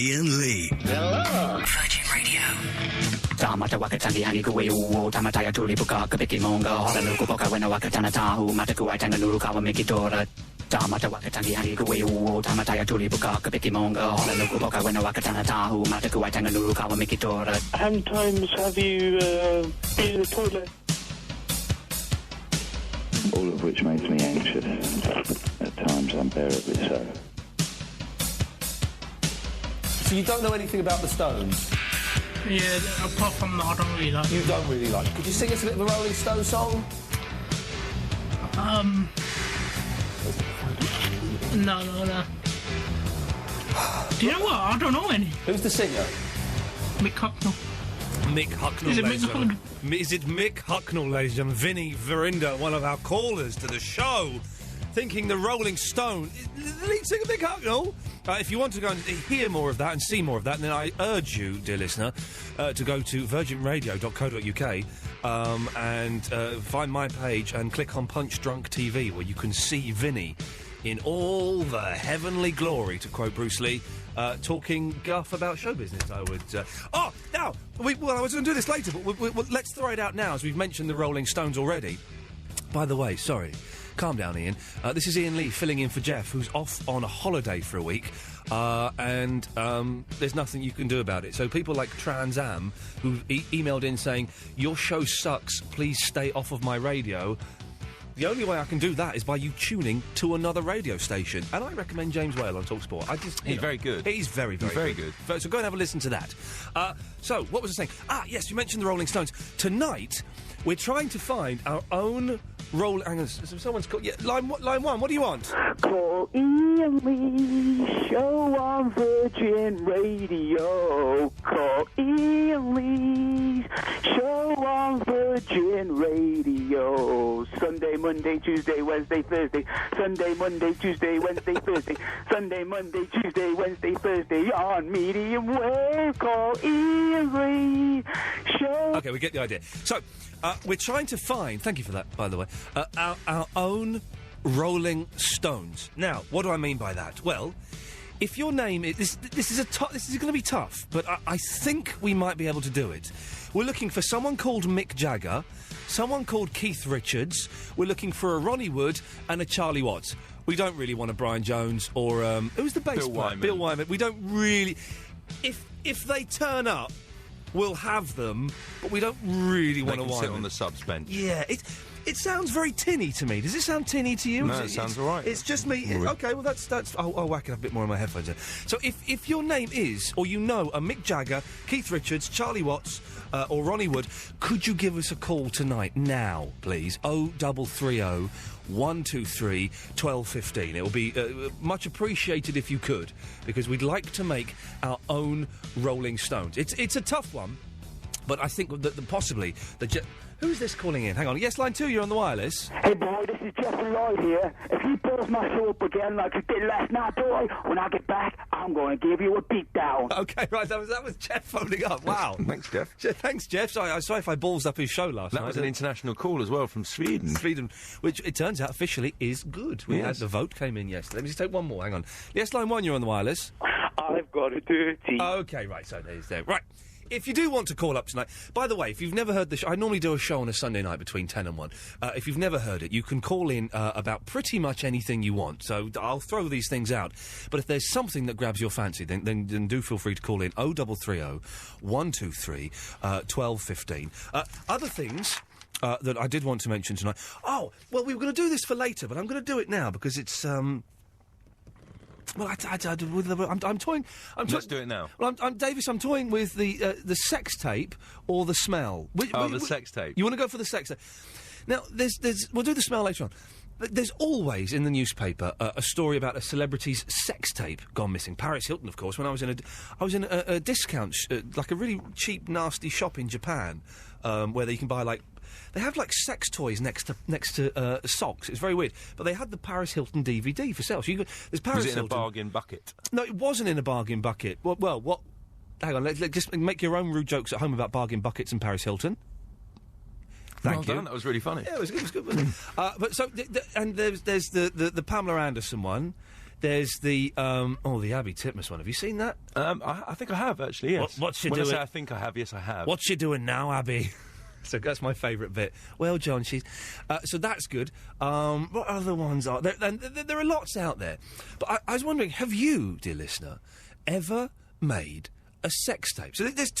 Iain Lee. Hello. Virgin Radio. Tamata wakatangi hani kuwe uo tamataya tuli puka kapiki monga hora nuku poka wena wakatana tahu mata kuwai tanga nuru kawa mikitora Tamata wakatangi hani kuwe uo tamataya tuli puka kapiki monga hora nuku poka wena wakatana tahu mata kuwai tanga nuru kawa mikitora. How many times have you been in the toilet? All of which makes me anxious, at times unbearably so. So you don't know anything about the Stones? Yeah, apart from that, I don't really like. You don't really like. Could you sing us a bit of a Rolling Stone song? No. Do you know what? I don't know any. Who's the singer? Mick Hucknall. Mick Hucknall, Is it ladies Mick and gentlemen. Is it Mick Hucknall, ladies and gentlemen? Vinnie Verinda, one of our callers to the show, thinking the Rolling Stone. The lead singer Mick Hucknall? If you want to go and hear more of that and see more of that, then I urge you, dear listener, to go to virginradio.co.uk and find my page and click on Punch Drunk TV, where you can see Vinny in all the heavenly glory, to quote Bruce Lee, talking guff about show business, I would... now, I was going to do this later, but let's throw it out now, as we've mentioned the Rolling Stones already. By the way, sorry, calm down, Iain. This is Iain Lee filling in for Jeff, who's off on a holiday for a week, and there's nothing you can do about it. So people like Trans Am, who've emailed in saying, your show sucks, please stay off of my radio... The only way I can do that is by you tuning to another radio station. And I recommend James Whale on TalkSport. He's very good. He's very, very good. So go and have a listen to that. So, what was I saying? Yes, you mentioned the Rolling Stones. Tonight, we're trying to find our own Rolling... Hang on, someone's called... Yeah, line one, what do you want? Call Iain Lee, show on Virgin Radio. Call Iain Lee, show on Virgin Radio. Sunday, Monday, Tuesday, Wednesday, Thursday. Sunday, Monday, Tuesday, Wednesday, Thursday. Sunday, Monday, Tuesday, Wednesday, Thursday. On medium wave, call Iain Lee, show... Okay, we get the idea. So, we're trying to find... Thank you for that, by the way. Our own Rolling Stones. Now, what do I mean by that? Well, if your name is... This is going to be tough, but I think we might be able to do it. We're looking for someone called Mick Jagger, someone called Keith Richards, we're looking for a Ronnie Wood and a Charlie Watts. We don't really want a Brian Jones or... who's the bass player? Bill Wyman. We don't really... If they turn up, we'll have them, but we don't really want to sit on the subs bench. Yeah, it sounds very tinny to me. Does it sound tinny to you? No, it sounds all right. It's just me. Okay, well, that's... I'll whack it up a bit more in my headphones then. So if your name is, or you know, a Mick Jagger, Keith Richards, Charlie Watts, or Ronnie Wood, could you give us a call tonight, now, please? 0330 123 1215. It will be much appreciated if you could, because we'd like to make our own Rolling Stones. It's a tough one, but I think that possibly... Who's this calling in? Hang on. Yes, line 2, you're on the wireless. Hey, boy, this is Jeffrey Lloyd here. If you buzz my show up again like you did last night, boy, when I get back, I'm going to give you a beatdown. Okay, right, that was Jeff phoning up. Wow. Thanks, Jeff. Thanks, Jeff. Sorry if I balls up his show last night. That was an international call as well from Sweden. Which it turns out officially is good. We had the vote came in yesterday. Let me just take one more. Hang on. Yes, line 1, you're on the wireless. I've got a dirty. Okay, right, so there's there. Right. If you do want to call up tonight... By the way, if you've never heard the show... I normally do a show on a Sunday night between 10 and 1. If you've never heard it, you can call in about pretty much anything you want. So I'll throw these things out. But if there's something that grabs your fancy, then do feel free to call in 0330 123 1215. Other things... that I did want to mention tonight... Oh, well, we were going to do this for later, but I'm going to do it now, because it's... Well, I'm toying... Let's do it now. Well, Davis, I'm toying with the sex tape or the smell. The sex tape. You want to go for the sex tape? Now, we'll do the smell later on. But there's always in the newspaper a story about a celebrity's sex tape gone missing. Paris Hilton, of course. When I was in a discount, like a really cheap, nasty shop in Japan, where you can buy they have sex toys next to socks. It's very weird. But they had the Paris Hilton DVD for sale. So there's Paris Was it in Hilton. a bargain bucket? No, it wasn't in a bargain bucket. Well, what? Hang on. Let's just make your own rude jokes at home about bargain buckets and Paris Hilton. Thank you. Done. That was really funny. Yeah, it was good. Wasn't it? But so, and there's the Pamela Anderson one. There's the the Abby Titmus one. Have you seen that? I think I have, actually, yes. What's she when doing? I say I think I have, yes, I have. What's she doing now, Abby? So that's my favourite bit. Well, John, she's... so that's good. What other ones are there? There are lots out there. But I was wondering, have you, dear listener, ever made a sex tape? So this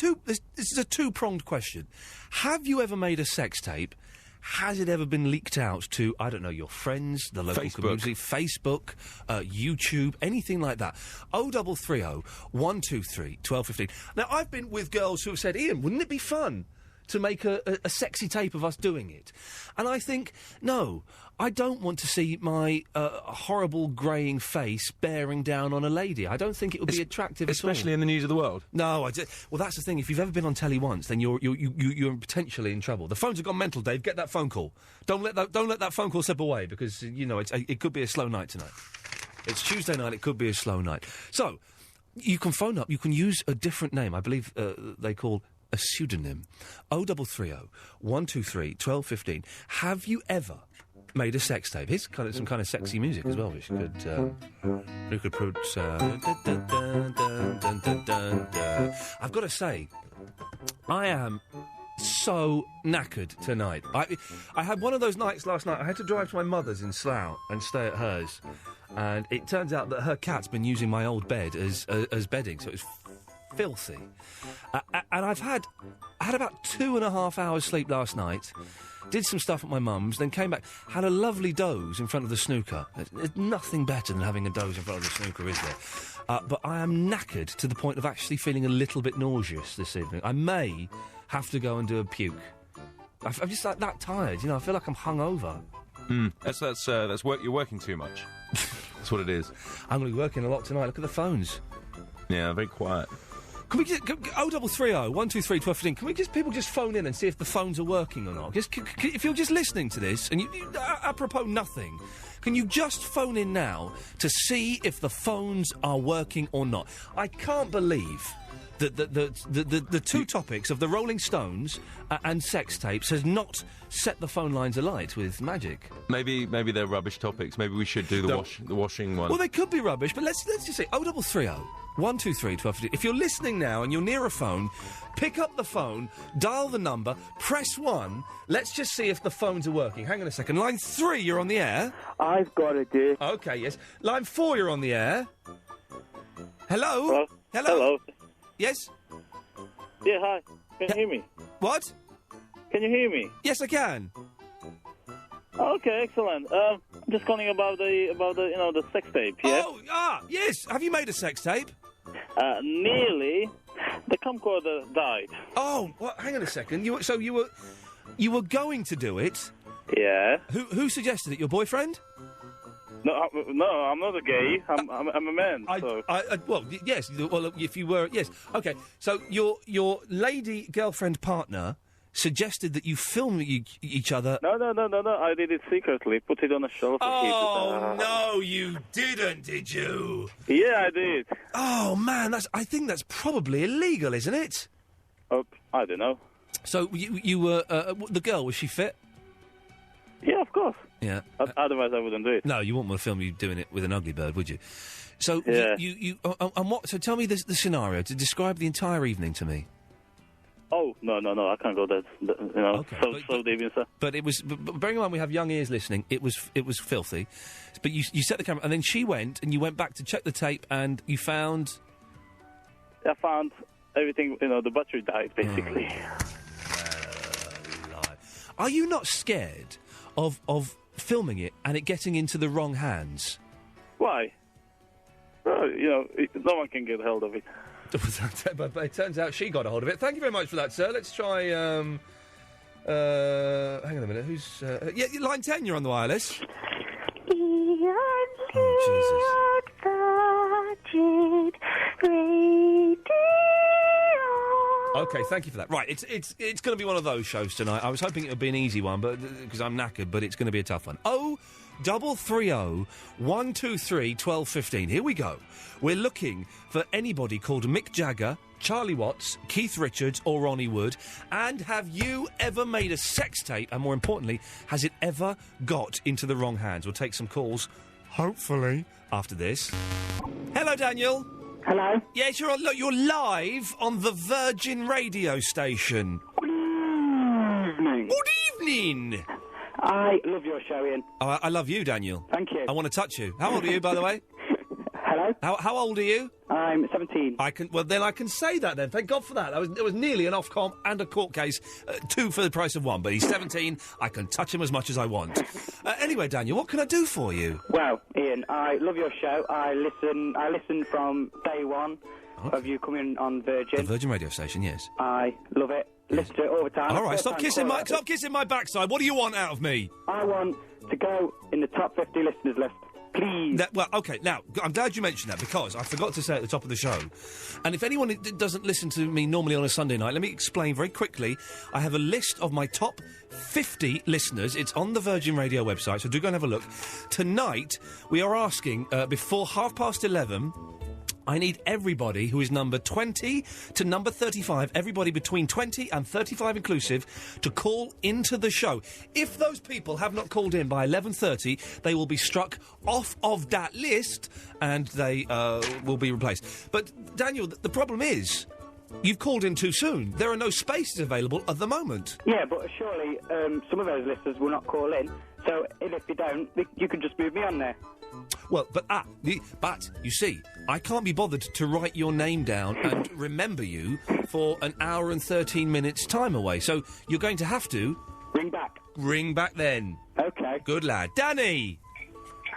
is a two-pronged question. Have you ever made a sex tape? Has it ever been leaked out to, I don't know, your friends, the local community, Facebook, YouTube, anything like that? 0330 123 1215. Now, I've been with girls who have said, Ian, wouldn't it be fun to make a sexy tape of us doing it? And I think, no, I don't want to see my horrible greying face bearing down on a lady. I don't think it would be attractive at all. Especially in the news of the world. No, well, that's the thing. If you've ever been on telly once, then you're potentially in trouble. The phones have gone mental, Dave. Get that phone call. Don't let that phone call slip away, because it could be a slow night tonight. It's Tuesday night. It could be a slow night. So you can phone up. You can use a different name. I believe they call a pseudonym. 0330 123 1215. Have you ever made a sex tape? Here's some kind of sexy music as well, which could put. I've got to say, I am so knackered tonight. I had one of those nights last night. I had to drive to my mother's in Slough and stay at hers, and it turns out that her cat's been using my old bed as bedding, so it was filthy. And I had about 2.5 hours sleep last night. Did some stuff at my mum's, then came back, had a lovely doze in front of the snooker. There's nothing better than having a doze in front of the snooker, is there? But I am knackered to the point of actually feeling a little bit nauseous this evening. I may have to go and do a puke. I'm just like that tired, I feel like I'm hungover. That's work. You're working too much. That's what it is. I'm going to be working a lot tonight. Look at the phones. Yeah, very quiet. Can we get 0330 123 1215? Can we people just phone in and see if the phones are working or not? If you're just listening to this and you apropos nothing, can you just phone in now to see if the phones are working or not? I can't believe that the two topics of the Rolling Stones and sex tapes has not set the phone lines alight with magic. Maybe they're rubbish topics. Maybe we should do the washing one. Well, they could be rubbish, but let's just say 0330 123 1215. If you're listening now and you're near a phone, pick up the phone, dial the number, press 1. Let's just see if the phones are working. Hang on a second. Line 3, you're on the air. I've got it, dear. Okay, yes. Line 4, you're on the air. Hello? Hello? Hello? Yes? Yeah, hi. Can you hear me? What? Can you hear me? Yes, I can. Okay, excellent. I'm just calling about the sex tape, yeah? Oh, yes. Have you made a sex tape? Nearly. The camcorder died. Oh, well, hang on a second. You were going to do it? Yeah. Who suggested it? Your boyfriend? No, I'm not a gay. I'm a man. Well, yes. Well, if you were, yes. Okay. So your lady girlfriend partner suggested that you film each other. No. I did it secretly. Put it on a shelf. Oh no, you didn't, did you? Yeah, I did. Oh man, I think that's probably illegal, isn't it? Oh, I don't know. So you were the girl? Was she fit? Yeah, of course. Yeah. Otherwise, I wouldn't do it. No, you wouldn't want to film you doing it with an ugly bird, would you? So yeah. you and what? So tell me the scenario. To describe the entire evening to me. Oh no! I can't go that. Okay, so deep inside. But it was. But bearing in mind we have young ears listening, it was filthy. But you set the camera, and then she went, and you went back to check the tape, and you found. I found everything. The battery died basically. Are you not scared of filming it and it getting into the wrong hands? Why? Well, no one can get hold of it. But it turns out she got a hold of it. Thank you very much for that, sir. Let's try. Hang on a minute. Who's? Yeah, line 10. You're on the wireless. Oh, Jesus. Okay, thank you for that. Right, it's going to be one of those shows tonight. I was hoping it would be an easy one, but because I'm knackered, but it's going to be a tough one. 0330 123 1215. Here we go. We're looking for anybody called Mick Jagger, Charlie Watts, Keith Richards, or Ronnie Wood. And have you ever made a sex tape? And more importantly, has it ever got into the wrong hands? We'll take some calls hopefully, after this. Hello, Daniel. Hello. Yes, you're live on the Virgin radio station. Good evening. Good evening. I love your show, Ian. Oh, I love you, Daniel. Thank you. I want to touch you. How old are you, by the way? Hello? How old are you? I'm 17. I can say that then. Thank God for that. It was nearly an Ofcom and a court case, 2 for the price of 1. But he's 17. I can touch him as much as I want. Anyway, Daniel, what can I do for you? Well, Ian, I love your show. I listen from day one of you coming on Virgin. The Virgin radio station, yes. I love it. Listen to it all the time. All right, stop kissing my backside. What do you want out of me? I want to go in the top 50 listeners list. Please. Okay, now, I'm glad you mentioned that because I forgot to say at the top of the show. And if anyone doesn't listen to me normally on a Sunday night, let me explain very quickly. I have a list of my top 50 listeners. It's on the Virgin Radio website, so do go and have a look. Tonight, we are asking, before 11:30, I need everybody who is number 20 to number 35, everybody between 20 and 35 inclusive, to call into the show. If those people have not called in by 11:30, they will be struck off of that list and they will be replaced. But, Daniel, the problem is, you've called in too soon. There are no spaces available at the moment. Yeah, but surely some of those listeners will not call in. So if you don't, you can just move me on there. Well, but you see, I can't be bothered to write your name down and remember you for an hour and 13 minutes time away. So you're going to have to... Ring back. Ring back then. OK. Good lad. Danny!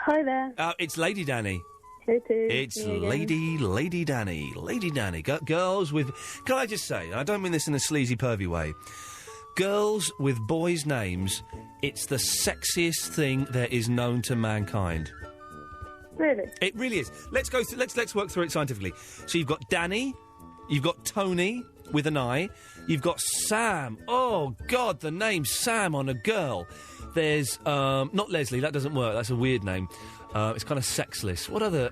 Hi there. It's Lady Danny. It is. It's Lady Danny. Lady Danny. Girls with... Can I just say, I don't mean this in a sleazy, pervy way. Girls with boys' names, it's the sexiest thing there is known to mankind. Really? It really is. Let's go. Let's work through it scientifically. So you've got Danny, you've got Tony with an I, you've got Sam. Oh God, the name Sam on a girl. There's not Leslie. That doesn't work. That's a weird name. It's kind of sexless. What other?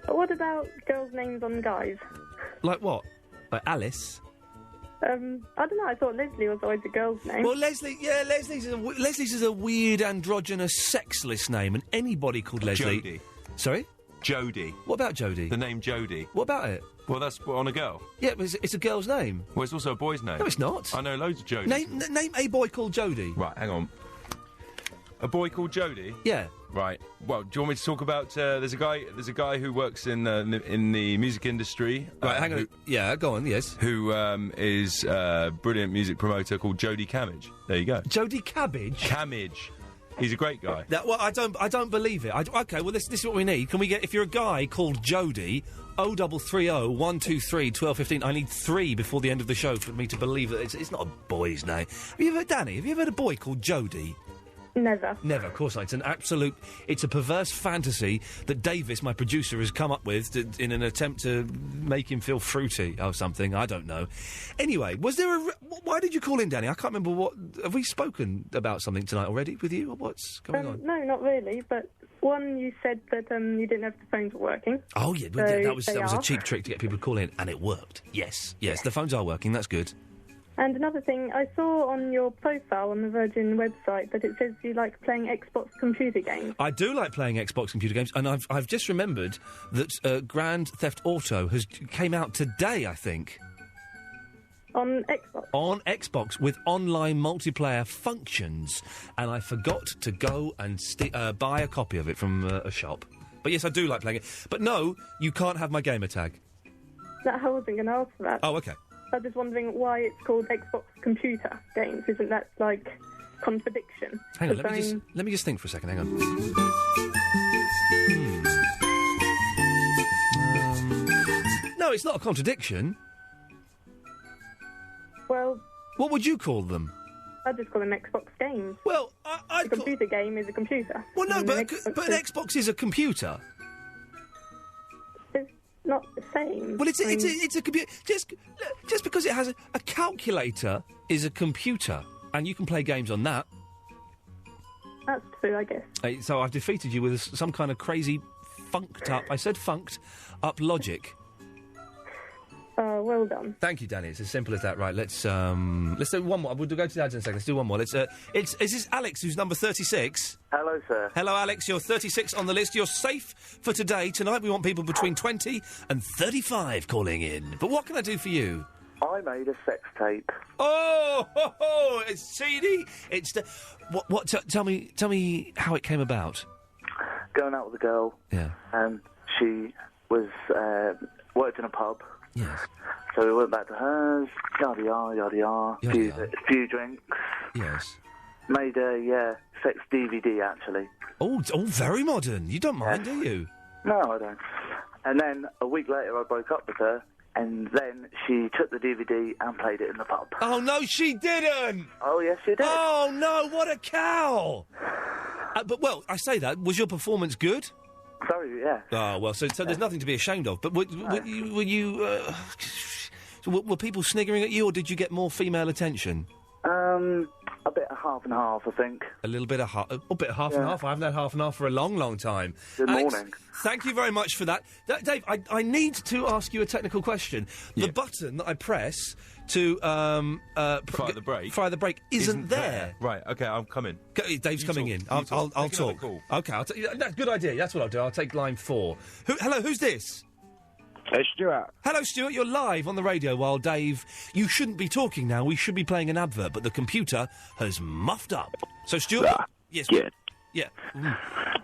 What about girls' names on guys? Like what? Like Alice. I don't know. I thought Leslie was always a girl's name. Well, Leslie's is a weird androgynous sexless name, and anybody called Leslie. Jodie. Sorry? Jodie. What about Jodie? The name Jodie. What about it? Well, that's on a girl. Yeah, but it's a girl's name. Well, it's also a boy's name. No, it's not. I know loads of Jodies. Name a boy called Jodie. Right, hang on. A boy called Jodie? Yeah. Right. Well, do you want me to talk about? There's a guy who works in the music industry. Right, hang on. Yeah, go on. Yes. Who is a brilliant music promoter called Jody Cabbage. There you go. Jody Cabbage. Cabbage. He's a great guy. Well, I don't believe it. Okay. Well, this is what we need. Can we get? If you're a guy called Jody, 0330 123 1215. I need 3 before the end of the show for me to believe that it's not a boy's name. Have you ever, Danny? Have you ever heard a boy called Jody? Never. Never, of course not. It's a perverse fantasy that Davis, my producer, has come up with in an attempt to make him feel fruity or something. I don't know. Anyway, why did you call in, Danny? I can't remember what... Have we spoken about something tonight already with you, or what's going on? No, not really, but one, you said that you didn't have the phones working. Oh, yeah, so that was a cheap trick to get people to call in, and it worked. Yes, the phones are working, that's good. And another thing, I saw on your profile on the Virgin website that it says you like playing Xbox computer games. I do like playing Xbox computer games, and I've just remembered that Grand Theft Auto came out today, I think. On Xbox? On Xbox, with online multiplayer functions, and I forgot to go and buy a copy of it from a shop. But yes, I do like playing it. But no, you can't have my gamer tag. No, I wasn't going to ask for that. Oh, OK. I was just wondering why it's called Xbox computer games. Isn't that, like, contradiction? Hang on, let me just think for a second, hang on. No, it's not a contradiction. Well... What would you call them? I'd just call them Xbox games. Well, a computer game is a computer. Well, no, but an Xbox is a computer. Not the same. Well, it's a computer. Just because it has a calculator is a computer, and you can play games on that. That's true, I guess. So I've defeated you with some kind of crazy funked up. I said funked up logic. Oh Oh, well done. Thank you, Danny. It's as simple as that. Right, let's do one more. We'll go to the ads in a second. Let's do one more. Is this Alex who's number 36? Hello, sir. Hello, Alex. You're 36 on the list. You're safe for today. Tonight we want people between 20 and 35 calling in. But what can I do for you? I made a sex tape. Oh, it's CD. It's the what? Tell me how it came about. Going out with a girl. Yeah. And she was worked in a pub. Yes. So we went back to hers. Yada yada yada yada. Few drinks. Yes. Made a sex DVD actually. Oh, very modern. You don't mind, do you? No, I don't. And then a week later, I broke up with her. And then she took the DVD and played it in the pub. Oh, no, she didn't! Oh, yes, she did. Oh, no, what a cow! But I say that. Was your performance good? Sorry, yeah. Oh, well, so there's nothing to be ashamed of. But were people sniggering at you, or did you get more female attention? A bit of half and half, I think. A little bit of half and half. I haven't had half and half for a long, long time. Good Alex, morning. Thank you very much for that. Dave, I need to ask you a technical question. Yeah. The button that I press to fire the break isn't there. Right. Okay, I'm coming. Dave's coming in. I'll talk. Okay, that's a good idea. That's what I'll do. I'll take line 4. Hello, who's this? Stuart. Hello, Stuart. You're live on the radio while Dave... You shouldn't be talking now. We should be playing an advert, but the computer has muffed up. So, Stuart... Yes. Good. Yeah.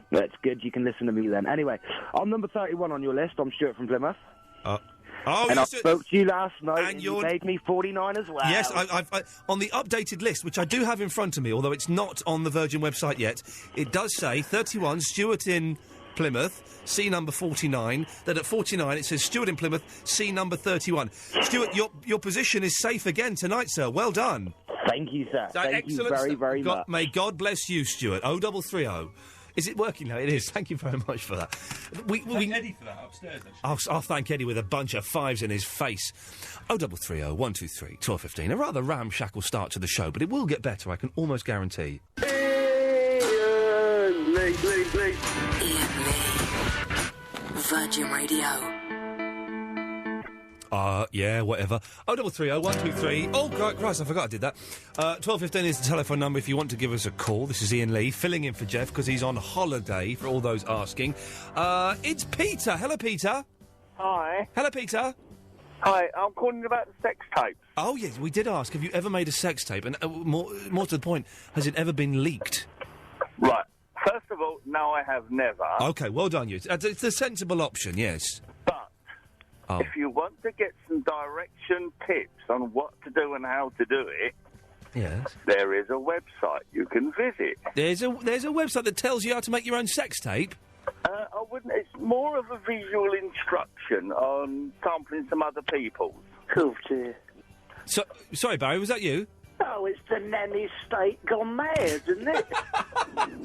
That's good. You can listen to me then. Anyway, I'm number 31 on your list. I'm Stuart from Plymouth. And I spoke to you last night, and you made me 49 as well. Yes, I've on the updated list, which I do have in front of me, although it's not on the Virgin website yet, it does say 31, Stuart in Plymouth, C number 49. Then at 49 it says Stuart in Plymouth, C number 31. Stuart, your position is safe again tonight, sir. Well done. Thank you, sir. Thank you very, very much. May God bless you, Stuart. 0330. Is it working now? It is. Thank you very much for that. Thank Eddie for that upstairs, actually. I'll thank Eddie with a bunch of 5s in his face. 0330 123 1215. A rather ramshackle start to the show, but it will get better, I can almost guarantee. Iain Lee. Virgin Radio. Yeah, whatever. 0330 123. Oh, Christ, I forgot I did that. 1215 is the telephone number if you want to give us a call. This is Iain Lee, filling in for Jeff because he's on holiday, for all those asking. It's Peter. Hello, Peter. Hi. Hello, Peter. Hi, I'm calling about the sex tapes. Oh, yes, we did ask. Have you ever made a sex tape? And more to the point, has it ever been leaked? Right. First of all, no, I have never. OK, well done, you. It's a sensible option, yes. But if you want to get some direction tips on what to do and how to do it, yes, there is a website you can visit. There's a website that tells you how to make your own sex tape? I wouldn't. It's more of a visual instruction on sampling some other people's. Oh, dear. So, sorry, Barry, was that you? Oh, it's the nanny state gone mad, isn't it?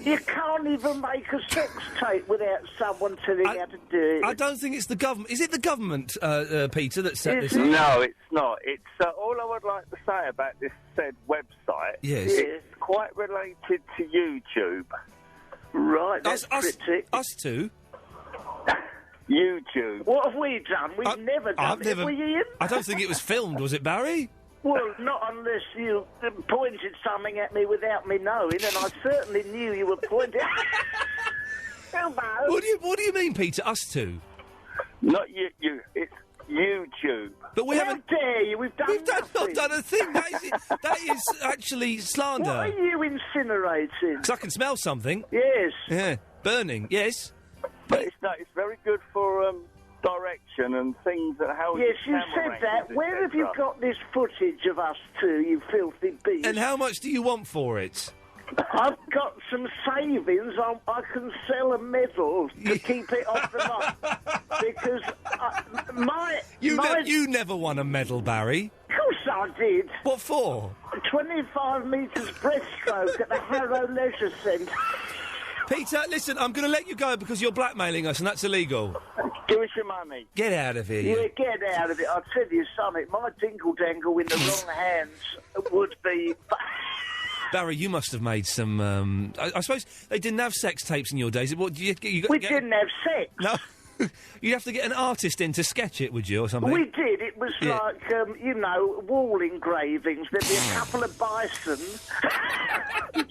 You can't even make a sex tape without someone telling you how to do it. I don't think it's the government. Is it the government, Peter, that set this up? No, it's not. It's all I would like to say about this said website. Yes. It's quite related to YouTube. Right, that's pretty. Us two? YouTube. What have we done? We've never done it, have we, Iain? I don't think it was filmed, was it, Barry? Well, not unless you pointed something at me without me knowing, and I certainly knew you were pointing. What do you mean, Peter? Us two? Not you. It's YouTube. But we haven't. How dare you? We've not done a thing. That is actually slander. What are you incinerating? Because I can smell something. Yes. Yeah. Burning. Yes. But it's very good for direction and things and how. Yes, you said that. Where have you got this footage of us two, you filthy beast? And how much do you want for it? I've got some savings. I can sell a medal to keep it off the mark. Because you never won a medal, Barry. Of course I did. What for? 25 metres breaststroke at the Harrow Leisure Centre. Peter, listen, I'm going to let you go because you're blackmailing us and that's illegal. Give us your money. Get out of here. Yeah, get out of it. I'll tell you something. My dingle-dangle in the wrong hands would be... Barry, you must have made some... I suppose they didn't have sex tapes in your days. We didn't have sex. No. you'd have to get an artist in to sketch it, would you, or something? We did. It was Yeah. like, wall engravings. There'd be a couple of bison,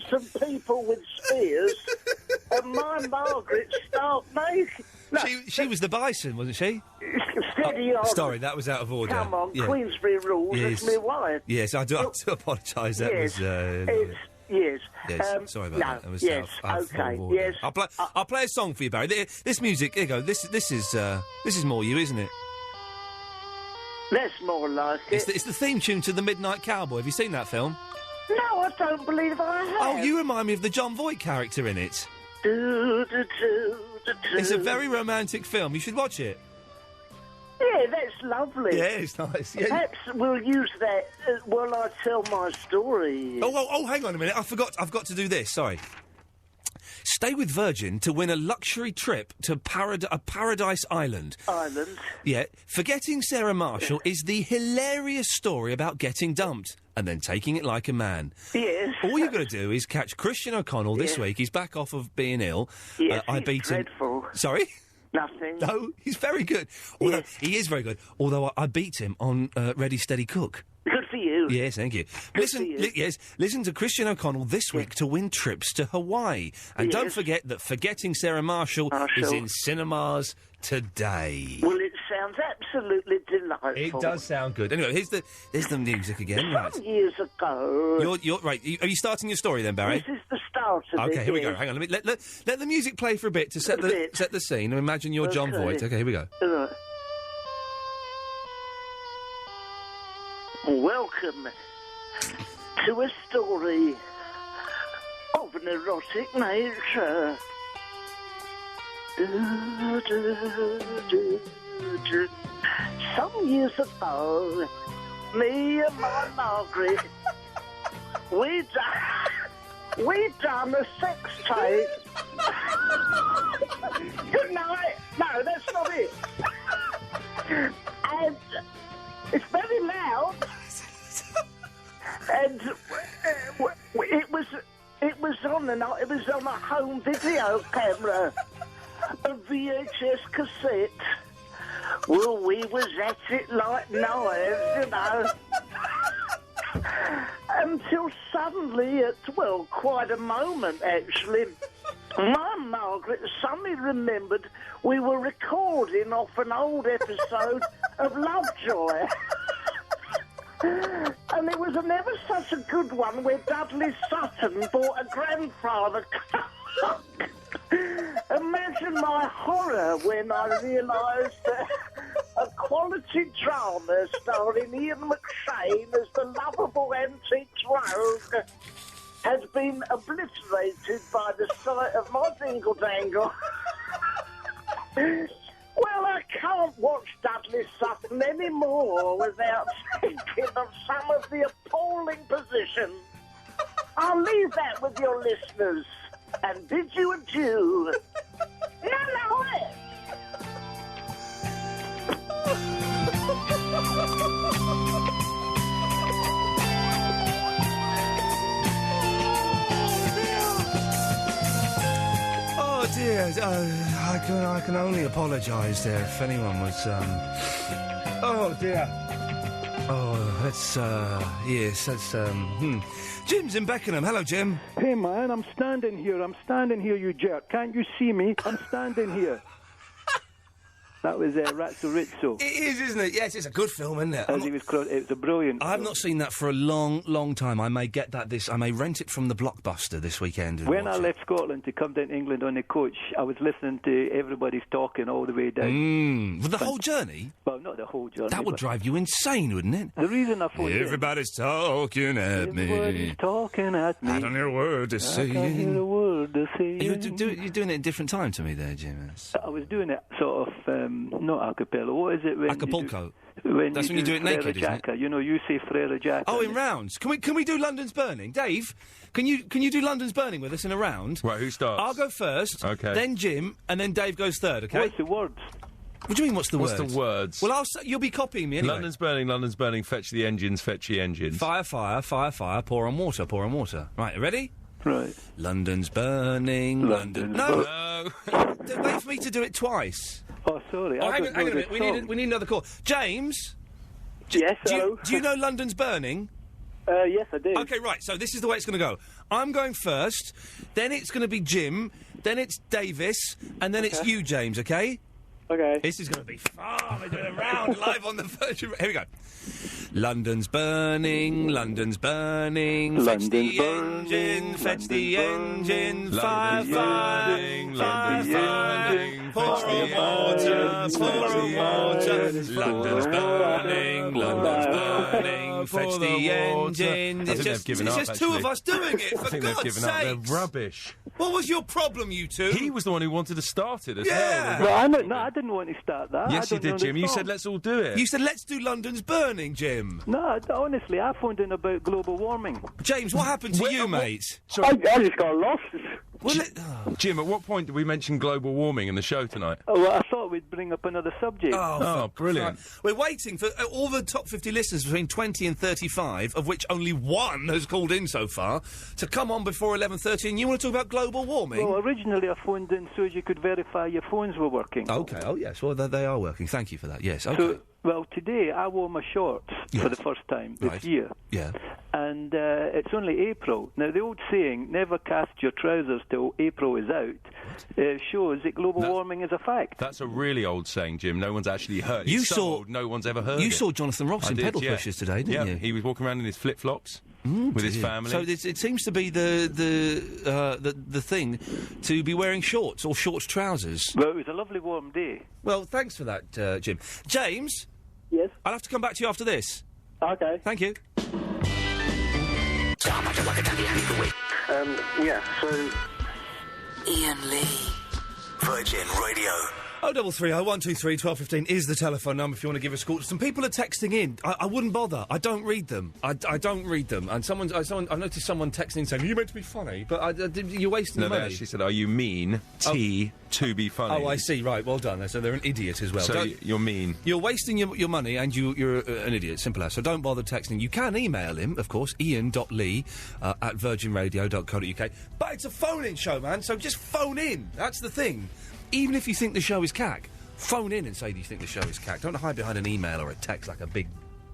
some people with spears, and my Margaret stark naked. No, She was the bison, wasn't she? Steady on. Sorry, that was out of order. Come on, Yeah. Queensbury rules. Yes. It's my wife. Yes, I do apologise. That Yes, was... Yes. Yes, sorry about that. That was yes, out of okay, order. yes. I'll play a song for you, Barry. This music, here you go. This is more you, isn't it? That's more like it. It's the theme tune to The Midnight Cowboy. Have you seen that film? No, I don't believe I have. Oh, you remind me of the John Voight character in it. Do, do, do, do, do. It's a very romantic film. You should watch it. Yeah, that's lovely. Yeah, it's nice. Yeah. Perhaps we'll use that while I tell my story. Oh, hang on a minute. I've got to do this. Sorry. Stay with Virgin to win a luxury trip to Paradise Island. Yeah. Forgetting Sarah Marshall is the hilarious story about getting dumped and then taking it like a man. Yes. All you've got to do is catch Christian O'Connell this week. He's back off of being ill. Yes, I he's beat dreadful. him. Sorry? Nothing. No, he's very good. Although, he is very good. Although I beat him on Ready, Steady, Cook. Good for you. Yes, thank you. Listen to Christian O'Connell this week to win trips to Hawaii. And don't forget that Forgetting Sarah Marshall is in cinemas today. Well, it sounds absolutely delightful. It does sound good. Anyway, here's the music again. Right. Some years ago... You're right. Are you starting your story then, Barry? This is the start of it. Okay, here we go. Hang on. Let the music play for a bit to set the scene. And imagine you're John Voight. Okay, here we go. Right. Welcome to a story of an erotic nature. Some years ago, me and my Margaret, we done a sex tape. Good night. No, that's not it. And it's very loud. And it was on a home video camera, a VHS cassette. Well, we was at it like knives, you know. Until suddenly, quite a moment actually, my Margaret suddenly remembered we were recording off an old episode of Lovejoy. And it was never such a good one where Dudley Sutton bought a grandfather clock. Imagine my horror when I realised that a quality drama starring Ian McShane as the lovable antiques rogue has been obliterated by the sight of my dingle-dangle. Well, I can't watch Dudley Sutton anymore without thinking of some of the appalling positions. I'll leave that with your listeners and bid you adieu. Oh dear, I can only apologise there if anyone was, Oh dear. Oh, that's, yes, that's, Jim's in Beckenham. Hello, Jim. Hey, man, I'm standing here, you jerk. Can't you see me? I'm standing here. That was Razzo Rizzo. It is, isn't it? Yes, it's a good film, isn't it? It was a brilliant I've not seen that for a long, long time. I may get that I may rent it from the Blockbuster this weekend. When I left Scotland to come down to England on the coach, I was listening to Everybody's Talking all the way down. The whole journey? Well, not the whole journey. That would drive you insane, wouldn't it? The reason I thought... Everybody's talking at me. Everybody's talking at me. I don't hear a word to say. I can't hear a word to say. You're doing it at a different time to me there, Jim. I was doing it sort of, not a cappella. What is it when Acapulco. That's when you do it naked, isn't it? You know, you say Frere Jacka. Oh, in rounds. Can we do London's Burning? Dave, can you do London's Burning with us in a round? Right, who starts? I'll go first. Okay. Then Jim, and then Dave goes third. Okay. What's the words? What do you mean? What's the words? What's the words? Well, you'll be copying me anyway. London's burning. Fetch the engines. Fetch the engines. Fire, fire, fire, fire. Pour on water. Pour on water. Right, ready? Right. London's burning. London. No. Hello. Wait for me to do it twice. Oh, sorry. Oh, hang on a minute. We need another call. James? Yes, do you know London's Burning? Yes, I do. OK, right, so this is the way it's going to go. I'm going first, then it's going to be Jim, then it's Davis, and then it's you, James, OK? OK. This is going to be fun. We're doing a round live on the Virgin... Here we go. London's burning, London's burning, fetch the engine, fetch the engine, fire, fire, fire, fire, pour a water, London's burning, London's burning, fetch the engine. It's just two of us doing it, for God's sake. They're rubbish. What was your problem, you two? He was the one who wanted to start it as Yeah. well. No, I didn't want to start that. Yes, I you don't know did, the Jim. You song. said let's all do it. You said let's do London's Burning, Jim. No, honestly, I phoned in about global warming. James, what happened to you, mate? I just got lost. Jim, at what point did we mention global warming in the show tonight? Oh, well, I thought we'd bring up another subject. Oh, brilliant. We're waiting for all the top 50 listeners between 20 and 35, of which only one has called in so far, to come on before 11:30, and you want to talk about global warming? Well, originally I phoned in so as you could verify your phones were working. OK, oh yes, well, they are working. Thank you for that, yes, OK. So, well, today I wore my shorts for the first time this year. Yeah. And it's only April. Now, the old saying, never cast your trousers till April is out, shows that global warming is a fact. That's a really old saying, Jim. No one's actually heard it. You It's so saw- old, no one's ever heard it. You saw Jonathan Ross I in did, pedal yeah. pushers today, didn't you? He was walking around in his flip-flops with his family. So it seems to be the thing to be wearing shorts or short trousers. Well, it was a lovely warm day. Well, thanks for that, Jim. James? Yes? I'll have to come back to you after this. OK. Thank you. Yeah, so... Iain Lee. Virgin Radio. 0330 123 1215 is the telephone number if you want to give us a call. Some people are texting in. I wouldn't bother. I don't read them. I don't read them. And I noticed someone texting saying, "You meant to be funny," but you're wasting No, the they money. actually said, "Are you mean to be funny?" Oh, I see. Right, well done. So they're an idiot as well. So you're mean. You're wasting your money, and you're an idiot. Simple as. So don't bother texting. You can email him, of course, ian.lee at virginradio.co.uk. But it's a phone-in show, man. So just phone in. That's the thing. Even if you think the show is cack, phone in and say, do you think the show is cack? Don't hide behind an email or a text like a big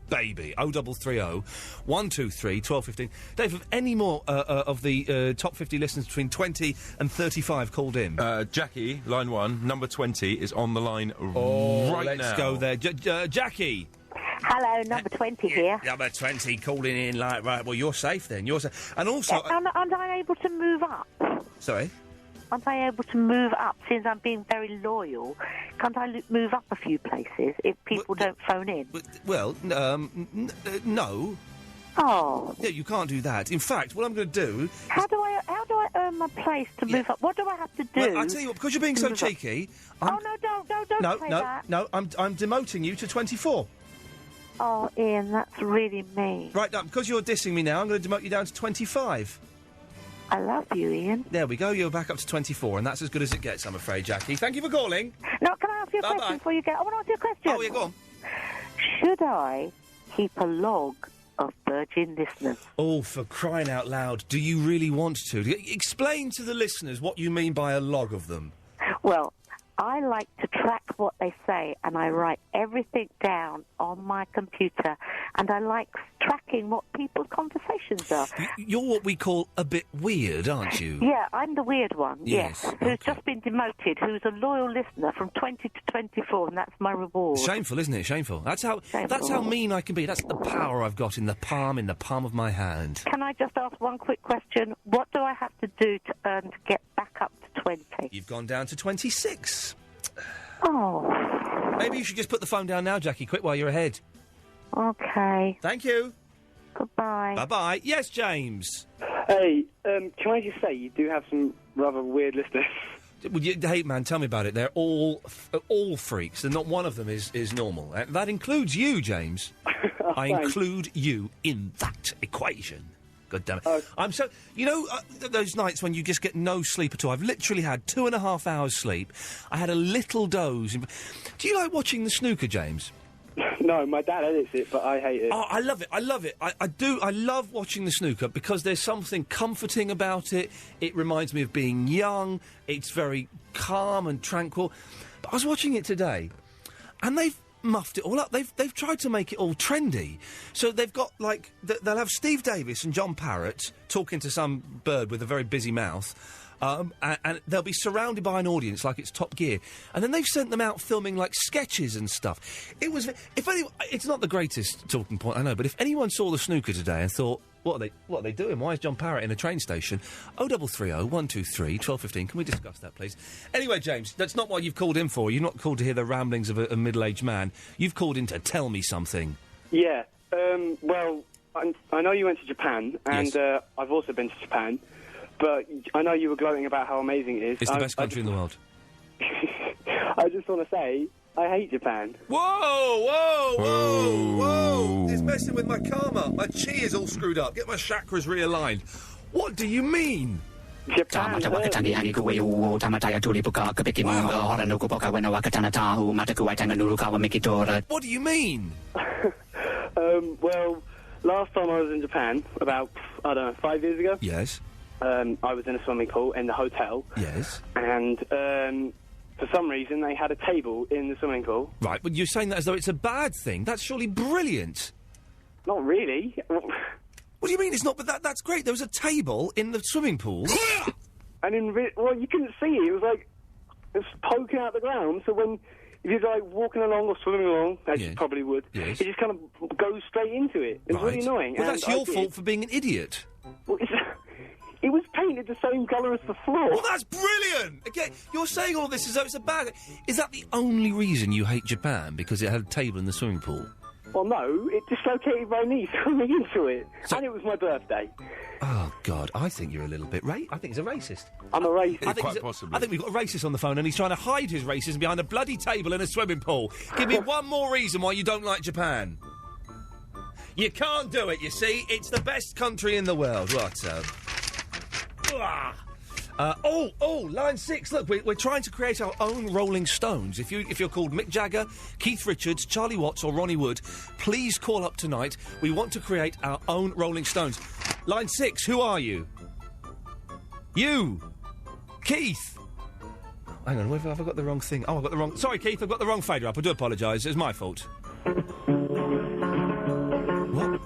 baby. 0330 123 1215. Dave, have any more of the top 50 listeners between 20 and 35 called in? Jackie, line 1, number 20, is on the line right now. Let's go there. Jackie. Hello, number 20 here. Number 20 calling in like, right, well, you're safe then. You're safe. And also... Aren't I able to move up? Sorry? Aren't I able to move up since I'm being very loyal? Can't I move up a few places if people don't phone in? Well, no. Oh. Yeah, you can't do that. In fact, what I'm going to do... How do I earn my place to move up? What do I have to do? Well, I'll tell you what, because you're being so cheeky... Oh, no, don't say that. No, I'm demoting you to 24. Oh, Ian, that's really mean. Right, now, because you're dissing me now, I'm going to demote you down to 25. I love you, Ian. There we go, you're back up to 24, and that's as good as it gets, I'm afraid, Jackie. Thank you for calling. No, can I ask you a Bye-bye. question before you go? I want to ask you a question. Oh, yeah, go on. Should I keep a log of Virgin listeners? Oh, for crying out loud, do you really want to? Explain to the listeners what you mean by a log of them. Well, I like to track what they say, and I write everything down on my computer, and I like tracking what people's conversations are. You're what we call a bit weird, aren't you? Yeah, I'm the weird one, Yes, who's just been demoted, who's a loyal listener from 20 to 24, and that's my reward. Shameful, isn't it? Shameful. That's how mean I can be. That's the power I've got in the palm of my hand. Can I just ask one quick question? What do I have to do to earn to get back up to 20? You've gone down to 26. Oh. Maybe you should just put the phone down now, Jackie, quick, while you're ahead. Okay. Thank you. Goodbye. Bye-bye. Yes, James. Hey, can I just say, you do have some rather weird listeners. Well, hey, man, tell me about it. They're all freaks, and not one of them is normal. That includes you, James. I include you in that equation. God damn it. I'm so... You know, those nights when you just get no sleep at all? I've literally had 2.5 hours sleep. I had a little doze. Do you like watching the snooker, James? No, my dad edits it, but I hate it. Oh, I love it. I love it. I do. I love watching the snooker because there's something comforting about it. It reminds me of being young. It's very calm and tranquil. But I was watching it today, and they've muffed it all up. They've tried to make it all trendy. So they've got, like, they'll have Steve Davis and John Parrott talking to some bird with a very busy mouth. And they'll be surrounded by an audience like it's Top Gear. And then they've sent them out filming, like, sketches and stuff. It was... it's not the greatest talking point, I know, but if anyone saw the snooker today and thought, what are they doing? Why is John Parrott in a train station? 0330 123 1215. Can we discuss that, please? Anyway, James, that's not what you've called in for. You've not called to hear the ramblings of a middle-aged man. You've called in to tell me something. Yeah. Well, I know you went to Japan, and Yes. I've also been to Japan. But I know you were gloating about how amazing it is. It's the best country in the world. I just want to say, I hate Japan. Whoa! It's messing with my karma. My chi is all screwed up. Get my chakras realigned. What do you mean? Japan. What do you mean? Well, last time I was in Japan, about, 5 years ago. Yes. I was in a swimming pool in the hotel. Yes. And for some reason, they had a table in the swimming pool. Right, but you're saying that as though it's a bad thing. That's surely brilliant. Not really. What do you mean it's not? But that's great. There was a table in the swimming pool. And well, you couldn't see it. It was like it was poking out the ground. So if you're like walking along or swimming along, as you probably would, it just kind of goes straight into it. It was really annoying. Well, that's your fault for being an idiot. Well, it was painted the same colour as the floor. Well, that's brilliant! Again, you're saying all this as though it's a bad... Is that the only reason you hate Japan? Because it had a table in the swimming pool? Well, no, it dislocated my knee swimming into it. And it was my birthday. Oh, God, I think you're a little bit... I think he's a racist. I'm a racist. Quite possibly. I think we've got a racist on the phone and he's trying to hide his racism behind a bloody table in a swimming pool. Give me one more reason why you don't like Japan. You can't do it, you see. It's the best country in the world. What line 6. Look, we're trying to create our own Rolling Stones. If you're called Mick Jagger, Keith Richards, Charlie Watts or Ronnie Wood, please call up tonight. We want to create our own Rolling Stones. Line 6, who are you? You! Keith! Hang on, have I got the wrong thing? Oh, I've got the wrong... Sorry, Keith, I've got the wrong fader up. I do apologise. It's my fault. What?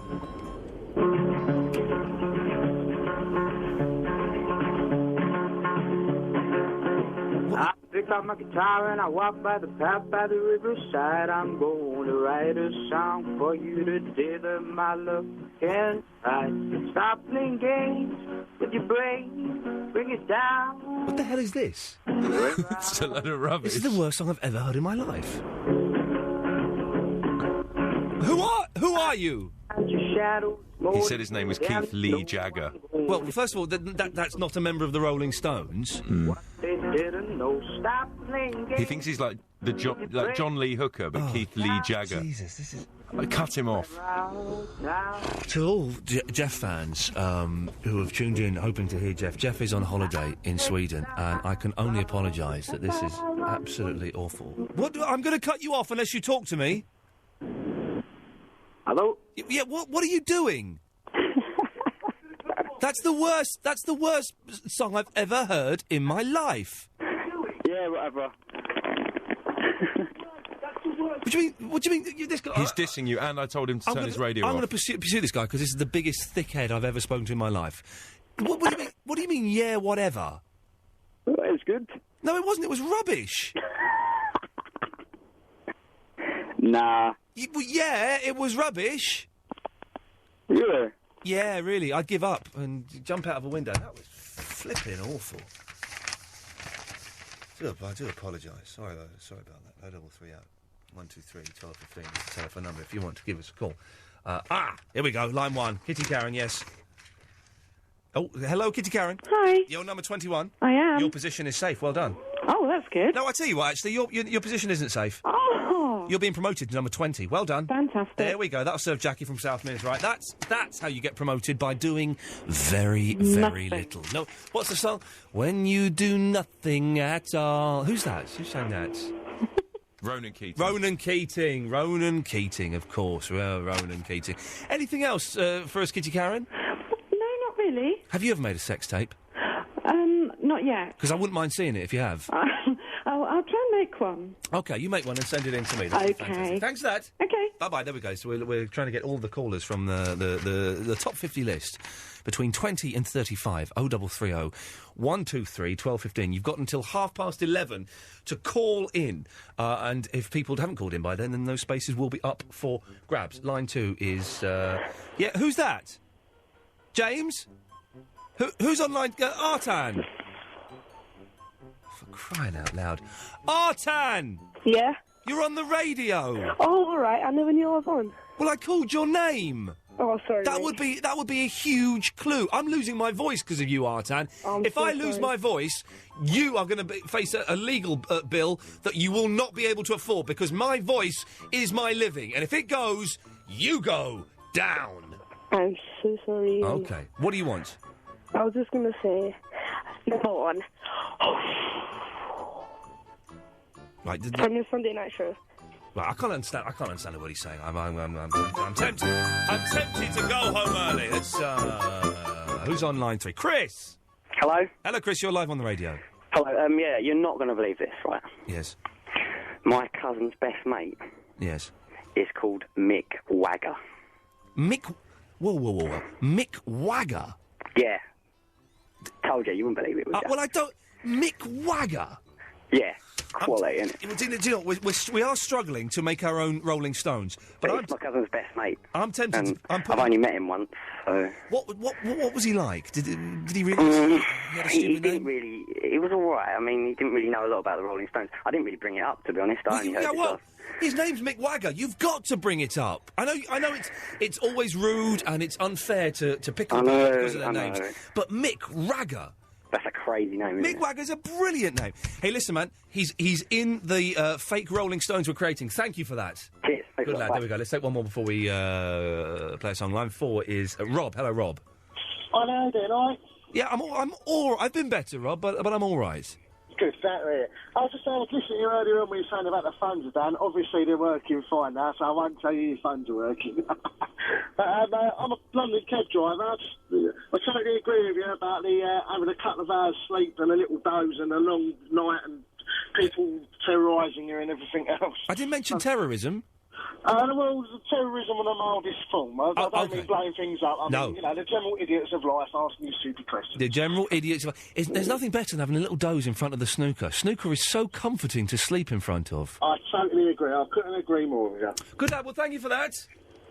I pick up my guitar and I walk by the path by the riverside. I'm going to write a song for you to dither my love. Can't I stop playing games with your brain? Bring it down. What the hell is this? It's a load of rubbish. This is the worst song I've ever heard in my life. Who are you? He said his name was Keith Lee Jagger. Well, first of all, that's not a member of the Rolling Stones. He thinks he's like John Lee Hooker, but Keith Lee Jagger. Jesus, this is... Cut him off. To all Jeff fans who have tuned in hoping to hear Jeff is on holiday in Sweden, and I can only apologise that this is absolutely awful. What? I'm going to cut you off unless you talk to me. Hello? Yeah, what are you doing? That's the worst song I've ever heard in my life. Yeah, whatever. What do you mean? This guy... He's dissing you, and I told him to turn his radio off. I'm going to pursue this guy because this is the biggest thickhead I've ever spoken to in my life. What do you mean? What do you mean? Yeah, whatever. It's good. No, it wasn't. It was rubbish. Nah. Yeah, it was rubbish. Yeah. Yeah, really. I'd give up and jump out of a window. That was flipping awful. I do apologise. Sorry about that. 0330 123 1215 is the telephone number if you want to give us a call. Here we go. Line 1. Kitty Karen, yes. Oh, hello, Kitty Karen. Hi. You're number 21. I am. Your position is safe. Well done. Oh, that's good. No, I tell you what, actually, your position isn't safe. Oh. You're being promoted to number 20. Well done. Fantastic. There we go. That'll serve Jackie from South Mears right. That's how you get promoted, by doing very, very little. No, what's the song? When you do nothing at all. Who's that? Who sang that? Ronan Keating. Ronan Keating, of course. Well, Ronan Keating. Anything else for us, Kitty Karen? No, not really. Have you ever made a sex tape? Not yet. Because I wouldn't mind seeing it if you have. I'll try and make one. Okay, you make one and send it in to me. That'd be Okay. fantastic. Thanks for that. Okay. Bye-bye. There we go. So we're trying to get all the callers from the top 50 list between 20 and 35. 0330 123 1215. You've got until 11:30 to call in. And if people haven't called in by then those spaces will be up for grabs. Line 2 is... yeah, who's that? James? Who's on line... Artan? For crying out loud. Artan! Yeah? You're on the radio. Oh, all right. I never knew I was on. Well, I called your name. Oh, sorry. That would be a huge clue. I'm losing my voice because of you, Artan. If I lose my voice, you are going to face a legal bill that you will not be able to afford because my voice is my living, and if it goes, you go down. I'm so sorry. Okay. What do you want? I was just going to say, number one. Right. From your Sunday night show. Right, I can't understand what he's saying. I'm tempted. I'm tempted to go home early. Let's. Who's on line 3? Chris. Hello. Hello, Chris. You're live on the radio. Hello. Yeah, you're not going to believe this, right? Yes. My cousin's best mate. Yes. Is called Mick Wagger. Mick. Whoa. Mick Wagger. Yeah. Told you wouldn't believe it. Would you? Well, I don't. Mick Wagger. Yeah. Quality, isn't it? Do you know, we are struggling to make our own Rolling Stones. But he's my cousin's best mate. I'm tempted. I've only met him once, so... What was he like? Did he really... he had a stupid didn't really... He was all right. I mean, he didn't really know a lot about the Rolling Stones. I didn't really bring it up, to be honest. I only heard it off. His name's Mick Wagger. You've got to bring it up. I know. It's always rude and it's unfair to pick on people because of their names. But Mick Wagger... That's a crazy name, isn't Mick Wagger's a brilliant name. Hey, listen, man, he's in the fake Rolling Stones we're creating. Thank you for that. Cheers. Good lad. There we go. Let's take one more before we play a song. Line 4 is Rob. Hello, Rob. I know, how you doing, all right? Yeah, I'm all right. I've been better, Rob, but I'm all right. Good, exactly. I was just saying, listening to you earlier when we were saying about the phones are down. Obviously, they're working fine now, so I won't tell you your phones are working. But I'm a London cab driver. I totally agree with you about the having a couple of hours sleep and a little doze and a long night and people terrorising you and everything else. I didn't mention terrorism. Well, terrorism in the mildest form. I don't mean blowing things up. I mean, the general idiots of life asking you stupid questions. The general idiots of life. There's nothing better than having a little doze in front of the snooker. Snooker is so comforting to sleep in front of. I totally agree. I couldn't agree more with you. Good lad. Well, thank you for that.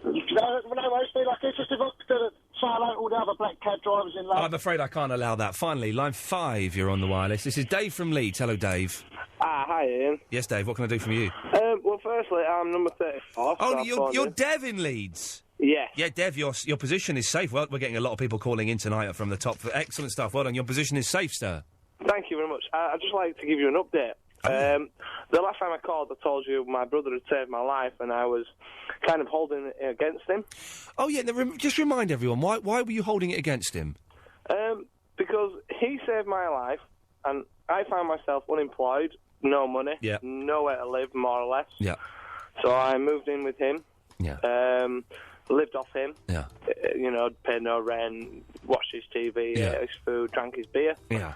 No, it's been like it's just if I could say hello to all the other black cab drivers in London. I'm afraid I can't allow that. Finally, line 5, you're on the wireless. This is Dave from Leeds. Hello, Dave. Hi, Ian. Yes, Dave, what can I do from you? Well, firstly, I'm number 35. Oh, you're Dev in Leeds? Yes. Yeah, Dev, your position is safe. Well, we're getting a lot of people calling in tonight from the top. Excellent stuff. Well done. Your position is safe, sir. Thank you very much. I'd just like to give you an update. The last time I called, I told you my brother had saved my life, and I was kind of holding it against him. Oh, yeah, just remind everyone, why were you holding it against him? Because he saved my life, and I found myself unemployed, no money, nowhere to live, more or less. Yeah. So I moved in with him. Yeah. Lived off him. Yeah. Paid no rent, watched his TV, ate his food, drank his beer. Yeah.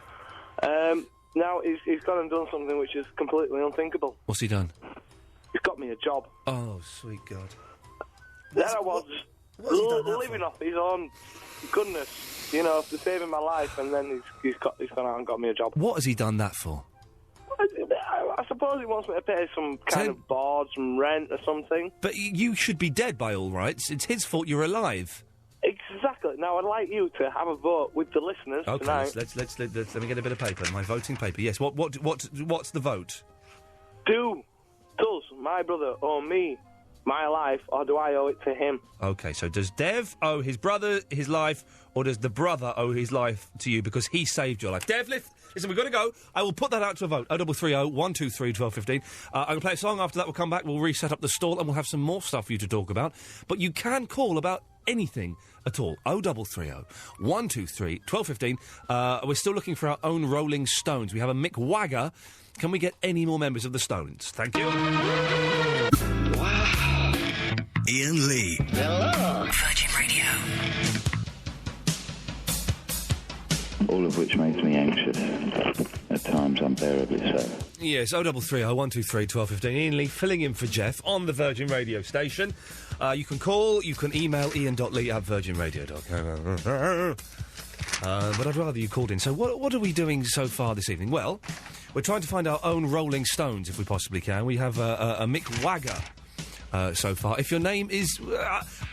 Now he's gone and done something which is completely unthinkable. What's he done? He's got me a job. Oh, sweet God. There I was, living off his own goodness, for saving my life, and then he's gone out and got me a job. What has he done that for? I suppose he wants me to pay some kind of board, some rent or something. But you should be dead by all rights. It's his fault you're alive. Exactly. Now, I'd like you to have a vote with the listeners tonight. Let me get a bit of paper. My voting paper. Yes. What's the vote? Does my brother owe me my life, or do I owe it to him? Okay. So does Dev owe his brother his life, or does the brother owe his life to you because he saved your life? Dev, listen, we've got to go. I will put that out to a vote. 0330 123 1215. I'm going to play a song. After that, we'll come back. We'll reset up the stall, and we'll have some more stuff for you to talk about. But you can call about anything at all. 0330 123 1215. We're still looking for our own Rolling Stones. We have a Mick Wagger Can we get any more members of the Stones? Thank you. Wow. Iain Lee. Hello. Virgin Radio. All of which makes me anxious. At times unbearably so. Yes, 0330 123 1215. Iain Lee filling in for Jeff on the Virgin Radio station. You can call, you can email ian.lee@virginradio.com. But I'd rather you called in. So what are we doing so far this evening? Well, we're trying to find our own Rolling Stones, if we possibly can. We have a Mick Wagger so far. If your name is...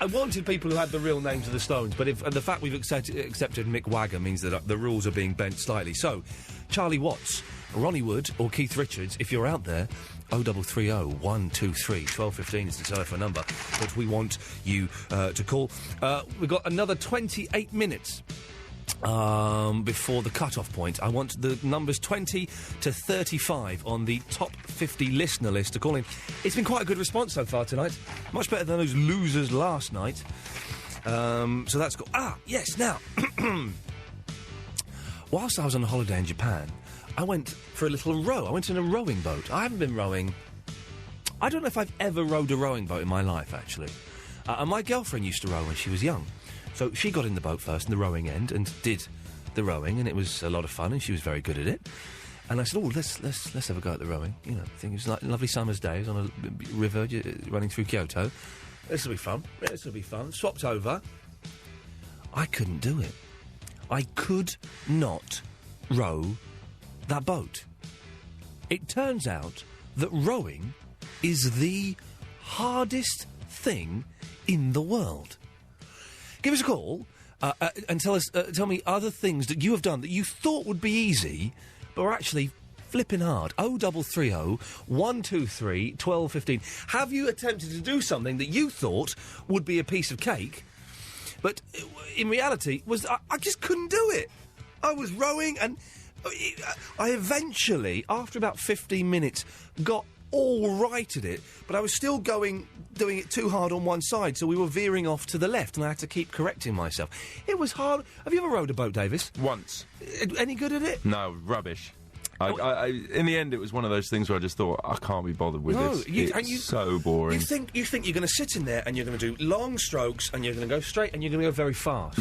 I wanted people who had the real names of the Stones, but if the fact we've accepted Mick Wagger means that the rules are being bent slightly. So, Charlie Watts, Ronnie Wood or Keith Richards, if you're out there, 0330 123 1215 is the telephone number that we want you to call. We've got another 28 minutes before the cut-off point. I want the numbers 20 to 35 on the top 50 listener list to call in. It's been quite a good response so far tonight. Much better than those losers last night. So that's cool. Yes, now... Whilst I was on holiday in Japan, I went for a little row. I went in a rowing boat. I haven't been rowing... I don't know if I've ever rowed a rowing boat in my life, actually. And my girlfriend used to row when she was young. So she got in the boat first, in the rowing end, and did the rowing, and it was a lot of fun, and she was very good at it. And I said, let's have a go at the rowing. You know, I think it was like a lovely summer's day. It was on a river running through Kyoto. This will be fun. This will be fun. Swapped over. I couldn't do it. I could not row that boat. It turns out that rowing is the hardest thing in the world. Give us a call and tell me other things that you have done that you thought would be easy, but are actually flipping hard. 0330 123 1215. Have you attempted to do something that you thought would be a piece of cake, but in reality was I just couldn't do it? I was rowing and I eventually, after about 15 minutes, got all right at it, but I was still doing it too hard on one side, so we were veering off to the left, and I had to keep correcting myself. It was hard. Have you ever rowed a boat, Davis? Once. Any good at it? No, rubbish. In the end, it was one of those things where I just thought, I can't be bothered with this. It's so boring. You think you're going to sit in there and you're going to do long strokes and you're going to go straight and you're going to go very fast.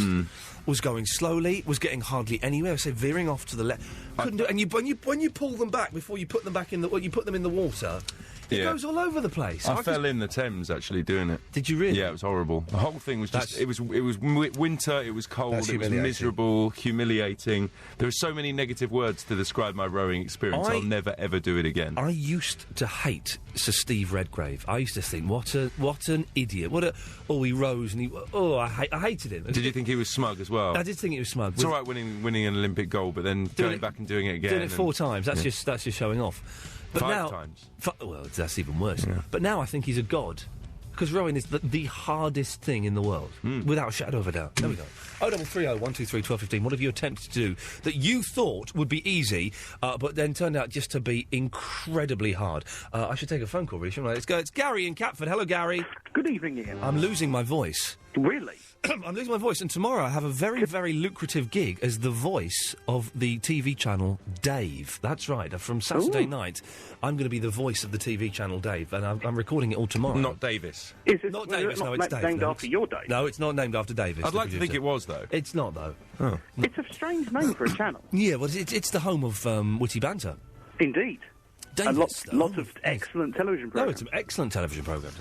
Was going slowly, was getting hardly anywhere. I said veering off to the left. Couldn't do it. And when you pull them back before you put them back in the, you put them in the water. It goes all over the place. I fell in the Thames actually doing it. Did you really? Yeah, it was horrible. The whole thing was just... It was winter, it was cold, it was miserable, humiliating. There were so many negative words to describe my rowing experience. I'll never, ever do it again. I used to hate Sir Steve Redgrave. I used to think, what an idiot. He rose and I hated him. Did you think he was smug as well? I did think he was smug. It's all right winning an Olympic gold, but then going back and doing it again. Doing it 4 times, that's just showing off. But 5 times. Well, that's even worse. Yeah. But now I think he's a god. Because rowing is the hardest thing in the world. Without a shadow of a doubt. There we go. 0330 123 1215. What have you attempted to do that you thought would be easy, but then turned out just to be incredibly hard? I should take a phone call, really, shouldn't I? Let's go. It's Gary in Catford. Hello, Gary. Good evening, Ian. I'm losing my voice. Really? I'm losing my voice, and tomorrow I have a very, very lucrative gig as the voice of the TV channel Dave. That's right. From Saturday night, I'm going to be the voice of the TV channel Dave, and I'm recording it all tomorrow. Not Davis. Is it not Davis? No, it's Dave. Named after your Dave? No, it's not named after Davis. I'd like to think it was, though. It's not, though. Oh. It's a strange name for a channel. Yeah, well, it's the home of witty banter. Indeed. Davis, and lots of excellent television programmes. No, it's some excellent television programmes.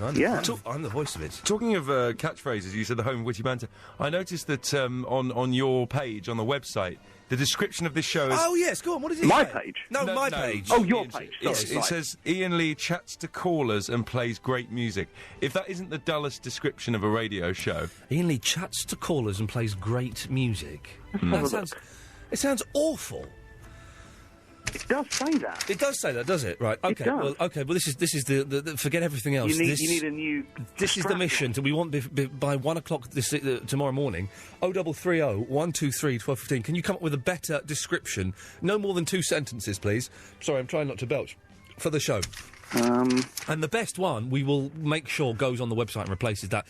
I'm the voice of it. Talking of catchphrases, you said the home of witty banter. I noticed that on your page, on the website, the description of this show is... Oh, yes, go on, what is it? My page? No, my page. Oh, your page. Sorry, it says, Iain Lee chats to callers and plays great music. If that isn't the dullest description of a radio show... Iain Lee chats to callers and plays great music. It sounds awful. It does say that. It does say that, does it? Right. Okay. Well, this is the forget everything else. You need a new. This is the mission. We want by 1 o'clock tomorrow morning. 0330 123 1215. Can you come up with a better description? No more than 2 sentences, please. Sorry, I'm trying not to belch. For the show. And the best one, we will make sure goes on the website and replaces that.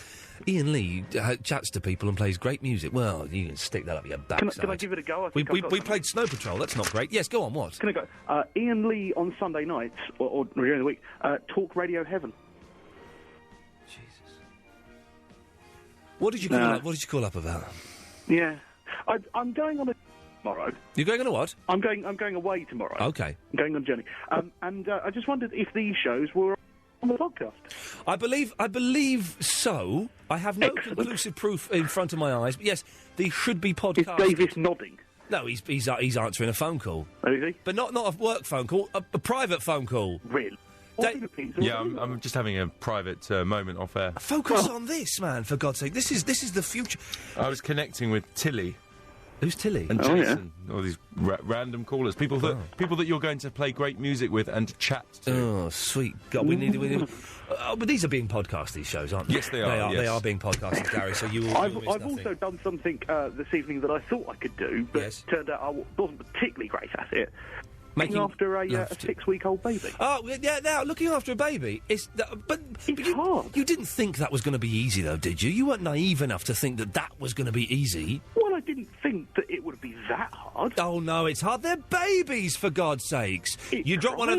Iain Lee chats to people and plays great music. Well, you can stick that up your backside. Can I give it a go? We played Snow Patrol. That's not great. Yes, go on. What? Can I go? Iain Lee on Sunday nights or during the week. Talk Radio Heaven. What did you call up? What did you call up about? Yeah, I'm going on a tomorrow. You're going on a what? I'm going away tomorrow. Okay. I'm going on a journey. And I just wondered if these shows were on the podcast. I believe so. I have no conclusive proof in front of my eyes. But yes, these should be podcasted. Is Davis nodding? No, he's answering a phone call. Oh, is he? But not a work phone call, a private phone call. Really? Yeah, I'm just having a private moment off air. Focus on this, man, for God's sake. This is the future. I was connecting with Tilly. Who's Tilly? And Jason. All these random callers. People that you're going to play great music with and chat to. Oh, sweet God. We need but these are being podcast, these shows, aren't they? Yes, they are. They are being podcasted, Gary, so you will I've miss nothing. also done something this evening that I thought I could do, but turned out I wasn't particularly great at it. Looking after a 6-week-old baby. Oh, yeah, now, looking after a baby, but hard. You didn't think that was going to be easy, though, did you? You weren't naive enough to think that was going to be easy. Well, I didn't think that it would be that hard. Oh, no, it's hard. They're babies, for God's sakes. You drop one of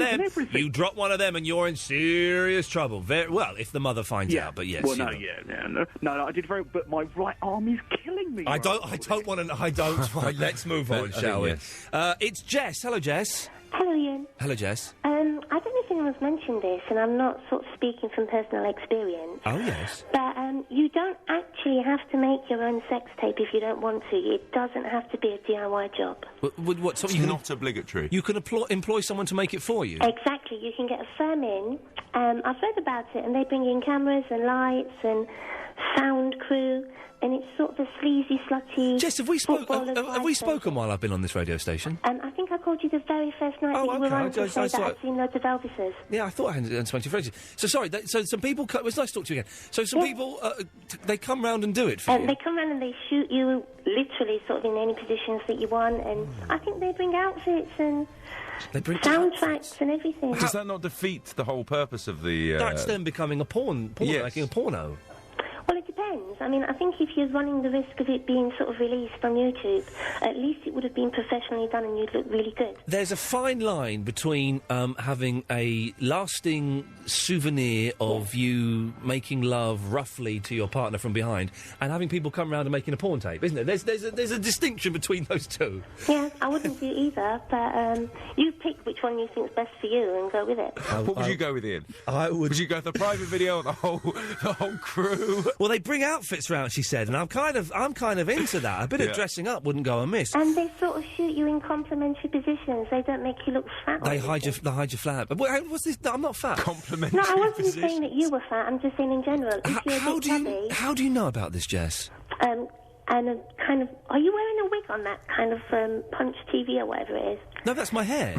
them, and you're in serious trouble. Well, if the mother finds out, but yes. Well, no, I did very... But my right arm is killing me. I don't want to... Right, let's move on, shall we? Yes. It's Jess. Hello, Jess. Hello, Iain. Hello, Jess. I don't know if anyone's mentioned this, and I'm not sort of speaking from personal experience. Oh, yes. But you don't actually have to make your own sex tape if you don't want to. It doesn't have to be a DIY job. It's not obligatory. You can employ someone to make it for you? Exactly. You can get a firm in. I've read about it, and they bring in cameras and lights and sound crew, and it's sort of a sleazy, slutty... Jess, have we spoken while I've been on this radio station? I think I called you the very first night that you were on to say that I'd seen loads of Elvises. Yeah, I thought I hadn't spoken to you for ages. So, sorry, so some people... It was nice to talk to you again. So some people, they come round and do it for you? They come round and they shoot you literally sort of in any positions that you want, and I think they bring outfits and... soundtracks and everything. Does that not defeat the whole purpose of the... That's them becoming making a porno. Well, it depends. I mean, I think if you're running the risk of it being sort of released on YouTube, at least it would have been professionally done and you'd look really good. There's a fine line between having a lasting souvenir of you making love roughly to your partner from behind and having people come round and making a porn tape, isn't there? There's a distinction between those two. Yeah, I wouldn't do either, but you pick which one you think's best for you and go with it. What would you go with, Iain? Would you go with the private video or the whole crew? Well, they bring outfits round, she said, and I'm kind of into that. A bit of dressing up wouldn't go amiss. And they sort of shoot you in complimentary positions. They don't make you look fat. They hide your flat. What's this? No, I'm not fat. Complimentary. No, I wasn't saying that you were fat. I'm just saying in general. How do you know about this, Jess? And a kind of... Are you wearing a wig on that kind of Punch TV or whatever it is? No, that's my hair.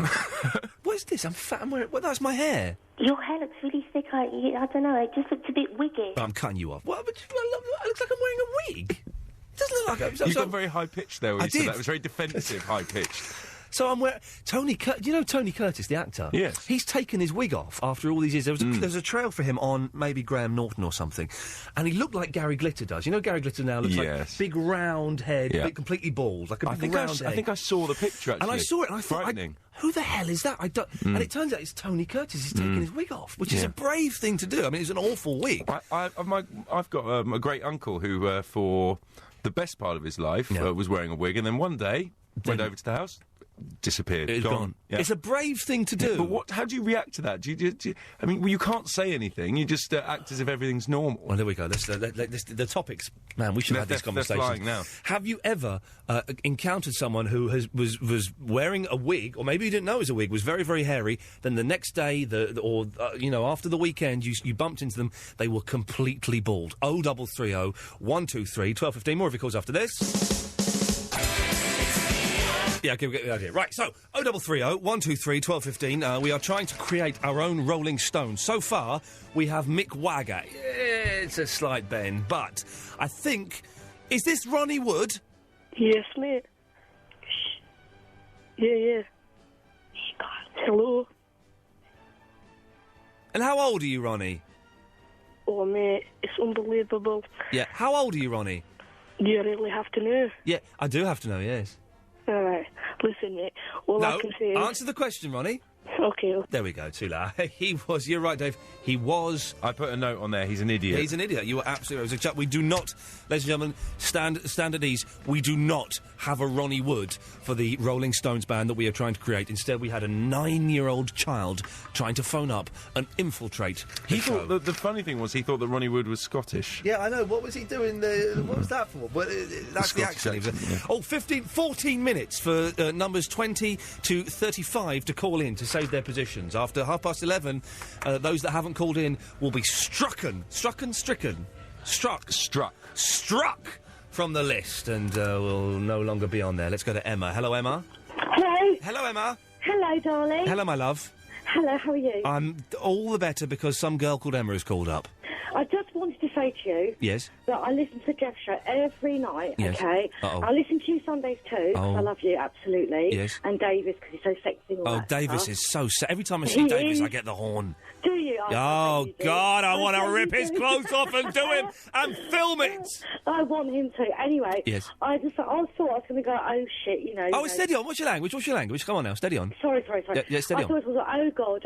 What is this? I'm fat. That's my hair. Your hair looks really thick. I don't know. It just looks a bit wiggy. I'm cutting you off. Well, it looks like I'm wearing a wig. It doesn't look like... You've gone very high-pitched there when you said that. It was very defensive, high-pitched. So I'm wearing... Do you know Tony Curtis, the actor? Yes. He's taken his wig off after all these years. There was a trail for him on maybe Graham Norton or something. And he looked like Gary Glitter does. You know Gary Glitter now looks like big round head, completely bald, like a big round head. I think I saw the picture, actually. And I saw it and I thought... Frightening. Who the hell is that? And it turns out it's Tony Curtis. He's taking his wig off, which is a brave thing to do. I mean, it's an awful wig. I've got a great uncle who, for the best part of his life, was wearing a wig, and then one day went over to the house, disappeared, it's gone. Yeah. It's a brave thing to do. But how do you react to that? I mean, you can't say anything. You just act as if everything's normal. Well, there we go. The topics, man. We should have these conversations. They're flying now. Have you ever encountered someone who was wearing a wig, or maybe you didn't know it was a wig, was very, very hairy? Then the next day, after the weekend, you bumped into them. They were completely bald. 0330 123 1215. More of your calls after this. Yeah, okay, we get the idea. Right, so, 0330 123 1215. We are trying to create our own Rolling Stone. So far, we have Mick Wagger. It's a slight bend, but I think... Is this Ronnie Wood? Yes, mate. Yeah. Hello. And how old are you, Ronnie? Oh, mate, it's unbelievable. Yeah. How old are you, Ronnie? You really have to know. Yeah, I do have to know, yes. All right. Listen, mate, all I can say is... answer the question, Ronnie. Okay. There we go, too late. He was, you're right, Dave, he was... I put a note on there, he's an idiot. He's an idiot, you were absolutely right. We do not, ladies and gentlemen, stand at ease, we do not have a Ronnie Wood for the Rolling Stones band that we are trying to create. Instead, we had a 9-year-old child trying to phone up and infiltrate the He show. thought, the funny thing was, he thought that Ronnie Wood was Scottish. Yeah, I know. What was he doing? What was that for? Well, that's the accent. Yeah. Oh, 14 minutes for numbers 20 to 35 to call in to save their positions. After 11:30, those that haven't called in will be struck from the list and will no longer be on there. Let's go to Emma. Hello, Emma. Hello. Hello, Emma. Hello, darling. Hello, my love. Hello, how are you? I'm all the better because some girl called Emma has called up. I just wanted to say to you Yes. that I listen to Jeff's show every night, Yes. okay? Uh-oh. I listen to you Sundays too, 'cause I love you, absolutely. Yes. And Davis, because he's so sexy and all Oh, that Davis stuff. is so sad. Every time I see He Davis, is. I get the horn. Do you? Oh, God, I want to rip his clothes off and do him and film it. I want him to. Anyway, Yes. I thought I was going to go, oh, shit, you know. Oh, steady on. What's your language? Come on now, steady on. Sorry. Yeah, steady I thought on. it was, oh, God,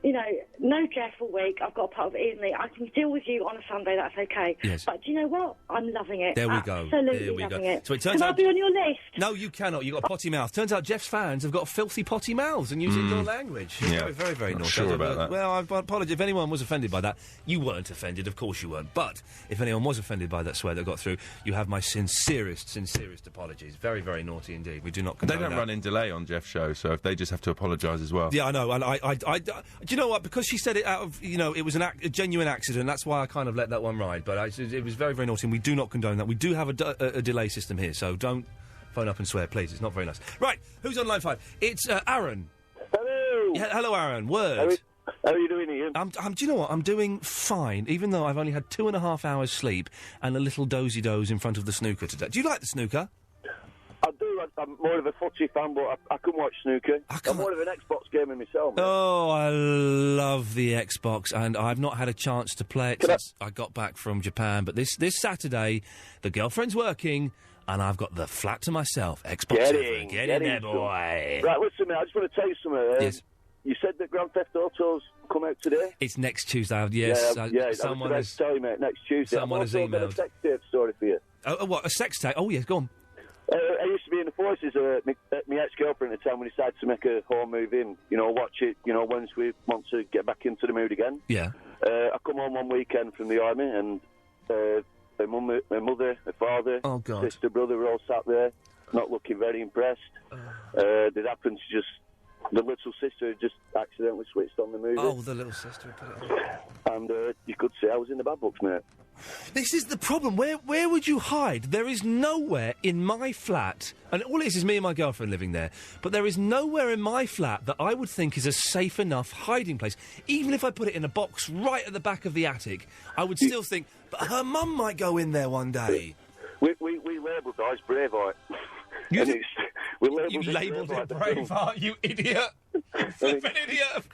you know, no Jeff all week. I've got a part of Iain Lee. I can deal with you on a Sunday, that's okay. Yes. But do you know what? I'm loving it. There we go. Absolutely There we go. loving it. So it turns can out- I be on your list? No, you cannot. You've got a potty mouth. Turns out Jeff's fans have got filthy potty mouths and using your language. Yeah. Very, very, very Not naughty. sure about that. Well, I apologise. If anyone was offended by that, you weren't offended. Of course you weren't. But if anyone was offended by that swear that got through, you have my sincerest apologies. Very, very naughty indeed. We do not condone They don't that. run in delay on Jeff's show, so if they just have to apologise as well. Yeah, I know. And do you know what? Because she said it out of, you know, it was a genuine accident. That's why I kind of let that one ride. But it was very, very naughty, and we do not condone that. We do have a delay system here, so don't phone up and swear, please. It's not very nice. Right, who's on line 5? It's Aaron. Hello. Yeah, hello, Aaron. Word. How are you doing, Ian? Do you know what? I'm doing fine, even though I've only had 2.5 hours sleep and a little dozy-doze in front of the snooker today. Do you like the snooker? I do. I'm more of a footy fan, but I couldn't watch snooker. I'm more of an Xbox gamer myself. Man. Oh, I love the Xbox, and I've not had a chance to play it since I got back from Japan. But this Saturday, the girlfriend's working, and I've got the flat to myself. Xbox. Get in there, boy. Right, listen, mate. I just want to tell you something. Yes. You said that Grand Theft Auto's come out today. It's next Tuesday. Yes. Someone has tell you, mate. Next Tuesday. Someone has I've also got a emailed. sex tape story for you. Oh, what? A sex tape? Oh, yes. Go on. I used to be in the forces. My ex-girlfriend at the time, we decided to make a home move in. You know, watch it. You know, once we want to get back into the mood again. Yeah. I come home one weekend from the army, and my mother, my father, sister, brother were all sat there, not looking very impressed. It happened to just. The little sister had just accidentally switched on the movie. Oh, the little sister put it on. And you could say I was in the bad books, mate. This is the problem. Where would you hide? There is nowhere in my flat, and all it is me and my girlfriend living there, but there is nowhere in my flat that I would think is a safe enough hiding place. Even if I put it in a box right at the back of the attic, I would still think, but her mum might go in there one day. We labelled ours Braveheart. You labelled it Braveheart, you idiot! Flippin' idiot!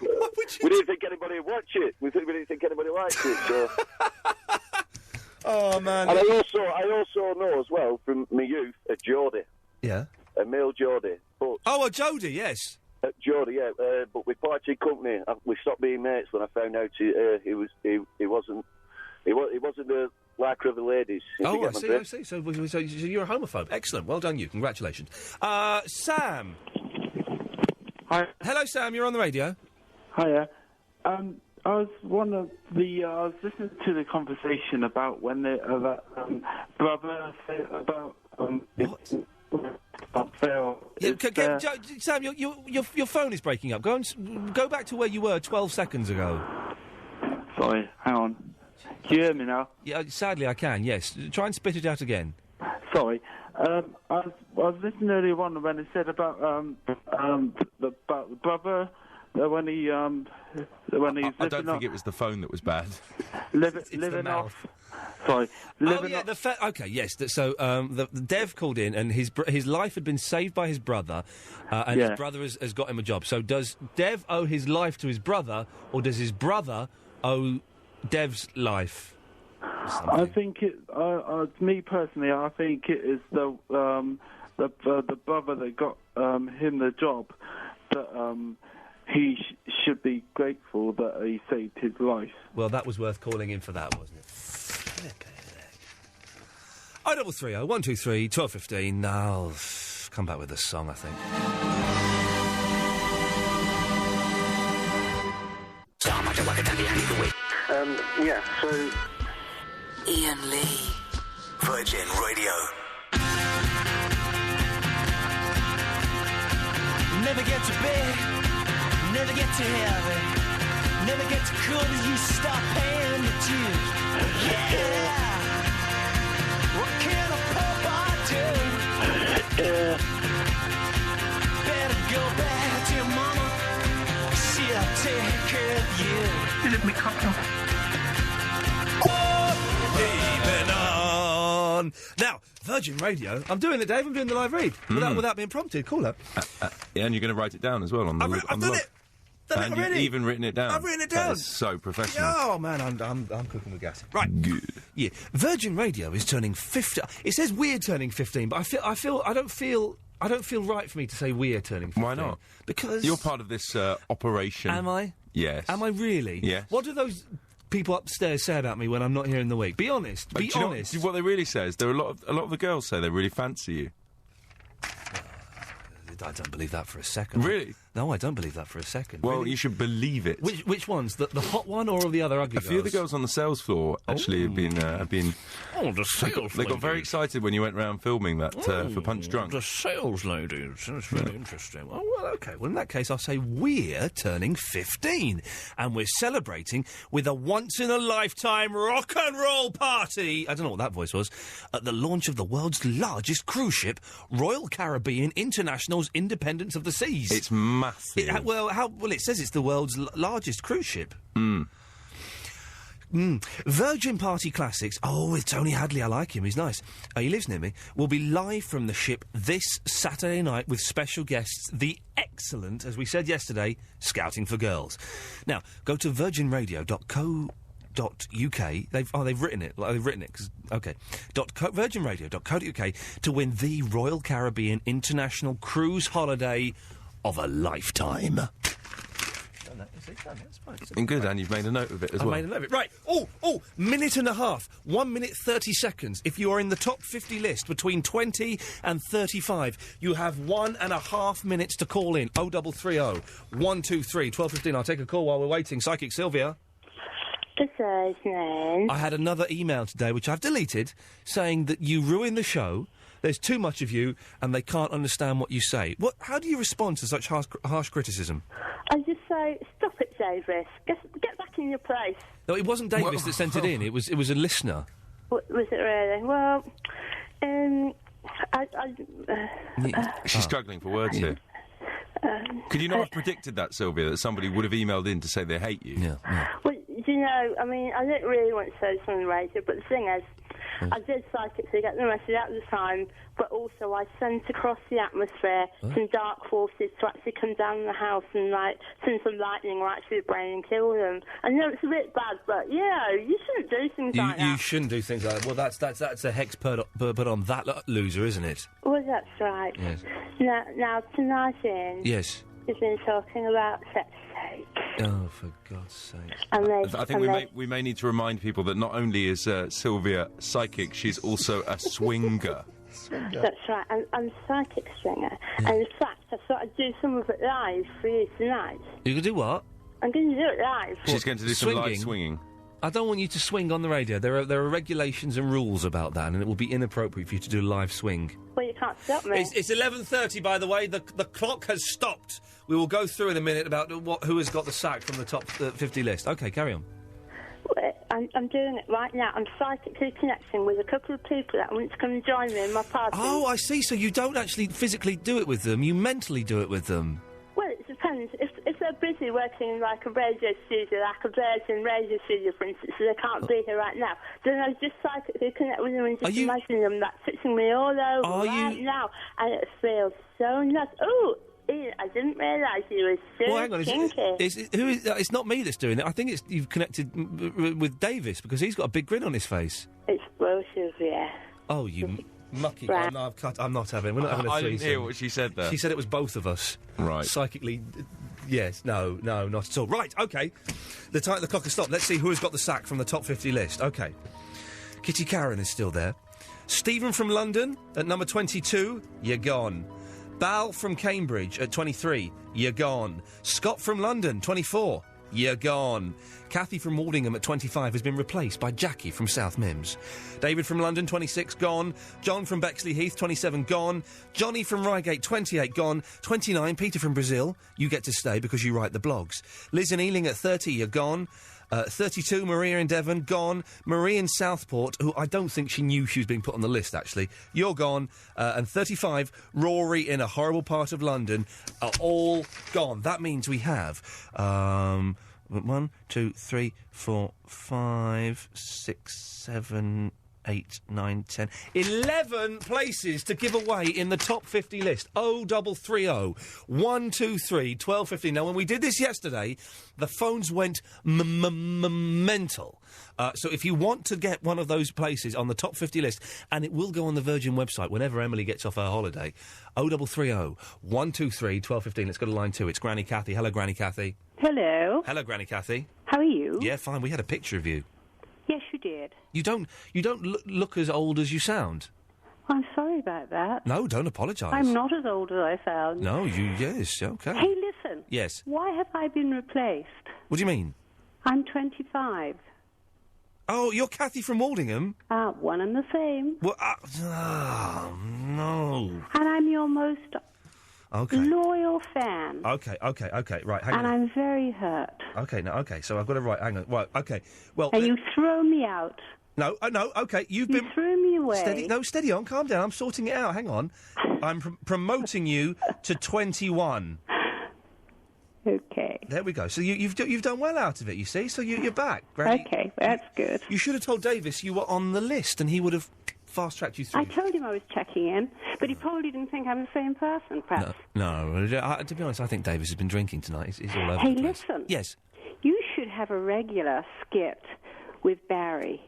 We didn't think anybody would watch it. We didn't think anybody liked it. So. Oh man! And I also know as well from my youth a Geordie. Yeah. A male Geordie. But a Geordie, yes. Geordie, yeah. But we parted company. We stopped being mates when I found out he wasn't the liker of the ladies. Oh, I see. So you're a homophobe. Excellent. Well done, you. Congratulations. Sam. Hi. Hello, Sam. You're on the radio. Hiya. I was I was listening to the conversation about when brother about Sam, your phone is breaking up. Go back to where you were 12 seconds ago. Sorry, hang on. Can you hear me now? Yeah, sadly I can. Yes. Try and spit it out again. Sorry. I was listening earlier on when it said about the brother. When he's I don't think it was the phone that was bad. living off. Sorry. Okay, yes. The Dev called in, and his life had been saved by his brother, and his brother has got him a job. So does Dev owe his life to his brother, or does his brother owe Dev's life? I think me personally, I think it is the brother that got him the job that he should be grateful that he saved his life. Well, that was worth calling in for that, wasn't it? 0330 123 1215. I'll come back with a song, I think. Yeah, so... Iain Lee. Virgin Radio. Never get to bed, never get to heaven, never get to cool till you stop paying the dues. Yeah! What can a poor boy do? Better go back to your mama, she'll take care of you. Is it me cocktail? Leaving on. Now, Virgin Radio. I'm doing it, Dave. I'm doing the live read without being prompted. Call up. And you're going to write it down as well on the. I've done it. And you've even written it down. I've written it down. That is so professional. Oh man, I'm cooking with gas. Right. Good. Yeah. Virgin Radio is turning 50. It says we're turning 15, but I don't feel right for me to say we're turning 15. Why not? Because you're part of this operation. Am I? Yes. Am I really? Yes. What do those people upstairs say about me when I'm not here in the week? Be honest. Be honest. What they really say is there are a lot of the girls say they really fancy you. I don't believe that for a second. Really? No, I don't believe that for a second. Well, really? You should believe it. Which ones? The hot one or the other ugly girls? A few of the girls on the sales floor actually have been. Oh, the sales They got very excited when you went round filming that for Punch Drunk. The sales ladies. That's really interesting. Oh, well, okay. Well, in that case, I'll say we're turning 15. And we're celebrating with a once-in-a-lifetime rock and roll party. I don't know what that voice was. At the launch of the world's largest cruise ship, Royal Caribbean International's Independence of the Seas. It's massive. It says it's the world's largest cruise ship. Virgin Party Classics. Oh, with Tony Hadley. I like him. He's nice. He lives near me. Will be live from the ship this Saturday night with special guests, the excellent, as we said yesterday, Scouting for Girls. Now, go to virginradio.co.uk. They've written it. They've written it. Virginradio.co.uk to win the Royal Caribbean International Cruise Holiday of a lifetime. And good, and you've made a note of it as well. I made a note of it. Right. Minute and a half. 1 minute 30 seconds. If you are in the top 50 list between 20 and 35, you have 1.5 minutes to call in. 0330 123 1215. I'll take a call while we're waiting. Psychic Sylvia. Good evening. I had another email today, which I've deleted, saying that you ruin the show. There's too much of you, and they can't understand what you say. How do you respond to such harsh criticism? I just say, stop it, Davis. Get back in your place. No, it wasn't Davis that sent it in. It was a listener. Was it really? Well, She's struggling for words here. Could you not have predicted that, Sylvia, that somebody would have emailed in to say they hate you? Yeah. Well, you know, I mean, I don't really want to say this on the radio, but the thing is, I did psychically get the message at the time, but also I sent across the atmosphere some dark forces to actually come down the house and, send some lightning right through the brain and kill them. I know it's a bit bad, but, you shouldn't do things like that. You shouldn't do things like that. Well, that's a hex put on that loser, isn't it? Well, that's right. Yes. Now tonight, Iain... Yes. We've been talking about sex tape. Oh, for God's sake. I think we may need to remind people that not only is Sylvia psychic, she's also a swinger. That's right. I'm a psychic stringer. Yeah. And in fact, I thought I'd do some of it live for you tonight. You're going to do what? I'm going to do it live. She's going to do some live swinging. I don't want you to swing on the radio. There are regulations and rules about that, and it will be inappropriate for you to do a live swing. Well, you can't stop me. It's 11:30, by the way. The clock has stopped. We will go through in a minute about who has got the sack from the top 50 list. OK, carry on. Well, I'm doing it right now. I'm psychically connecting with a couple of people that want to come and join me in my party. Oh, I see. So you don't actually physically do it with them. You mentally do it with them. Well, it depends. If so busy working in like a radio studio, like a Virgin radio studio, for instance, so they can't be here right now. Then I was just psychically connect with them and just imagining them like touching me all over now, and it feels so nice. Oh, Ian, I didn't realise you were so hang on, kinky. It's not me that's doing it. I think you've connected with Davis because he's got a big grin on his face. Explosive, yeah. Oh, you mucky! Right. No, I'm not having. We're not having a threesome. I didn't hear what she said there. She said it was both of us. Right. Psychically, yes. No, not at all. Right. Okay. The clock has stopped. Let's see who has got the sack from the top 50 list. Okay. Kitty Karen is still there. Stephen from London at number 22. You're gone. Bal from Cambridge at 23. You're gone. Scott from London, 24. You're gone. Kathy from Waldingham at 25 has been replaced by Jackie from South Mims. David from London, 26, gone. John from Bexley Heath, 27, gone. Johnny from Reigate, 28, gone. 29, Peter from Brazil. You get to stay because you write the blogs. Liz in Ealing at 30, you're gone. 32, Maria in Devon, gone. Marie in Southport, who I don't think she knew she was being put on the list, actually. You're gone. And 35, Rory in a horrible part of London, are all gone. That means we have 1, 2, 3, 4, 5, 6, 7, 8, 9, 10, 11 places to give away in the top 50 list. 0330 123 1215. Now, when we did this yesterday, the phones went mental. So if you want to get one of those places on the top 50 list, and it will go on the Virgin website whenever Emily gets off her holiday, 0330 123 1215. Let's go to line 2. It's Granny Kathy. Hello, Granny Kathy. Hello. Hello, Granny Kathy. How are you? Yeah, fine. We had a picture of you. Yes, you did. You don't look as old as you sound. I'm sorry about that. No, don't apologise. I'm not as old as I sound. No, yes, okay. Hey, listen. Yes. Why have I been replaced? What do you mean? I'm 25. Oh, you're Kathy from Waldingham? One and the same. Well, no. And I'm your most loyal fan. Okay, right, hang on. And I'm very hurt. Okay, so I've got to write, hang on, right, okay, well... And you throw me out. No, okay, you threw me away. Steady on, calm down, I'm sorting it out, hang on. I'm promoting you to 21. Okay. There we go. So you've done well out of it, you see, so you're back. Granny. Okay, that's good. You should have told Davis you were on the list and he would have fast-tracked you through. I told him I was checking in, but he probably didn't think I'm the same person, perhaps. No, to be honest, I think Davis has been drinking tonight. He's all over Hey, the place. listen. Yes? You should have a regular skit with Barry.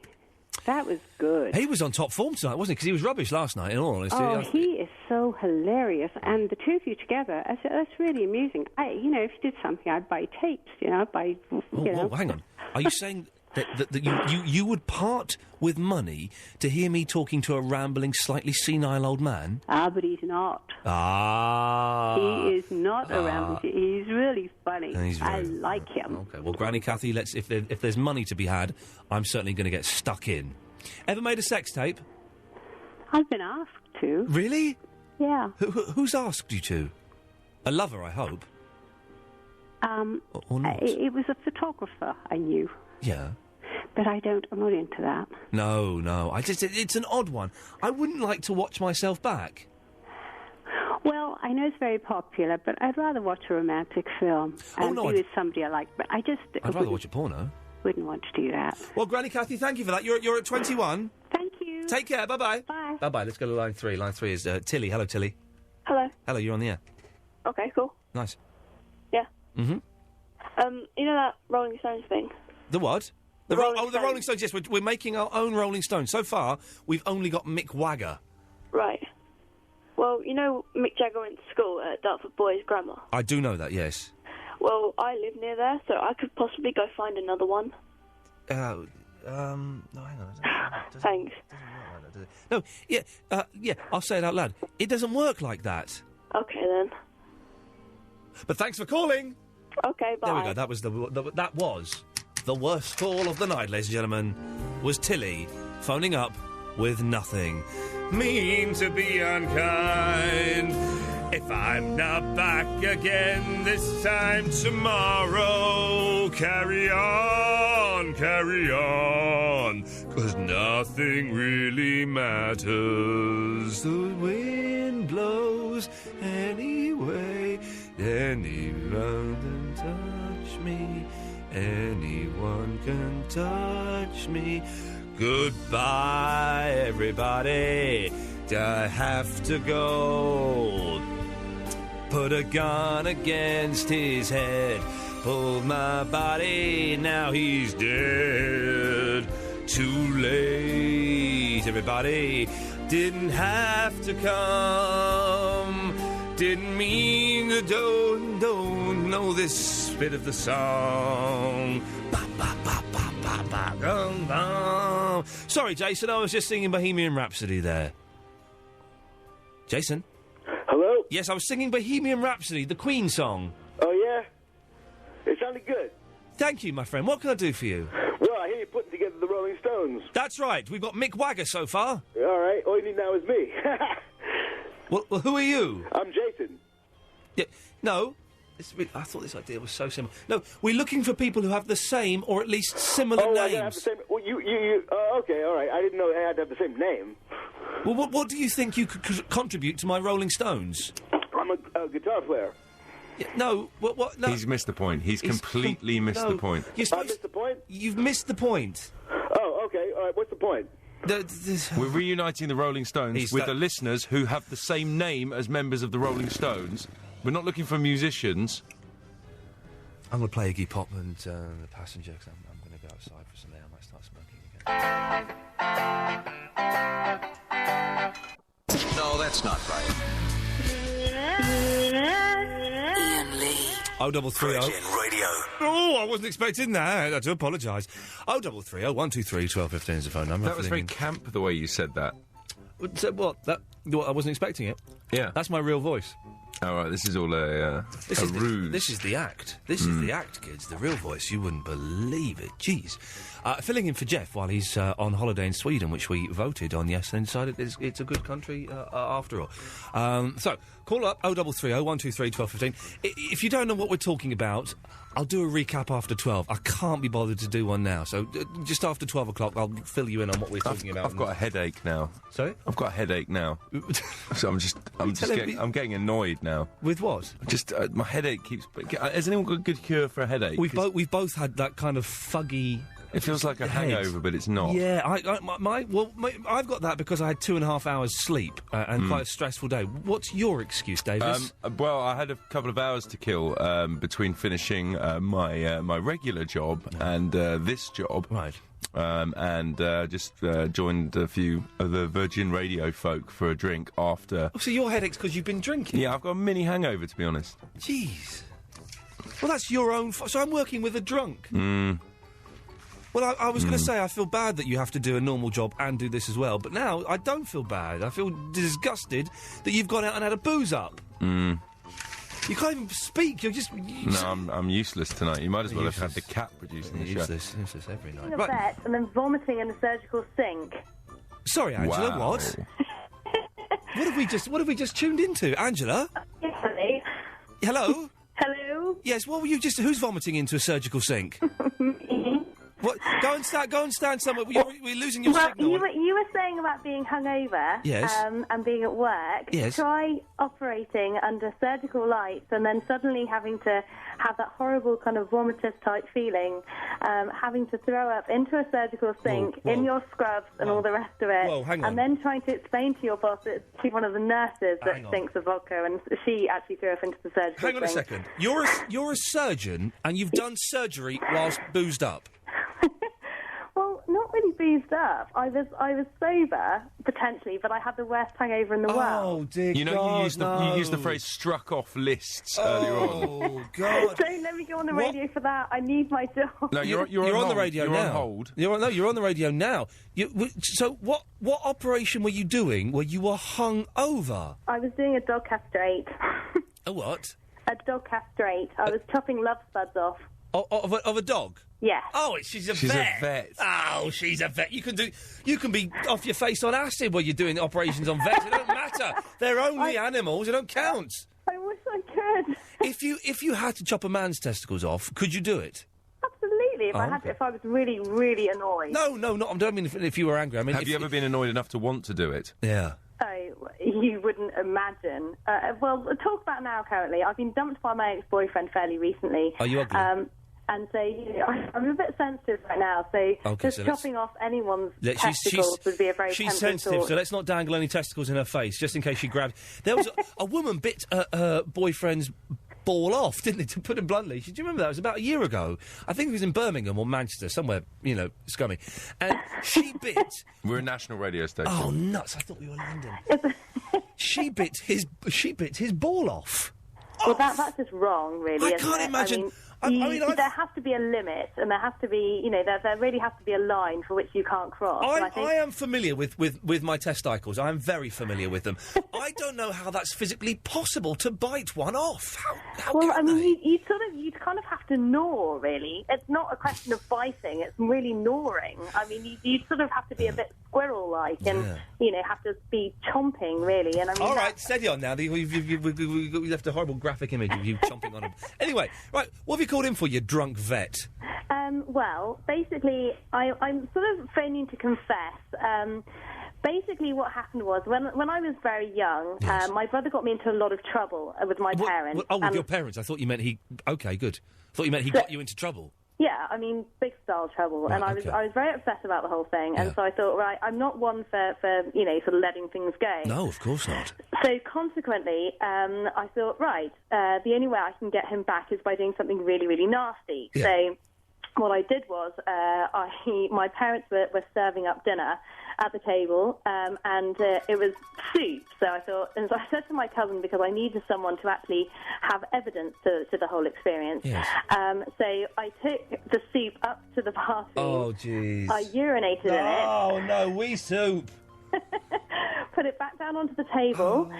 That was good. He was on top form tonight, wasn't he? Because he was rubbish last night, in all honesty. Oh, he is so hilarious. And the two of you together, that's really amusing. If you did something, I'd buy tapes, I'd buy, Whoa, hang on. Are you saying that you would part with money to hear me talking to a rambling, slightly senile old man? But he's not. He is not a rambling. He's really funny. I like him. Okay, well, Granny Kathy, if there's money to be had, I'm certainly going to get stuck in. Ever made a sex tape? I've been asked to. Really? Yeah. Who's asked you to? A lover, I hope. Or not? It was a photographer I knew. Yeah. But I'm not into that. No. It's an odd one. I wouldn't like to watch myself back. Well, I know it's very popular, but I'd rather watch a romantic film and be with somebody I like. But I'd rather watch a porno. Wouldn't want to do that. Well, Granny Kathy, thank you for that. You're at 21. Thank you. Take care. Bye-bye. Bye. Bye-bye. Let's go to line 3. Line 3 is Tilly. Hello, Tilly. Hello. Hello, you're on the air. Okay, cool. Nice. Yeah. Mm-hmm. You know that Rolling Stones thing? The what? The Rolling Stones, yes. We're making our own Rolling Stones. So far, we've only got Mick Wagger. Right. Well, Mick Jagger went to school at Dartford Boys Grammar. I do know that, yes. Well, I live near there, so I could possibly go find another one. No, hang on. Thanks. No, yeah, I'll say it out loud. It doesn't work like that. Okay, then. But thanks for calling. Okay, bye. There we go. That was the worst call of the night, ladies and gentlemen, was Tilly phoning up with nothing. Mean to be unkind. If I'm not back again this time tomorrow, carry on, 'cause nothing really matters. The wind blows anyway. Anyone can touch me. Anyone can touch me. Goodbye, everybody. I have to go. Put a gun against his head. Pulled my body, now he's dead. Too late, everybody. Didn't have to come. Didn't mean to don't know this bit of the song. Ba, ba, ba, ba, ba, ba, bum, bum. Sorry, Jason, I was just singing Bohemian Rhapsody there. Jason? Hello? Yes, I was singing Bohemian Rhapsody, the Queen song. Oh, yeah? It sounded good. Thank you, my friend. What can I do for you? Well, I hear you're putting together the Rolling Stones. That's right. We've got Mick Wagger so far. All right. All you need now is me. Well, who are you? I'm Jason. Yeah, no. I thought this idea was so simple. No, we're looking for people who have the same or at least similar names. I have the same. Well, you. Okay, all right. I didn't know I had to have the same name. Well, what do you think you could contribute to my Rolling Stones? I'm a guitar player. Yeah, no, what? No. He's missed the point. He's completely missed the point. I missed the point? You've missed the point. Oh, okay. All right. What's the point? We're reuniting the Rolling Stones with the listeners who have the same name as members of the Rolling Stones. We're not looking for musicians. I'm going to play Iggy Pop and The Passenger, because I'm going to go outside for some air. I might start smoking again. No, that's not right. Iain Lee. 0330. Virgin Radio. Oh, I wasn't expecting that. I do apologise. 0330 123 1215 is the phone number. That was very camp, the way you said that. So what? I wasn't expecting it. Yeah. That's my real voice. All right, this is all a ruse. This is the act. This is the act, kids. The real voice. You wouldn't believe it. Jeez. Filling in for Jeff while he's on holiday in Sweden, which we voted on yesterday and decided it's a good country after all. So, call up 0330 123 1215. If you don't know what we're talking about, I'll do a recap after 12. I can't be bothered to do one now. So, just after 12 o'clock, I'll fill you in on what we're talking about. I've got a headache now. Sorry? I've got a headache now. So I'm getting annoyed now. With what? Just my headache keeps. Has anyone got a good cure for a headache? We've both had that kind of fuggy. It feels like a hangover, but it's not. Yeah, I've got that because I had 2.5 hours sleep and quite a stressful day. What's your excuse, Davis? Well, I had a couple of hours to kill between finishing my regular job and this job. Right. And just joined a few of the Virgin Radio folk for a drink after. Oh, so your headache's because you've been drinking? Yeah, I've got a mini hangover, to be honest. Jeez. Well, that's your own so I'm working with a drunk. Well, I was going to say I feel bad that you have to do a normal job and do this as well, but now I don't feel bad. I feel disgusted that you've gone out and had a booze up. You can't even speak. You're just... No, I'm useless tonight. You might as well have had the cat producing the show. Useless every night. Right. Vet and then vomiting in a surgical sink. Sorry, Angela. Wow. What? What have we just tuned into, Angela? Yes, honey. Hello. Hello. Yes. What were you just? Who's vomiting into a surgical sink? What? Go and stand somewhere. We're losing your signal. You were saying about being hungover. Yes. And being at work. Yes. Try operating under surgical lights and then suddenly having to have that horrible kind of vomitous type feeling, having to throw up into a surgical sink in your scrubs and all the rest of it. Whoa, hang on. And then trying to explain to your boss that she's one of the nurses that stinks of vodka and she actually threw up into the surgical sink. Hang on a second. You're a surgeon and you've done surgery whilst boozed up. Well, not really boozed up. I was sober, potentially, but I had the worst hangover in the world. Oh, dear You know, God, you used the phrase struck off lists earlier on. Oh, God. Don't let me go on the radio for that. I need my job. No, you're on the radio now. You're on hold. You're on the radio now. So what operation were you doing where you were hung over? I was doing a dog castrate. A what? A dog castrate. I was chopping love spuds off. Of a dog? Yeah. Oh, she's a She's vet. a vet. Oh, she's a vet. You can be off your face on acid while you're doing operations on vets. It don't matter. They're only animals. It don't count. I wish I could. If you had to chop a man's testicles off, could you do it? Absolutely. If I was really, really annoyed. No, not. I don't mean if you were angry. I mean, have you ever been annoyed enough to want to do it? Yeah. Oh, you wouldn't imagine. Well, talk about now currently. I've been dumped by my ex-boyfriend fairly recently. Are you ugly? And so I'm a bit sensitive right now, so just chopping off anyone's testicles would be a very She's tempting sensitive, thought. so let's not dangle any testicles in her face, just in case she grabs... There was a woman bit her boyfriend's ball off, didn't it, to put it bluntly? Do you remember that? It was about a year ago. I think it was in Birmingham or Manchester, somewhere, scummy. And she bit... We're a national radio station. Oh, nuts, I thought we were London. She bit his ball off. Well, that's just wrong, really. I can't imagine... I mean, there has to be a limit, and there has to be, there really has to be a line for which you can't cross. I am familiar with my testicles. I am very familiar with them. I don't know how that's physically possible to bite one off. How well, I mean, you'd kind of have to gnaw, really. It's not a question of biting; it's really gnawing. I mean, you'd sort of have to be a bit squirrel-like, and have to be chomping, really. And I mean, all right, steady on now. We left a horrible graphic image of you chomping on him. Anyway, right, what have you called in for, you drunk vet? Well, basically, I'm sort of phoning to confess. Basically, what happened was, when I was very young, my brother got me into a lot of trouble with my parents. With your parents? I thought you meant he... OK, good. I thought you meant he got you into trouble. Yeah, I mean, big style trouble, Right, and I was very upset about the whole thing, and so I thought, right, I'm not one for sort of letting things go. No, of course not. So consequently, I thought, right, the only way I can get him back is by doing something really, really nasty. Yeah. So what I did was, my parents were serving up dinner at the table, and it was soup. So I thought, and so I said to my cousin, because I needed someone to actually have evidence to the whole experience. Yes. So I took the soup up to the bathroom. Oh, jeez. I urinated in it. Oh, no, wee soup. Put it back down onto the table,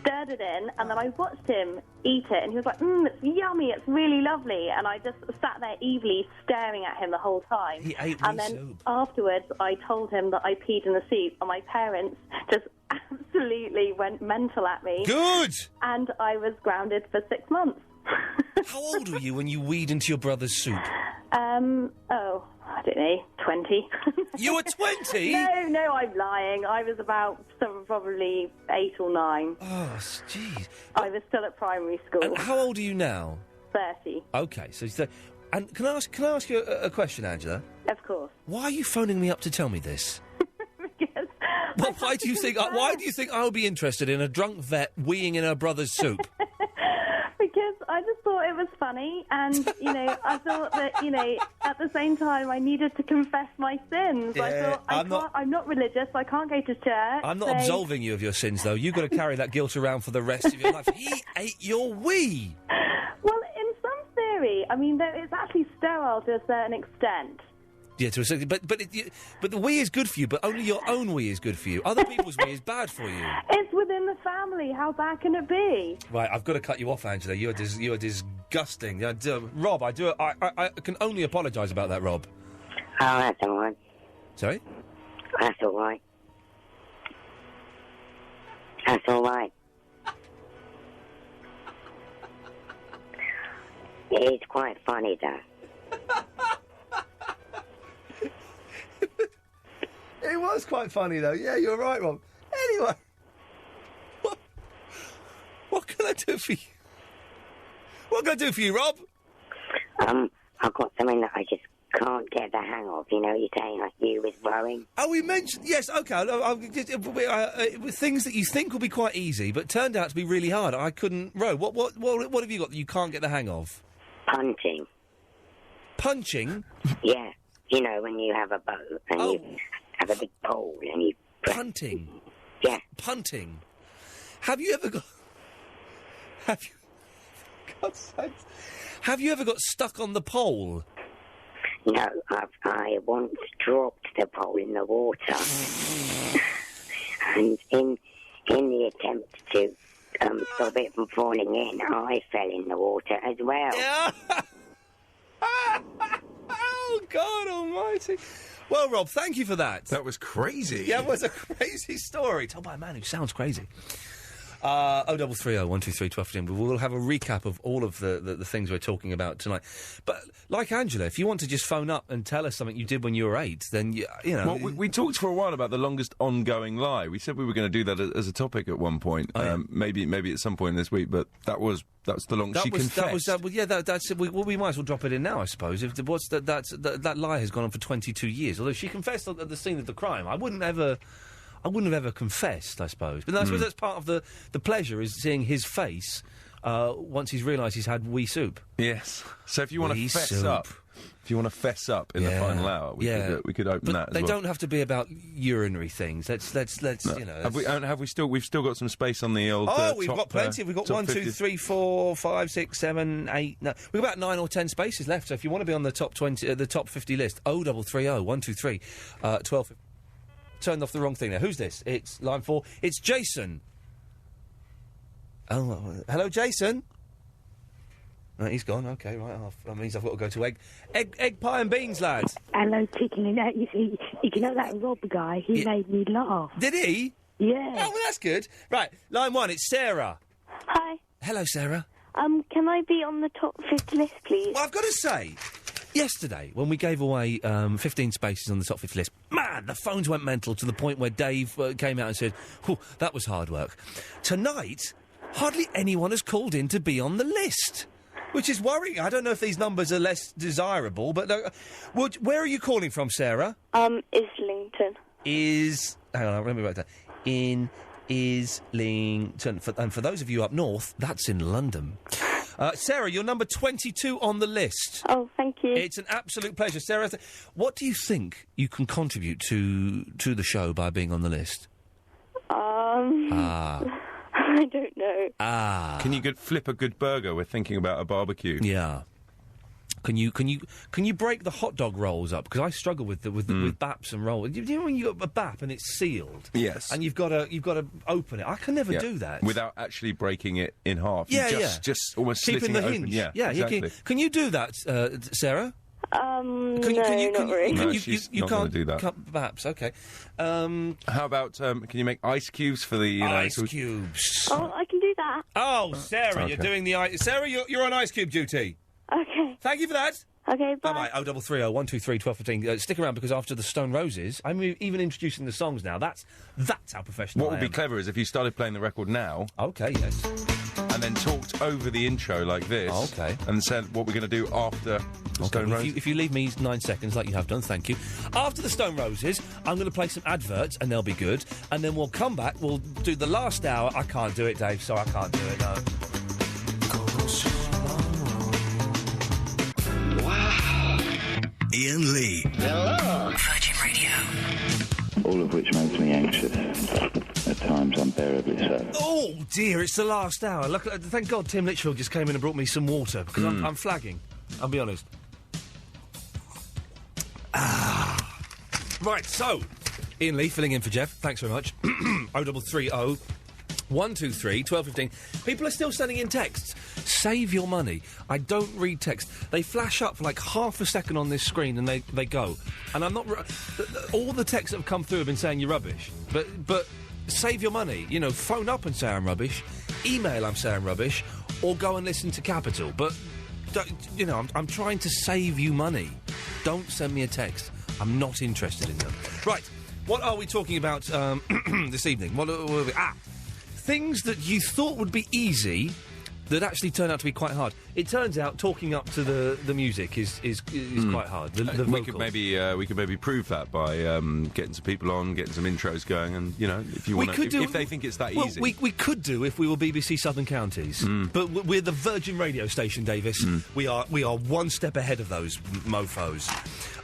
stirred it in, and then I watched him eat it, and he was like, it's yummy, it's really lovely, and I just sat there evilly staring at him the whole time. He ate and then soup. Afterwards, I told him that I peed in the soup, and my parents just absolutely went mental at me. Good! And I was grounded for 6 months. How old were you when you weed into your brother's soup? I don't know, 20. You were 20? No, I'm lying. I was about probably 8 or 9. Oh, jeez. I was still at primary school. And how old are you now? 30. OK, and can I ask you a question, Angela? Of course. Why are you phoning me up to tell me this? Well, why do you think I would be interested in a drunk vet weeing in her brother's soup? Because I just thought it was funny, and, I thought that, at the same time I needed to confess my sins. Yeah, I thought, I'm not religious, I can't go to church. I'm not absolving you of your sins, though. You've got to carry that guilt around for the rest of your life. He ate your wee! Well, in some theory, I mean, it's actually sterile to a certain extent. Yeah, to a certain, but the wee is good for you, but only your own wee is good for you. Other people's wee is bad for you. It's within the family. How bad can it be? Right, I've got to cut you off, Angela. You are disgusting. Rob, I can only apologise about that, Rob. Oh, that's all right. Sorry? That's all right. That's all right. It's quite funny, though. It was quite funny, though. Yeah, you're right, Rob. Anyway, what can I do for you? What can I do for you, Rob? I've got something that I just can't get the hang of. You know, you're saying like you was rowing. Oh, we mentioned... Yes, OK. Things that you think will be quite easy, but turned out to be really hard. I couldn't row. What have you got that you can't get the hang of? Punching. Punching? Yeah. You know, when you have a boat and you have a big pole and you... Punting? Yeah. Punting. Have you ever got... God's sakes. Have you ever got stuck on the pole? No, I once dropped the pole in the water. And in the attempt to stop it from falling in, I fell in the water as well. Yeah. Oh, God almighty. Well, Rob, thank you for that. That was crazy. Yeah, it was a crazy story. Told by a man who sounds crazy. 0330 123 1215. We'll have a recap of all of the things we're talking about tonight. But like Angela, if you want to just phone up and tell us something you did when you were 8, then you know. Well, we talked for a while about the longest ongoing lie. We said we were going to do that as a topic at one point. Maybe at some point this week. But that's the longest she confessed. We might as well drop it in now, I suppose. If that lie has gone on for 22 years. Although she confessed at the scene of the crime, I wouldn't have ever confessed, I suppose. But I suppose that's part of the pleasure, is seeing his face once he's realised he's had wee soup. Yes. So if you want to fess up in the final hour, we could open that as well. They don't have to be about urinary things. Let's you know. We've still got some space on the old. We've got plenty. We've got 1, 2, 3, 4, 5, 6, 7, 8. No, we've got about 9 or 10 spaces left. So if you want to be on the top 20, the top 50 list, 0330 123 12. Turned off the wrong thing there. Who's this? It's line 4. It's Jason. Oh, hello, Jason. Right, he's gone. Okay, right. That means I've got to go to egg pie and beans, lads. Hello, chicken. You see, you know that Rob guy? He made me laugh. Did he? Yeah. Oh, well, that's good. Right, line 1. It's Sarah. Hi. Hello, Sarah. Can I be on the top 50 list, please? Well, I've got to say, yesterday, when we gave away 15 spaces on the top 50 list, man, the phones went mental to the point where Dave came out and said, that was hard work. Tonight, hardly anyone has called in to be on the list, which is worrying. I don't know if these numbers are less desirable, but where are you calling from, Sarah? Islington. Hang on, let me write that. In Islington. And for those of you up north, that's in London. Sarah, you're number 22 on the list. Oh, thank you. It's an absolute pleasure. Sarah, what do you think you can contribute to the show by being on the list? I don't know. Can you flip a good burger? We're thinking about a barbecue. Yeah. Can you break the hot dog rolls up? Because I struggle with baps and rolls. You know when you got a bap and it's sealed? Yes. And you've got to open it. I can never do that without actually breaking it in half. Just almost keeping slitting the it hinge. open. Yeah, exactly. Can you do that, Sarah? Not really. No, she's not going to do that. Perhaps, okay. How about, can you make ice cubes for the... ice cubes. Oh, I can do that. Oh, Sarah, you're doing the ice... Sarah, you're on ice cube duty. Okay. Thank you for that. Okay, bye. Bye-bye. 0330 123 1215. Stick around, because after the Stone Roses, I'm even introducing the songs now. That's how professional What would be clever is if you started playing the record now... Okay, yes. And then talked over the intro like this. Okay. And said what we're going to do after the Stone Roses. If you leave me 9 seconds like you have done, thank you. After the Stone Roses, I'm going to play some adverts, and they'll be good. And then we'll come back, we'll do the last hour. I can't do it, Dave, so I can't do it, no. Wow. Iain Lee. Hello. Virgin Radio. All of which makes me anxious. At times unbearably so. Oh dear, it's the last hour. Look, thank God Tim Litchfield just came in and brought me some water, because I'm flagging. I'll be honest. Right, so Iain Lee filling in for Jeff. Thanks very much. 0330 123 1215. People are still sending in texts. Save your money. I don't read text. They flash up for like half a second on this screen and they go. And I'm not... all the texts that have come through have been saying you're rubbish. But save your money. You know, phone up and say I'm rubbish. Email I'm saying rubbish. Or go and listen to Capital. But, you know, I'm trying to save you money. Don't send me a text. I'm not interested in them. Right. What are we talking about this evening? What are we... Things that you thought would be easy that actually turned out to be quite hard. It turns out talking up to the music is quite hard. We could maybe prove that by getting some people on, getting some intros going, and you know, if you want to, if they think it's that easy, we could do if we were BBC Southern Counties. But we're the Virgin Radio station, Davis. We are one step ahead of those mofos.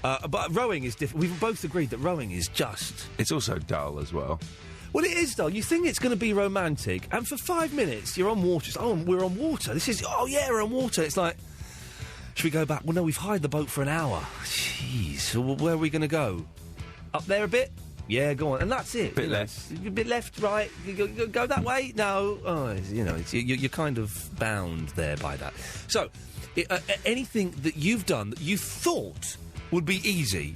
But rowing is different. We've both agreed that rowing is just... It's also dull as well. Well, it is, though. You think it's going to be romantic, and for 5 minutes, you're on water. It's, we're on water. This is... Oh, yeah, we're on water. It's like... Should we go back? Well, no, we've hired the boat for an hour. Jeez. So where are we going to go? Up there a bit? Yeah, go on. And that's it. Bit left. A bit left, right. You go that way? No. Oh, you're kind of bound there by that. So, anything that you've done that you thought would be easy,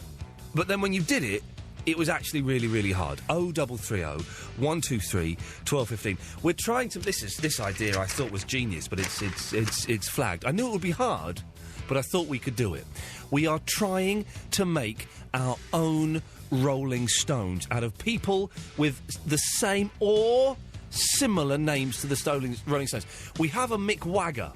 but then when you did it, it was actually really, really hard. 0330 123 1215. We're trying to... This idea I thought was genius, but it's flagged. I knew it would be hard, but I thought we could do it. We are trying to make our own Rolling Stones out of people with the same or similar names to the Rolling Stones. We have a Mick Wagger.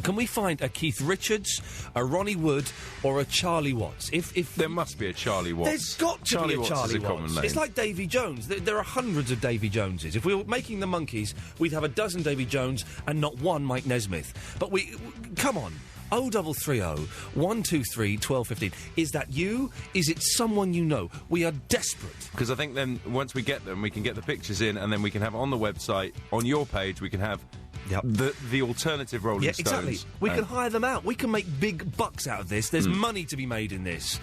Can we find a Keith Richards, a Ronnie Wood, or a Charlie Watts? If there must be a Charlie Watts. There's got to be a Charlie Watts. It's like Davy Jones. There are hundreds of Davy Joneses. If we were making the Monkees, we'd have a dozen Davy Jones and not one Mike Nesmith. But come on. 0330 123 1215. Is that you? Is it someone you know? We are desperate. Because I think then, once we get them, we can get the pictures in, and then we can have on the website, on your page, we can have the alternative Rolling Stones. Exactly. We can hire them out. We can make big bucks out of this. There's money to be made in this.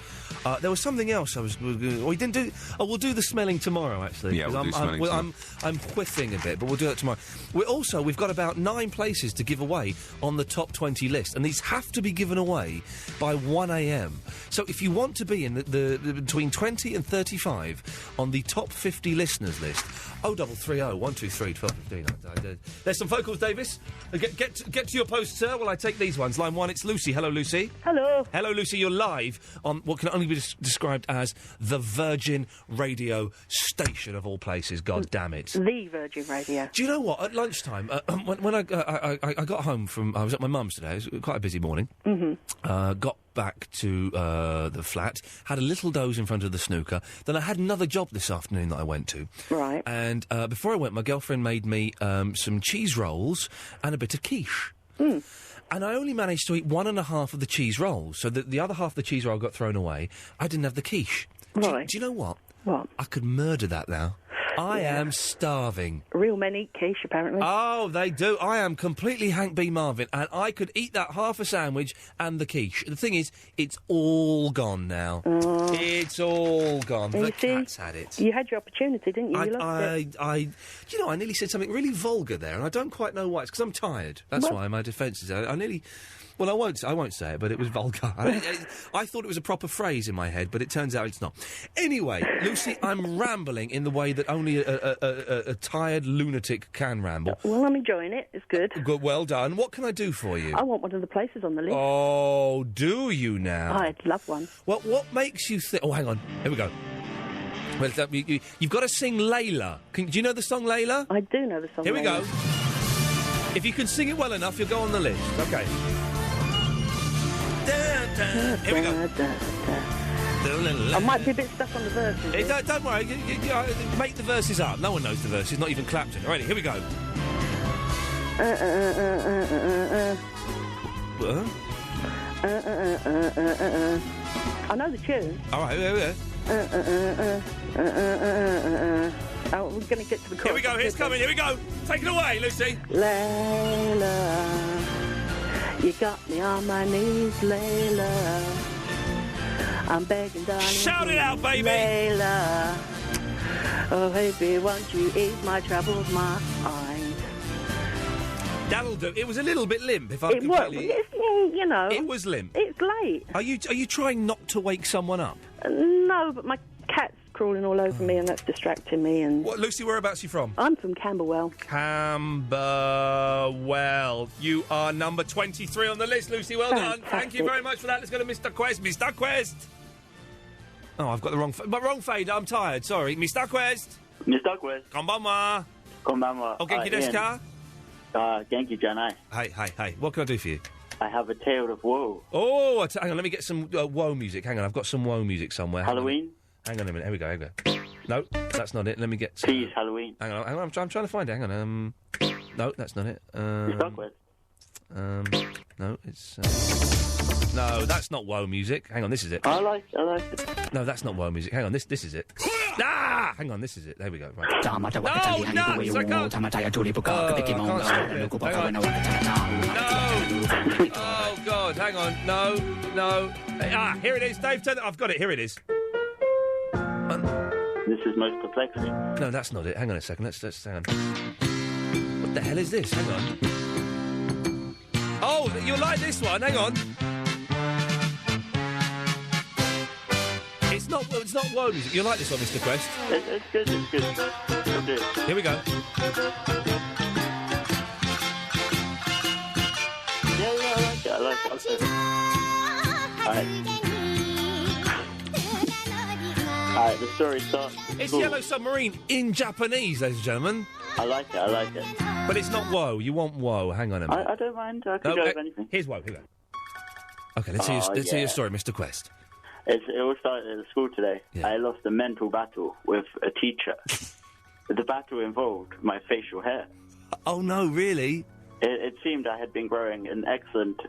There was something else we didn't do... Oh, we'll do the smelling tomorrow, actually. Yeah, we'll do smelling tomorrow. I'm whiffing a bit, but we'll do it tomorrow. We've got about 9 places to give away on the top 20 list, and these have to be given away by 1am. So if you want to be in the between 20 and 35 on the top 50 listeners list, 0330 123 1215. There's some phone calls, Davis. Get to your post, sir, while I take these ones. Line 1, it's Lucy. Hello, Lucy. Hello. Hello, Lucy. You're live on what can only be described as the Virgin Radio station of all places. God damn it. The Virgin Radio. Do you know what? At lunchtime, when I got home from... I was at my mum's today. It was quite a busy morning. Mm-hmm. Got back to the flat, had a little doze in front of the snooker. Then I had another job this afternoon that I went to. Right. And before I went, my girlfriend made me some cheese rolls and a bit of quiche. Mm. And I only managed to eat 1.5 of the cheese rolls, so the other half of the cheese roll got thrown away. I didn't have the quiche. Right. Do you know what? What? I could murder that now. I am starving. Real men eat quiche, apparently. Oh, they do. I am completely Hank B. Marvin, and I could eat that half a sandwich and the quiche. The thing is, it's all gone now. Oh. It's all gone. The cat's had it. You had your opportunity, didn't you? You lost it. You know, I nearly said something really vulgar there, and I don't quite know why. It's because I'm tired. That's why my defence is... I nearly... Well, I won't say it, but it was vulgar. I thought it was a proper phrase in my head, but it turns out it's not. Anyway, Lucy, I'm rambling in the way that only a tired lunatic can ramble. Well, I'm enjoying it. It's good. Good, well done. What can I do for you? I want one of the places on the list. Oh, do you now? I'd love one. Well, what makes you think... Oh, hang on. Here we go. Well, you've got to sing Layla. Do you know the song Layla? I do know the song Here we Layla. go. If you can sing it well enough, you'll go on the list. OK. Here we go. I might be a bit stuck on the verses. Don't worry. Make the verses up. No one knows the verses, not even Clapton. All right, here we go. I know the tune. All right, here Oh, we're going to get to the chorus. Here we go, here's coming, here we go. Take it away, Lucy. Layla, you got me on my knees, Layla. I'm begging, darling. Shout it out, baby. Layla. Oh, baby, won't you ease my troubled mind? That'll do. It was a little bit limp, if I It was, you know. It was limp. It's late. Are you trying not to wake someone up? No, but my cat's crawling all over me and that's distracting me. And What, Lucy, whereabouts are you from? I'm from Camberwell. Camberwell. You are number 23 on the list, Lucy. Well done. Thank you very much for that. Let's go to Mr. Quest. Mr. Quest! Oh, I've got the wrong fader. I'm tired. Sorry. Mr. Quest! Mr. Quest. Konbanwa. Konbanwa. O genki desu ka? Genki janai. Hey. What can I do for you? I have a tale of woe. Oh, hang on. Let me get some woe music. Hang on. I've got some woe music somewhere. Halloween? Hang on a minute. Here we go. No, that's not it. Let me get some... Please, Halloween. Hang on. I'm trying to find it. Hang on. No, that's not it. Mr. Quest. No, it's... No, that's not woe music. Hang on, this is it. I like it. No, that's not woe music. Hang on, this is it. Hang on, this is it. There we go. Right. No, nuts! I can't... No! Oh, God, hang on. No. Here it is. Dave, turn it... I've got it. Here it is. This is most perplexing. No, that's not it. Hang on a second. Let's hang on. What the hell is this? Hang on. Oh, you'll like this one. Hang on. It's not woe music. You like this one, Mr. Quest? It's good. It's good. Here we go. I like it. Alright, the story starts. It's Yellow Submarine in Japanese, ladies and gentlemen. I like it. But it's not woe. You want woe. Hang on a minute. I don't mind. I can go with anything. Here's woe. Here we go. Okay, let's hear your story, Mr. Quest. It all started at school today. Yeah. I lost a mental battle with a teacher. The battle involved my facial hair. Oh, no, really? It seemed I had been growing an excellent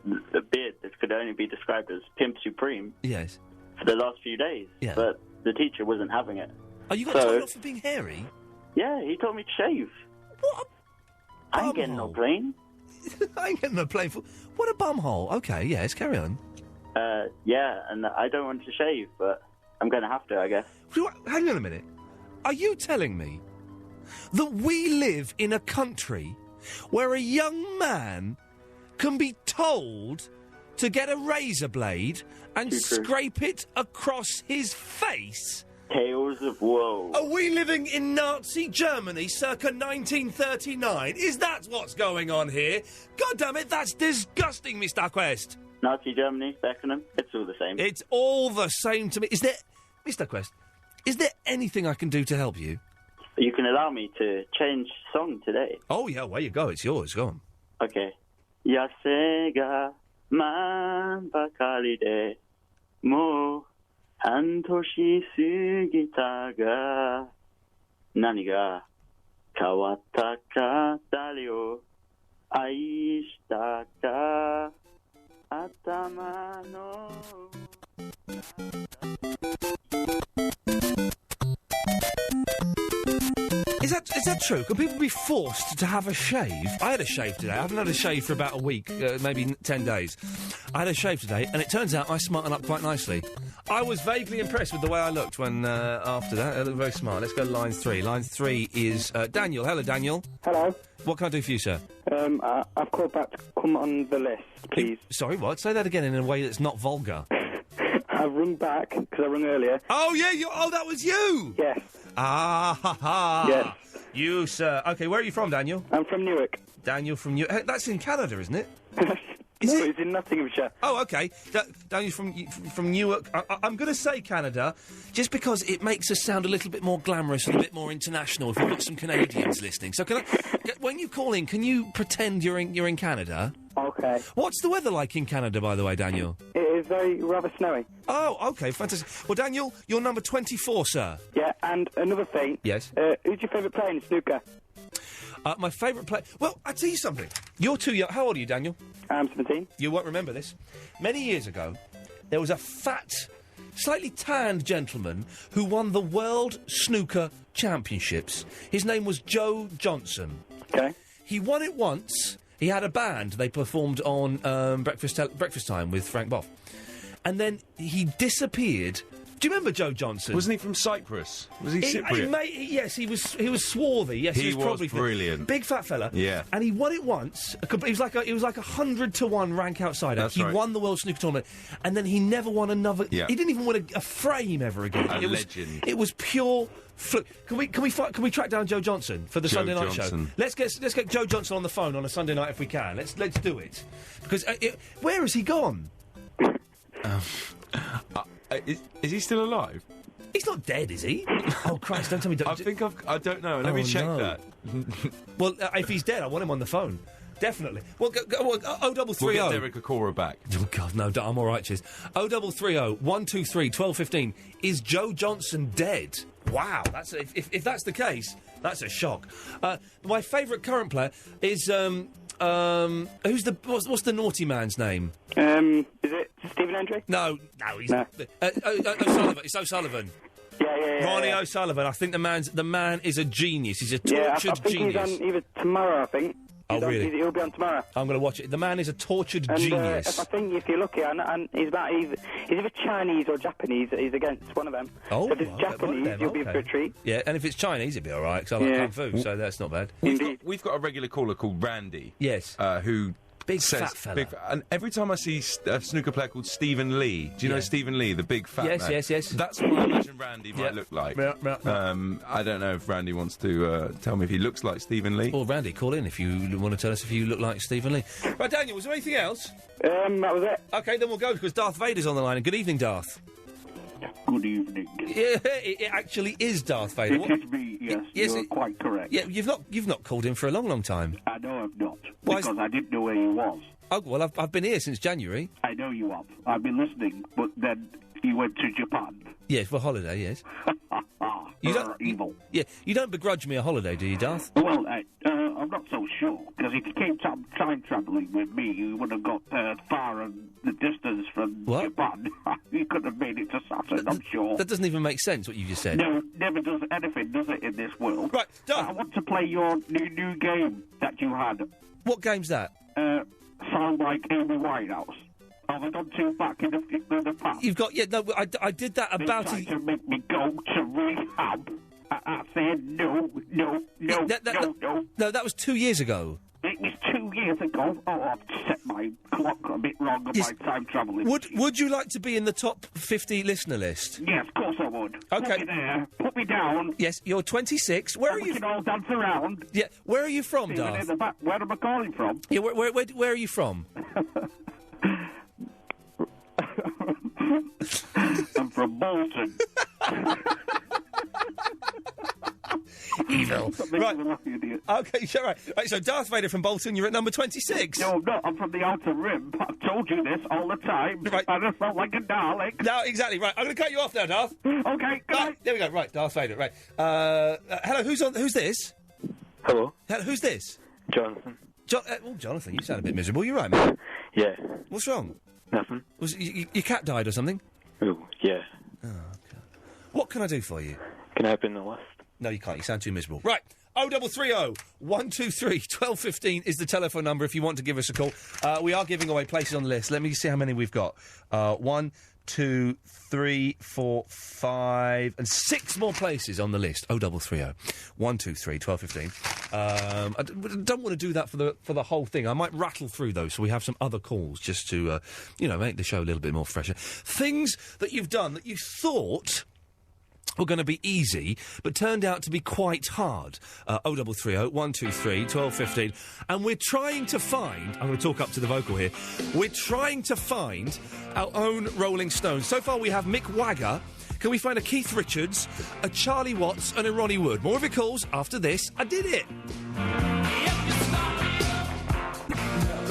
beard that could only be described as Pimp Supreme. Yes. For the last few days. Yeah. But the teacher wasn't having it. Oh, you got told off for being hairy? Yeah, he told me to shave. What? I ain't getting no plane. I ain't getting no plane for... What a bumhole. Okay, yes, carry on. Yeah, and I don't want to shave, but I'm going to have to, I guess. Hang on a minute. Are you telling me that we live in a country where a young man can be told to get a razor blade and scrape it across his face? Tales of woe. Are we living in Nazi Germany circa 1939? Is that what's going on here? God damn it, that's disgusting, Mr. Quest. Nazi Germany, Beckenham, it's all the same. It's all the same to me. Is there... Mr. Quest, is there anything I can do to help you? You can allow me to change song today. Oh, yeah, where you go. It's yours. Go on. Okay. Yase ga man bakari de mo hantoshi sugita ga nani ga kawatta ka dare o aishita ka atama no. Is that true? Can people be forced to have a shave? I had a shave today. I haven't had a shave for about a week, maybe 10 days. I had a shave today, and it turns out I smartened up quite nicely. I was vaguely impressed with the way I looked when, after that. I looked very smart. Let's go to line 3. Line 3 is Daniel. Hello, Daniel. Hello. What can I do for you, sir? I've called back to come on the list, please. Sorry, what? Say that again in a way that's not vulgar. I've rung back, because I rung earlier. Oh, yeah, that was you! Yes. Ah, ha, ha. Yes. You, sir. OK, where are you from, Daniel? I'm from Newark. Daniel from Newark. That's in Canada, isn't it? It's in Nottinghamshire. Oh, OK. Daniel's from Newark. I'm going to say Canada, just because it makes us sound a little bit more glamorous and a bit more international if we've got some Canadians listening. So when you call in, can you pretend you're in Canada? OK. What's the weather like in Canada, by the way, Daniel? It is rather snowy. Oh, OK, fantastic. Well, Daniel, you're number 24, sir. Yeah, and another thing. Yes? Who's your favourite player in snooker? My favourite player... Well, I'll tell you something. You're too young. How old are you, Daniel? I'm 17. You won't remember this. Many years ago, there was a fat, slightly tanned gentleman who won the World Snooker Championships. His name was Joe Johnson. OK. He won it once. He had a band. They performed on Breakfast Time with Frank Boff. And then he disappeared. Do you remember Joe Johnson? Wasn't he from Cyprus? Was he Cypriot? Yes, he was swarthy. Yes, he was probably brilliant. Big fat fella. Yeah. And he won it once. He was like 100-1 rank outsider. That's he right. won the World Snooker Tournament, and then he never won another. Yeah. He didn't even win a frame ever again. A legend. It was pure fluke. Can we track down Joe Johnson for the Sunday night show? Let's get Joe Johnson on the phone on a Sunday night if we can. Let's do it. Because where has he gone? Is he still alive? He's not dead, is he? Oh, Christ, don't tell me... I don't know. Let me check that. Well, if he's dead, I want him on the phone. Definitely. Well, go 0330... We'll get Derek Akora back. Oh, God, no, I'm all right, cheers. 0330 123 1215. Is Joe Johnson dead? Wow, if that's the case, that's a shock. My favourite current player is... what's the naughty man's name? Is it Stephen Hendry? No, he's O'Sullivan. It's O'Sullivan. Yeah. Ronnie O'Sullivan. I think the man is a genius. He's a tortured I think genius. He's on either tomorrow, I think. Really? He'll be on tomorrow. I'm going to watch it. The man is a tortured genius. I think if you're lucky, and he's either Chinese or Japanese. He's against one of them. Oh, so if it's Japanese, you'll be in for a treat. Yeah, and if it's Chinese, it'd be all right, because I like kung fu, so that's not bad. We've got a regular caller called Randy. Yes. Who Big fat fella. And every time I see a snooker player called Stephen Lee, do you know Stephen Lee, the big fat man? Yes. That's what I imagine Randy might look like. Yeah. I don't know if Randy wants to tell me if he looks like Stephen Lee. Or Randy, call in if you want to tell us if you look like Stephen Lee. Right, Daniel, was there anything else? That was it. OK, then we'll go, because Darth Vader's on the line. And good evening, Darth. Good evening. Yeah, it actually is Darth Vader. It is me, yes. You're quite correct. Yeah, you've not called in for a long, long time. I know I've not, because I didn't know where he was. Oh, well, I've been here since January. I know you have. I've been listening, but then he went to Japan. Yes, for holiday, yes. Evil. Yeah, you don't begrudge me a holiday, do you, Darth? Well, I'm not so sure, because if he came time travelling with me, he would have got far in the distance from Japan. He could have made it to Saturn, I'm sure. That doesn't even make sense, what you just said. No, never does anything, does it, in this world? Right, Darth. I want to play your new game that you had. What game's that? Sound like Amy Winehouse. Have I gone too back in the past? You've got... Yeah, no, I did that about... They tried to make me go to rehab. I said no. No, that was 2 years ago. It was 2 years ago. Oh, I've set my clock a bit wrong on my time travelling. Would you like to be in the top 50 listener list? Yes, of course I would. OK. Put me there. Put me down. Yes, you're 26. Where are you... We can all dance around. Yeah, where are you from, Even Darth? in the back. Where am I calling from? Yeah, where are you from? I'm from Bolton. Evil. Right. OK, sure, right. So Darth Vader from Bolton, you're at number 26. No, I'm not. I'm from the Outer Rim. I've told you this all the time. Right. I just felt like a Dalek. No, exactly. Right, I'm going to cut you off now, Darth. OK, good night. There we go. Right, Darth Vader. Right. Hello, who's this? Hello. Who's this? Jonathan. Jonathan, you sound a bit miserable. You right, mate? Yeah. What's wrong? Nothing. Your cat died or something? Oh, yeah. Oh, okay. What can I do for you? Can I open the list? No, you can't. You sound too miserable. Right. 0330 123 1215 is the telephone number if you want to give us a call. We are giving away places on the list. Let me see how many we've got. 1, 2, 3, 4, 5, and 6 more places on the list. 0330 123 1215. I don't want to do that for the whole thing. I might rattle through those so we have some other calls just to, make the show a little bit more fresher. Things that you've done that you thought were going to be easy, but turned out to be quite hard. 0330 123 1215. And we're trying to find... I'm going to talk up to the vocal here. We're trying to find our own Rolling Stones. So far we have Mick Wagger. Can we find a Keith Richards, a Charlie Watts and a Ronnie Wood? More of your calls after this. I did it!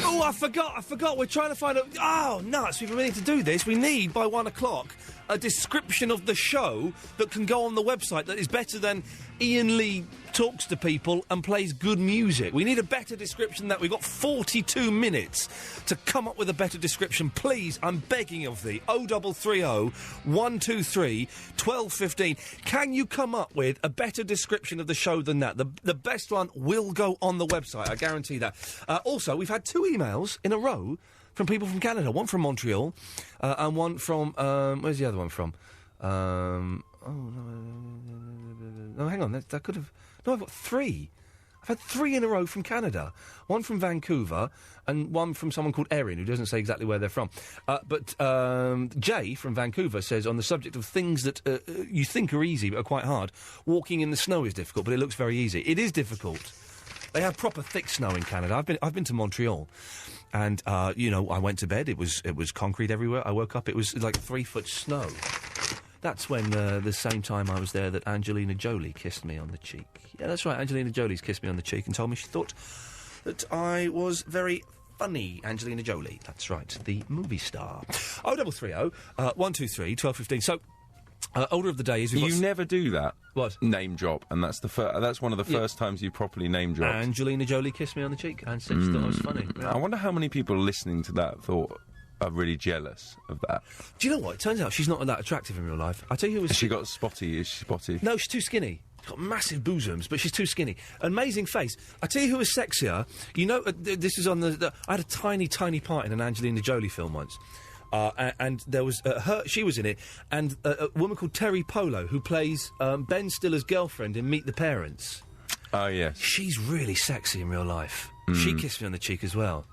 Oh, I forgot. We're trying to find a... Oh, nuts. We've been meaning to do this. We need, by 1 o'clock, a description of the show that can go on the website that is better than Iain Lee talks to people and plays good music. We need a better description than that. We've got 42 minutes to come up with a better description. Please, I'm begging of thee. 0330 123 1215. Can you come up with a better description of the show than that? The best one will go on the website, I guarantee that. Also, we've had 2 emails in a row from people from Canada. One from Montreal, and one from... where's the other one from? No, hang on. That could have... No, I've got 3. I've had 3 in a row from Canada. One from Vancouver, and one from someone called Erin, who doesn't say exactly where they're from. But Jay from Vancouver says, on the subject of things that you think are easy but are quite hard, walking in the snow is difficult, but it looks very easy. It is difficult. They have proper thick snow in Canada. I've been to Montreal. And, I went to bed. It was concrete everywhere. I woke up, it was like 3-foot snow. That's when, the same time I was there, that Angelina Jolie kissed me on the cheek. Yeah, that's right. Angelina Jolie's kissed me on the cheek and told me she thought that I was very funny. Angelina Jolie. That's right. The movie star. 0330 123 1215. So... order of the day is... You never do that. What? Name drop, and that's that's one of the first times you properly name dropped. Angelina Jolie kissed me on the cheek and said she thought I was funny. Yeah. I wonder how many people listening to that are really jealous of that. Do you know what? It turns out she's not that attractive in real life. I tell you who was... Has she got spotty? Is she spotty? No, she's too skinny. She's got massive bosoms, but she's too skinny. Amazing face. I tell you who was sexier. You know, this is on the... I had a tiny, tiny part in an Angelina Jolie film once. And there was she was in it, and a woman called Terry Polo, who plays Ben Stiller's girlfriend in Meet the Parents. Oh, yes. She's really sexy in real life. She kissed me on the cheek as well.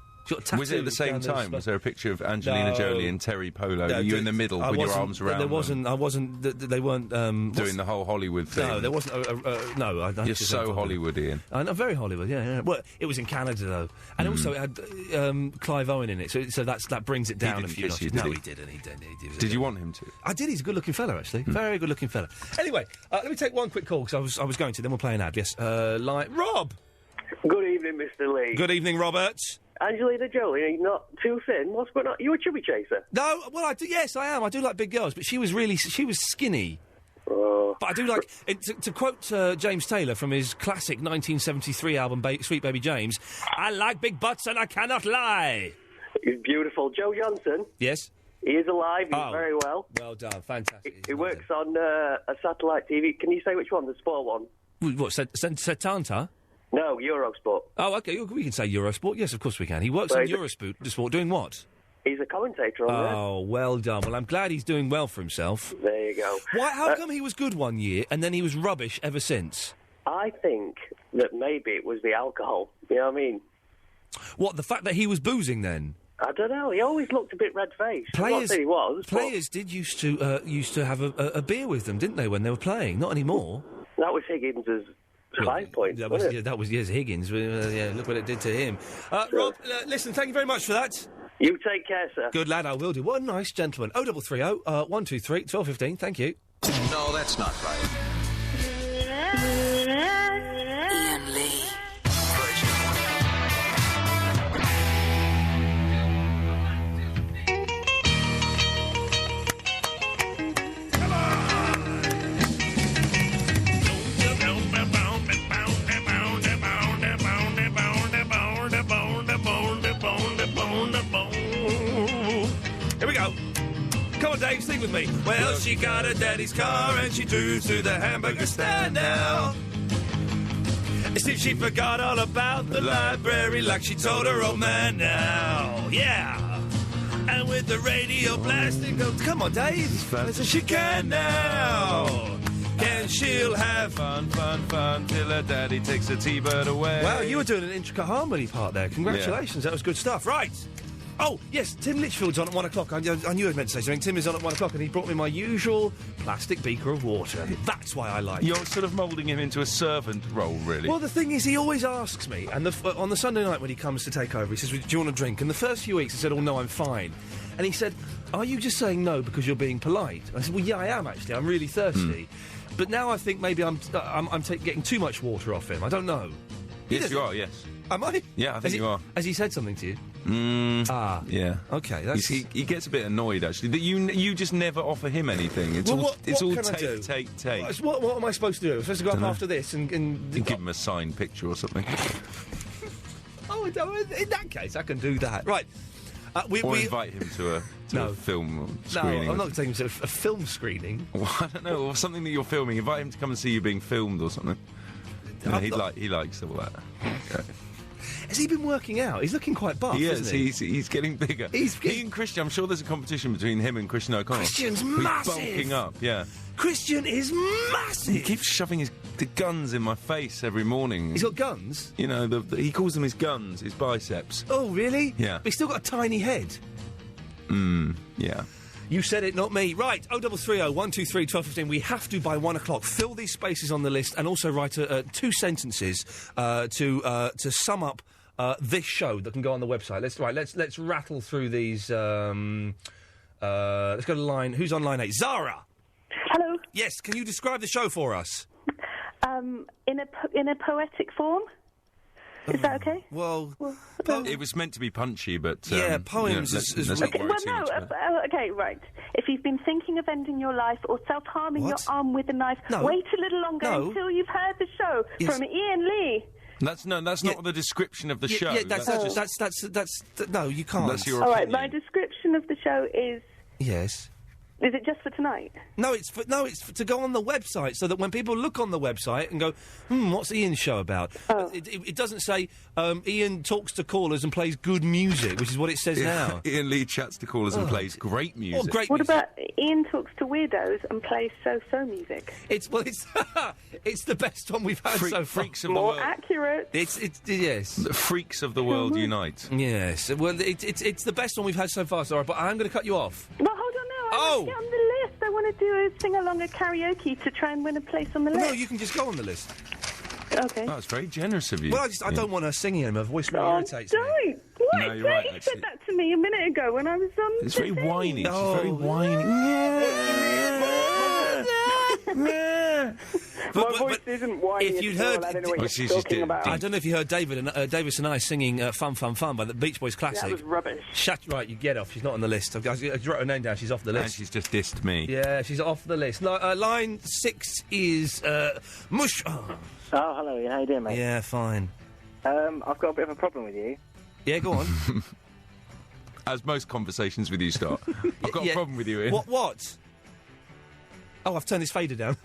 Was it at the same time? Was there a picture of Angelina Jolie and Terry Polo? No, you in the middle with your arms around there them? wasn't. I wasn't. They weren't doing the whole Hollywood thing. No, there wasn't. No, I don't. You're so Hollywood, Ian. I know, very Hollywood. Yeah. Well, it was in Canada though, and also it had Clive Owen in it. So that brings it down a few notches. No, he didn't. He didn't. Did you want him to? I did. He's a good-looking fella, actually. Very good-looking fella. Anyway, let me take one quick call because I was going to. Then we'll play an ad. Yes, Rob. Good evening, Mr. Lee. Good evening, Robert. Angelina Jolie, not too thin. What's going on? You a chubby chaser? No, well, I do. Yes, I am. I do like big girls, but she was skinny. Oh. But I do like to quote James Taylor from his classic 1973 album Sweet Baby James. I like big butts and I cannot lie. He's beautiful. Joe Johnson. Yes. He is alive. He's very well. Well done. Fantastic. He works on a satellite TV. Can you say which one? The sport one? What? Setanta? No, Eurosport. Oh, OK. We can say Eurosport. Yes, of course we can. He works on Eurosport. Doing what? He's a commentator on there. Oh, well done. Well, I'm glad he's doing well for himself. There you go. How come he was good one year and then he was rubbish ever since? I think that maybe it was the alcohol. You know what I mean? What, the fact that he was boozing then? I don't know. He always looked a bit red-faced. Players did used to have a beer with them, didn't they, when they were playing? Not anymore. That was Higgins' high point. That was Higgins. Look what it did to him. Rob, listen, thank you very much for that. You take care, sir. Good lad, I will do. What a nice gentleman. 0330 123 1215. Thank you. No, that's not right. Iain Lee. Here we go. Come on, Dave, sing with me. Well, she got her daddy's car and she drove to the hamburger stand now. As if she forgot all about the library like she told her old man now. Yeah. And with the radio blasting, goes, come on, Dave. Listen, she can now. And she'll have fun till her daddy takes the T-bird away. Wow, you were doing an intricate harmony part there. Congratulations, That was good stuff. Right. Oh, yes, Tim Litchfield's on at 1 o'clock. I knew I'd meant to say something. Tim is on at 1 o'clock and he brought me my usual plastic beaker of water. That's why I like You're sort of moulding him into a servant role, really. Well, the thing is, he always asks me, and on the Sunday night when he comes to take over, he says, do you want a drink? And the first few weeks I said, oh, no, I'm fine. And he said, are you just saying no because you're being polite? And I said, well, yeah, I am, actually. I'm really thirsty. But now I think maybe I'm getting too much water off him. I don't know. Yes, you are, yes. Am I? Yeah, I think you are. Has he said something to you? Yeah. Okay, that's... He gets a bit annoyed, actually, that you just never offer him anything. It's all take. What am I supposed to do? I'm supposed to go up after this and give him a signed picture or something. Oh, in that case, I can do that. Right. We invite him to a film screening. No, I'm not taking him to a film screening. Well, I don't know, or something that you're filming. Invite him to come and see you being filmed or something. He likes all that. Okay. Has he been working out? He's looking quite buff, isn't he? He's getting bigger. He and Christian, I'm sure there's a competition between him and Christian O'Connell. Christian's massive! He's bulking up, yeah. Christian is massive! He keeps shoving the guns in my face every morning. He's got guns? You know, he calls them his guns, his biceps. Oh, really? Yeah. But he's still got a tiny head. Yeah. You said it, not me. Right, 0330 123 1215. We have to, by 1 o'clock, fill these spaces on the list and also write 2 sentences to sum up this show that can go on the website. Let's rattle through these. Let's go to line. Who's on line 8? Zara. Hello. Yes. Can you describe the show for us? In a poetic form. Is that okay? Well, it was meant to be punchy, but poems. Okay, right. If you've been thinking of ending your life or self-harming your arm with a knife, wait a little longer until you've heard the show from Iain Lee. That's not the description of the show. Yeah, that's no, you can't. That's your All right, opinion. my description of the show is... Yes. Is it just for tonight? No, it's to go on the website so that when people look on the website and go, what's Ian's show about? It doesn't say Ian talks to callers and plays good music, which is what it says now. Ian Lee chats to callers and plays great music. What about Ian talks to weirdos and plays so-so music? It's the best one we've had so far. Freaks of the More world. accurate. It's yes. The freaks of the world unite. Yes. Well, it's the best one we've had so far, Sarah. But I'm going to cut you off. Well, hold on now. I want to get on the list. I want to do a sing-along, a karaoke to try and win a place on the list. No, you can just go on the list. Okay. Oh, it's very generous of you. Well, I don't want her singing in. Her voice really irritates me. Don't. What? No, you're right, You actually. said that to me a minute ago when I was on. It's very whiny. She's very whiny. My voice isn't whiny. If you'd heard, I don't know what you're talking about. I don't know if you heard Davis and I singing "Fun, Fun, Fun" by the Beach Boys classic. That was rubbish. Right, you get off. She's not on the list. I wrote her name down. She's off the list. And she's just dissed me. Yeah, she's off the list. Line 6 is Mush. Oh, hello, Ian. How you doing, mate? yeah, fine. I've got a bit of a problem with you. Yeah, go on. As most conversations with you start. I've got a problem with you, Ian. What? Oh, I've turned this fader down.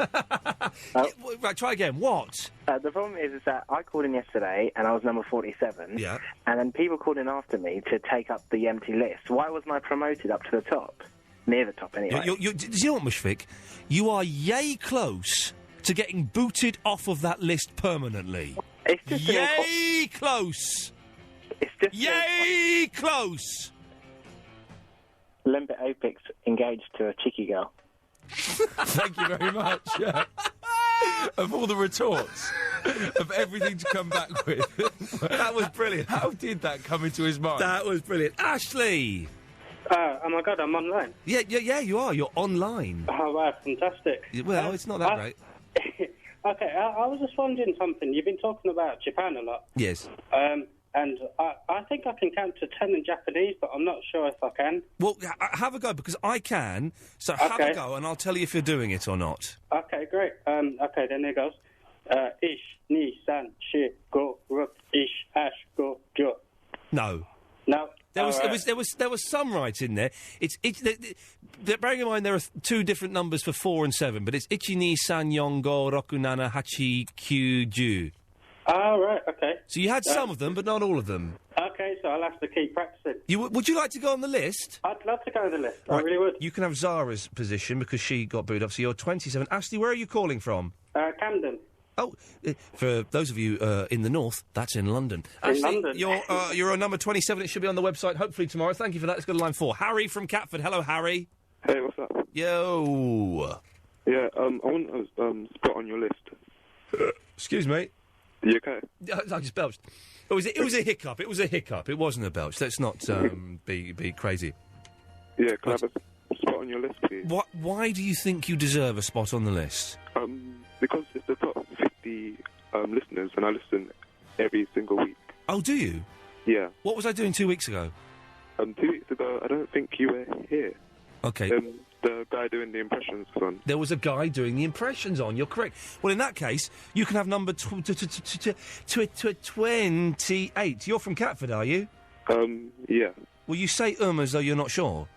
Right, try again. What? The problem is that I called in yesterday and I was number 47. Yeah. And then people called in after me to take up the empty list. Why wasn't I promoted up to the top? Near the top, anyway. Do you know what, Mushfik? You are yay close to getting booted off of that list permanently. It's just yay close. It's just yay close. Limpet Apex engaged to a cheeky girl. Thank you very much. Yeah. Of all the retorts, of everything to come back with. That was brilliant. How did that come into his mind? That was brilliant. Ashley! Oh my God, I'm online. Yeah, you are. You're online. Oh, wow, fantastic. Well, it's not that great. Okay, I was just wondering something. You've been talking about Japan a lot. Yes. And I think I can count to 10 in Japanese, but I'm not sure if I can. Well, have a go, because I can. So have a go, and I'll tell you if you're doing it or not. Okay, great. Okay, then there goes. Ish, ni, san, shi, go, ruk, ish, ash, go, gyo. No. No. There was some right in there. Bearing in mind there are two different numbers for 4 and 7, but it's ichi, ni, san, yon, go, roku, nana, hachi, kyu, ju. Oh, right, okay. So you had some of them, but not all of them. Okay, so I'll have to keep practicing. Would you like to go on the list? I'd love to go on the list. Right. I really would. You can have Zara's position because she got booed up, so you're 27. Ashley, where are you calling from? Camden. Oh, for those of you in the north, that's in London. In Ashley, London. you're on number 27. It should be on the website hopefully tomorrow. Thank you for that. Let's go to line 4. Harry from Catford. Hello, Harry. Hey, what's up? Yo. Yeah, I want a spot on your list. Excuse me. You okay? I just belched. It was a hiccup. It was a hiccup. It wasn't a belch. Let's not be crazy. Yeah, can I have a spot on your list, please? Why do you think you deserve a spot on the list? Because it's the top 50 listeners, and I listen every single week. Oh, do you? Yeah. What was I doing 2 weeks ago? 2 weeks ago, I don't think you were here. Okay. The guy doing the impressions was on. There was a guy doing the impressions on. You're correct. Well, in that case, you can have number 28. You're from Catford, are you? Yeah. Well, you say as though you're not sure.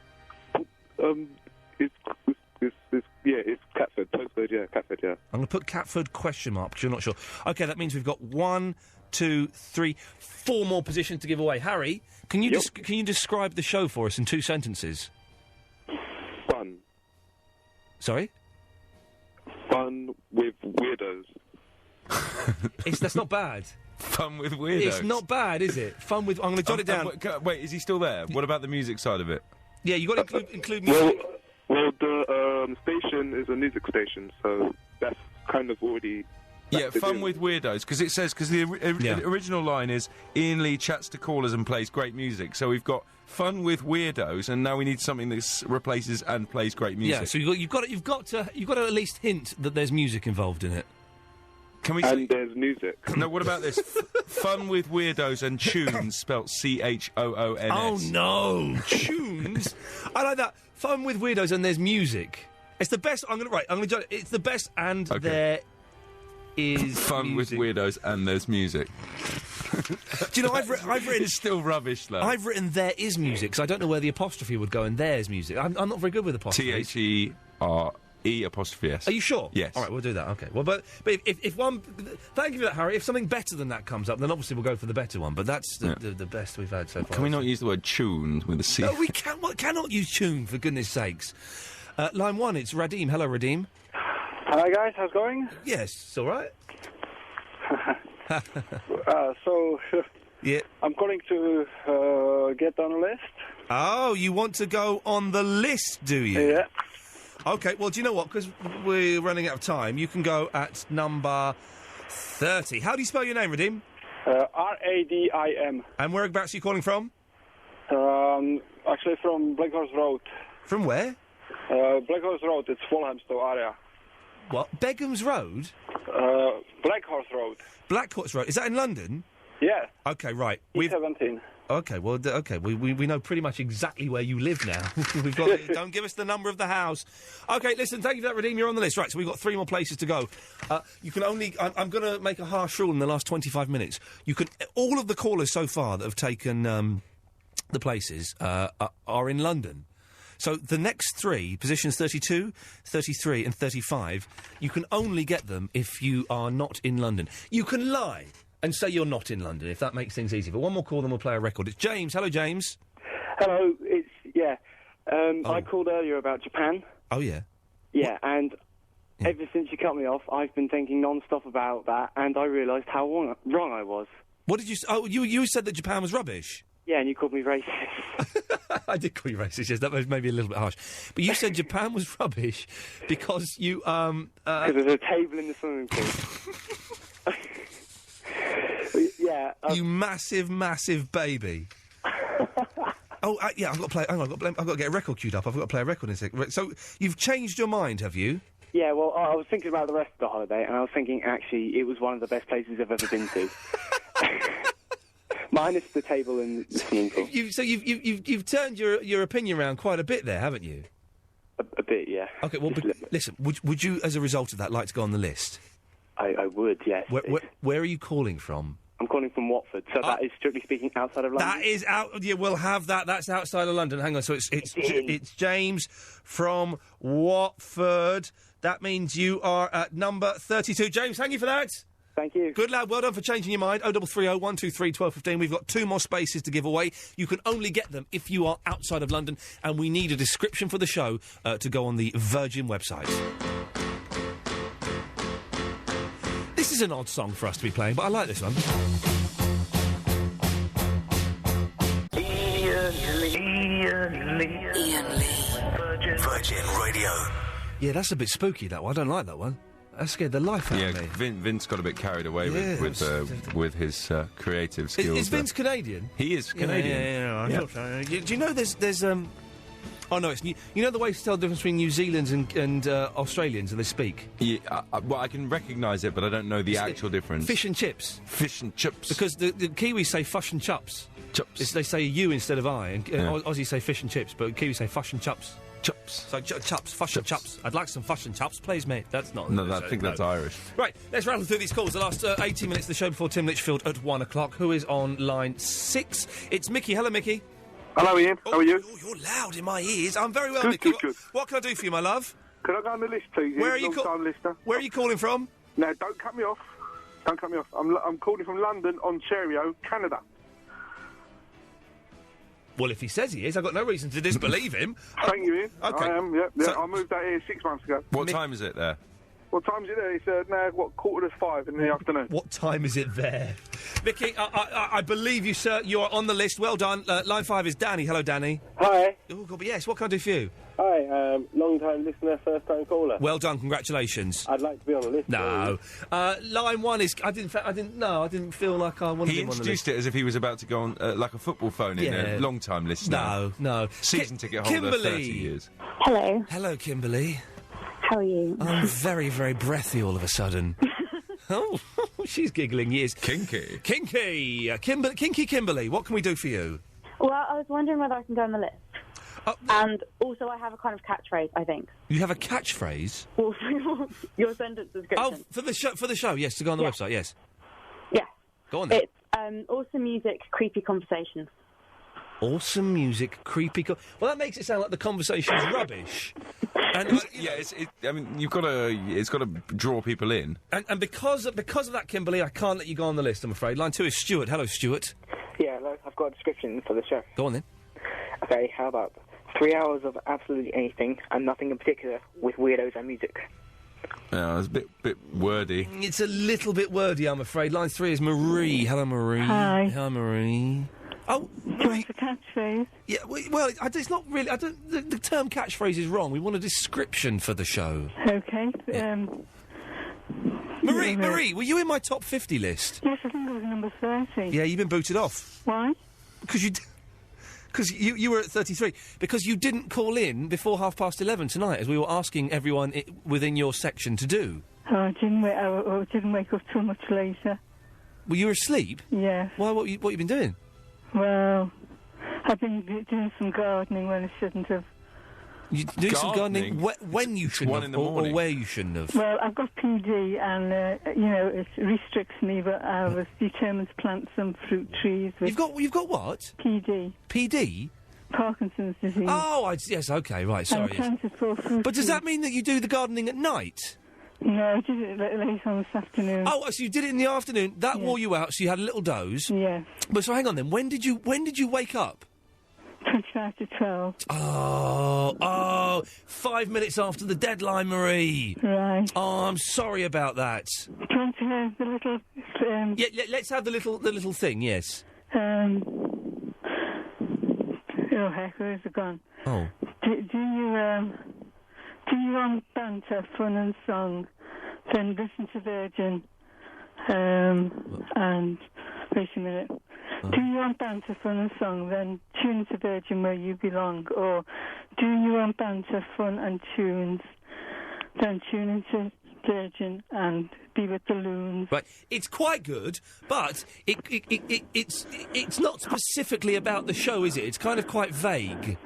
It's Catford. Postcode, yeah, Catford, yeah. I'm going to put Catford question mark because you're not sure. Okay, that means we've got 1, 2, 3, 4 more positions to give away. Harry, can you can you describe the show for us in 2 sentences? Fun. Sorry? Fun with weirdos. That's not bad. Fun with weirdos. It's not bad, is it? Fun with... I'm going to jot it down. Wait, is he still there? What about the music side of it? Yeah, you got to include music. Well, the station is a music station, so that's kind of already... Yeah, fun with weirdos, because it says... Because the original line is, Ian Lee chats to callers and plays great music. So we've got fun with weirdos, and now we need something that replaces and plays great music. Yeah, so you've got to at least hint that there's music involved in it. Can we and there's music. No, what about this? Fun with weirdos and tunes, spelt CHOONS. Oh, no. Tunes? I like that. Fun with weirdos and there's music. It's the best... It's the best and there is Fun music. with weirdos and there's music. Do you know, I've written... It's still rubbish, though. I've written there is music, because I don't know where the apostrophe would go in there's music. I'm not very good with apostrophes. THERE''S. Are you sure? Yes. All right, we'll do that. Okay. Well, but if one... Thank you for that, Harry. If something better than that comes up, then obviously we'll go for the better one. But that's the best we've had so far. Can we not use the word tune with a C? No, we cannot use tune, for goodness sakes. Line 1, it's Radim. Hello, Radim. Hi, guys. How's it going? Yes, it's all right. Yeah. I'm calling to get on a list. Oh, you want to go on the list, do you? Yeah. OK, well, do you know what? Because we're running out of time, you can go at number 30. How do you spell your name, Radim? Radim. And whereabouts are you calling from? Actually from Black Horse Road. From where? Black Horse Road, it's Walthamstow area. What? Begham's Road? Black Horse Road. Black Horse Road. Is that in London? Yeah. OK, right. E17. OK, well, we know pretty much exactly where you live now. We've got. Don't give us the number of the house. OK, listen, thank you for that, Radim. You're on the list. Right, so we've got 3 more places to go. You can only... I'm going to make a harsh rule in the last 25 minutes. You can... All of the callers so far that have taken the places are in London. So the next 3, positions 32, 33 and 35, you can only get them if you are not in London. You can lie and say you're not in London, if that makes things easy. But one more call, then we'll play a record. It's James. Hello, James. Hello, I called earlier about Japan. Oh, yeah? Yeah, and ever since you cut me off, I've been thinking non-stop about that, and I realised how wrong I was. What did you... Oh, you said that Japan was rubbish? Yeah, and you called me racist. I did call you racist, yes. That was maybe a little bit harsh. But you said Japan was rubbish because you... Because there's a table in the swimming pool. Yeah. You massive, massive baby. Yeah, I've got to play... Hang on, I've got to get a record queued up. I've got to play a record in a second. So, you've changed your mind, have you? Yeah, well, I was thinking about the rest of the holiday, and I was thinking, actually, it was one of the best places I've ever been to. Minus the table and the swimming pool. You've turned your opinion around quite a bit there, haven't you? A bit, yeah. OK, well, listen, would you, as a result of that, like to go on the list? I would, yes. Where are you calling from? I'm calling from Watford, so that is, strictly speaking, outside of London. That is out... Yeah, we'll have that. That's outside of London. Hang on, so it's James from Watford. That means you are at number 32. James, thank you for that. Thank you. Good lad, well done for changing your mind. 0330 123 1215. We've got 2 more spaces to give away. You can only get them if you are outside of London, and we need a description for the show to go on the Virgin website. This is an odd song for us to be playing, but I like this one. Iain Lee. Virgin Radio. Yeah, that's a bit spooky, that one. I don't like that one. That scared the life out of me. Vince got a bit carried away with his creative skills. Is Vince Canadian? He is Canadian. Yeah, I thought so. Do you know there's Oh no, it's you know the way to tell the difference between New Zealanders and Australians and they speak. Yeah, well, I can recognise it, but I don't know the actual difference. Fish and chips. Fish and chips. Because the Kiwis say fush and chups. Chups. They say you instead of I, and Aussies say fish and chips, but Kiwis say fush and chups. Chups. So chups, fush and chups. I'd like some fush and chups, please, mate. That's not... No, I think that's Irish. Right, let's rattle through these calls. The last 18 minutes of the show before Tim Litchfield at 1 o'clock. Who is on line 6? It's Mickey. Hello, Mickey. Hello, Ian. How are you? Oh, you're loud in my ears. I'm very well, good, Mickey. Good. What can I do for you, my love? Can I go on the list, please? Where are you listener. Where are you calling from? No, don't cut me off. Don't cut me off. I'm calling from London, Ontario, Canada. Well, if he says he is, I've got no reason to disbelieve him. Thank you, Ian. Okay. I am, yeah. So- I moved out here 6 months ago. What time is it there? What time is it there? It's now, 5:15 in the afternoon. What time is it there? Mickey, I believe you, sir. You are on the list. Well done. Line 5 is Danny. Hello, Danny. Hi. Oh, God, yes. What can I do for you? Hi, long-time listener, first-time caller. Well done. Congratulations. I'd like to be on the list. No. Line 1 is... I didn't feel like I wanted He him on the list. introduced it as if he was about to go on like a football phone-in. Yeah. A long-time listener. No. Season ticket holder, Kimberly. 30 years. Hello. Hello, Kimberly. How are you? I'm very, very breathy all of a sudden. Oh, she's giggling, yes. Kinky. Kinky. Kinky Kimberly, what can we do for you? Well, I was wondering whether I can go on the list. And also, I have a kind of catchphrase, I think. You have a catchphrase? Also, your sentence description. Oh, for the show, yes, to go on the website, yes. Yeah. Go on then. It's Awesome music, creepy conversations. Awesome music, creepy. Well, that makes it sound like the conversation's rubbish. And I mean, it's got to draw people in. And because of that, Kimberly, I can't let you go on the list. I'm afraid. Line 2 is Stuart. Hello, Stuart. Yeah, hello. I've got a description for the show. Go on then. Okay, how about 3 hours of absolutely anything and nothing in particular with weirdos and music? It's a bit wordy. It's a little bit wordy, I'm afraid. Line 3 is Marie. Hello, Marie. Hi. Hi, Marie. Oh, do you want a catchphrase? Yeah, well, it's not really. The term catchphrase is wrong. We want a description for the show. Okay. Marie, were you in my top 50 list? Yes, I think it was number 30. Yeah, you've been booted off. Why? Because you were at 33. Because you didn't call in before 11:30 tonight, as we were asking everyone within your section to do. Oh, I didn't wake up too much later. Were you asleep? Yes. Why? What you been doing? Well, I've been doing some gardening when I shouldn't have. You do some gardening when you shouldn't have, or where you shouldn't have. Well, I've got PD, and it restricts me, but I was determined to plant some fruit trees. You've got what? PD. PD. Parkinson's disease. Oh, yes, okay, right. Sorry. But does that mean that you do the gardening at night? No, I did it late on this afternoon. Oh, so you did it in the afternoon. That wore you out, so you had a little doze. Yes. But so hang on then. When did you wake up? 25 to 12. Oh, 5 minutes after the deadline, Marie. Right. Oh, I'm sorry about that. Do you want to hear the little... Yeah, let's have the little thing, yes. Oh, heck, where's it gone? Oh. Do you want banter, fun and song? Then listen to Virgin. And... Wait a minute. Do you want banter, fun and song? Then tune to Virgin where you belong. Or do you want banter, fun and tunes? Then tune into Virgin and be with the loons. Right, it's quite good, but it's not specifically about the show, is it? It's kind of quite vague.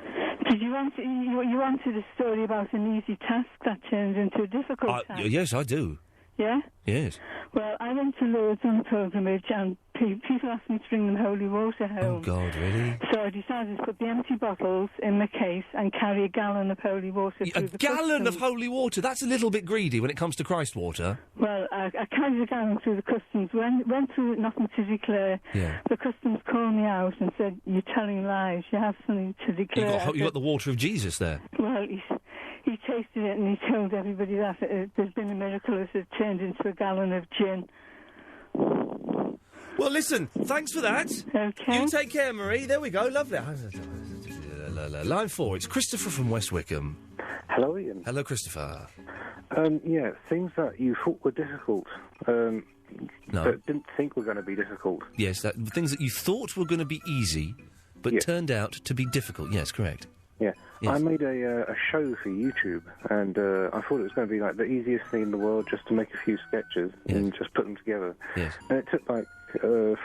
Did you wanted a story about an easy task that turns into a difficult task? Yes, I do. Yeah? Yes. Well, I went to Lourdes on a pilgrimage and people asked me to bring them holy water home. Oh, God, really? So I decided to put the empty bottles in the case and carry a gallon of holy water through the gallon customs. of holy water? That's a little bit greedy when it comes to Christ water. Well, I carried a gallon through the customs, went through it, nothing to declare. Yeah. The customs called me out and said, "You're telling lies, you have something to declare." You got the water of Jesus there. Well, he tasted it and he told everybody that there's been a miracle as it turned into a gallon of gin. Well, listen, thanks for that. Okay. You take care, Marie. There we go. Lovely. Line 4, it's Christopher from West Wickham. Hello, Ian. Hello, Christopher. Things that you thought were difficult, but didn't think were going to be difficult. Yes, things that you thought were going to be easy, but turned out to be difficult. Yes, correct. Yeah. Yes. I made a show for YouTube, and I thought it was going to be like the easiest thing in the world, just to make a few sketches and just put them together. Yes. And it took like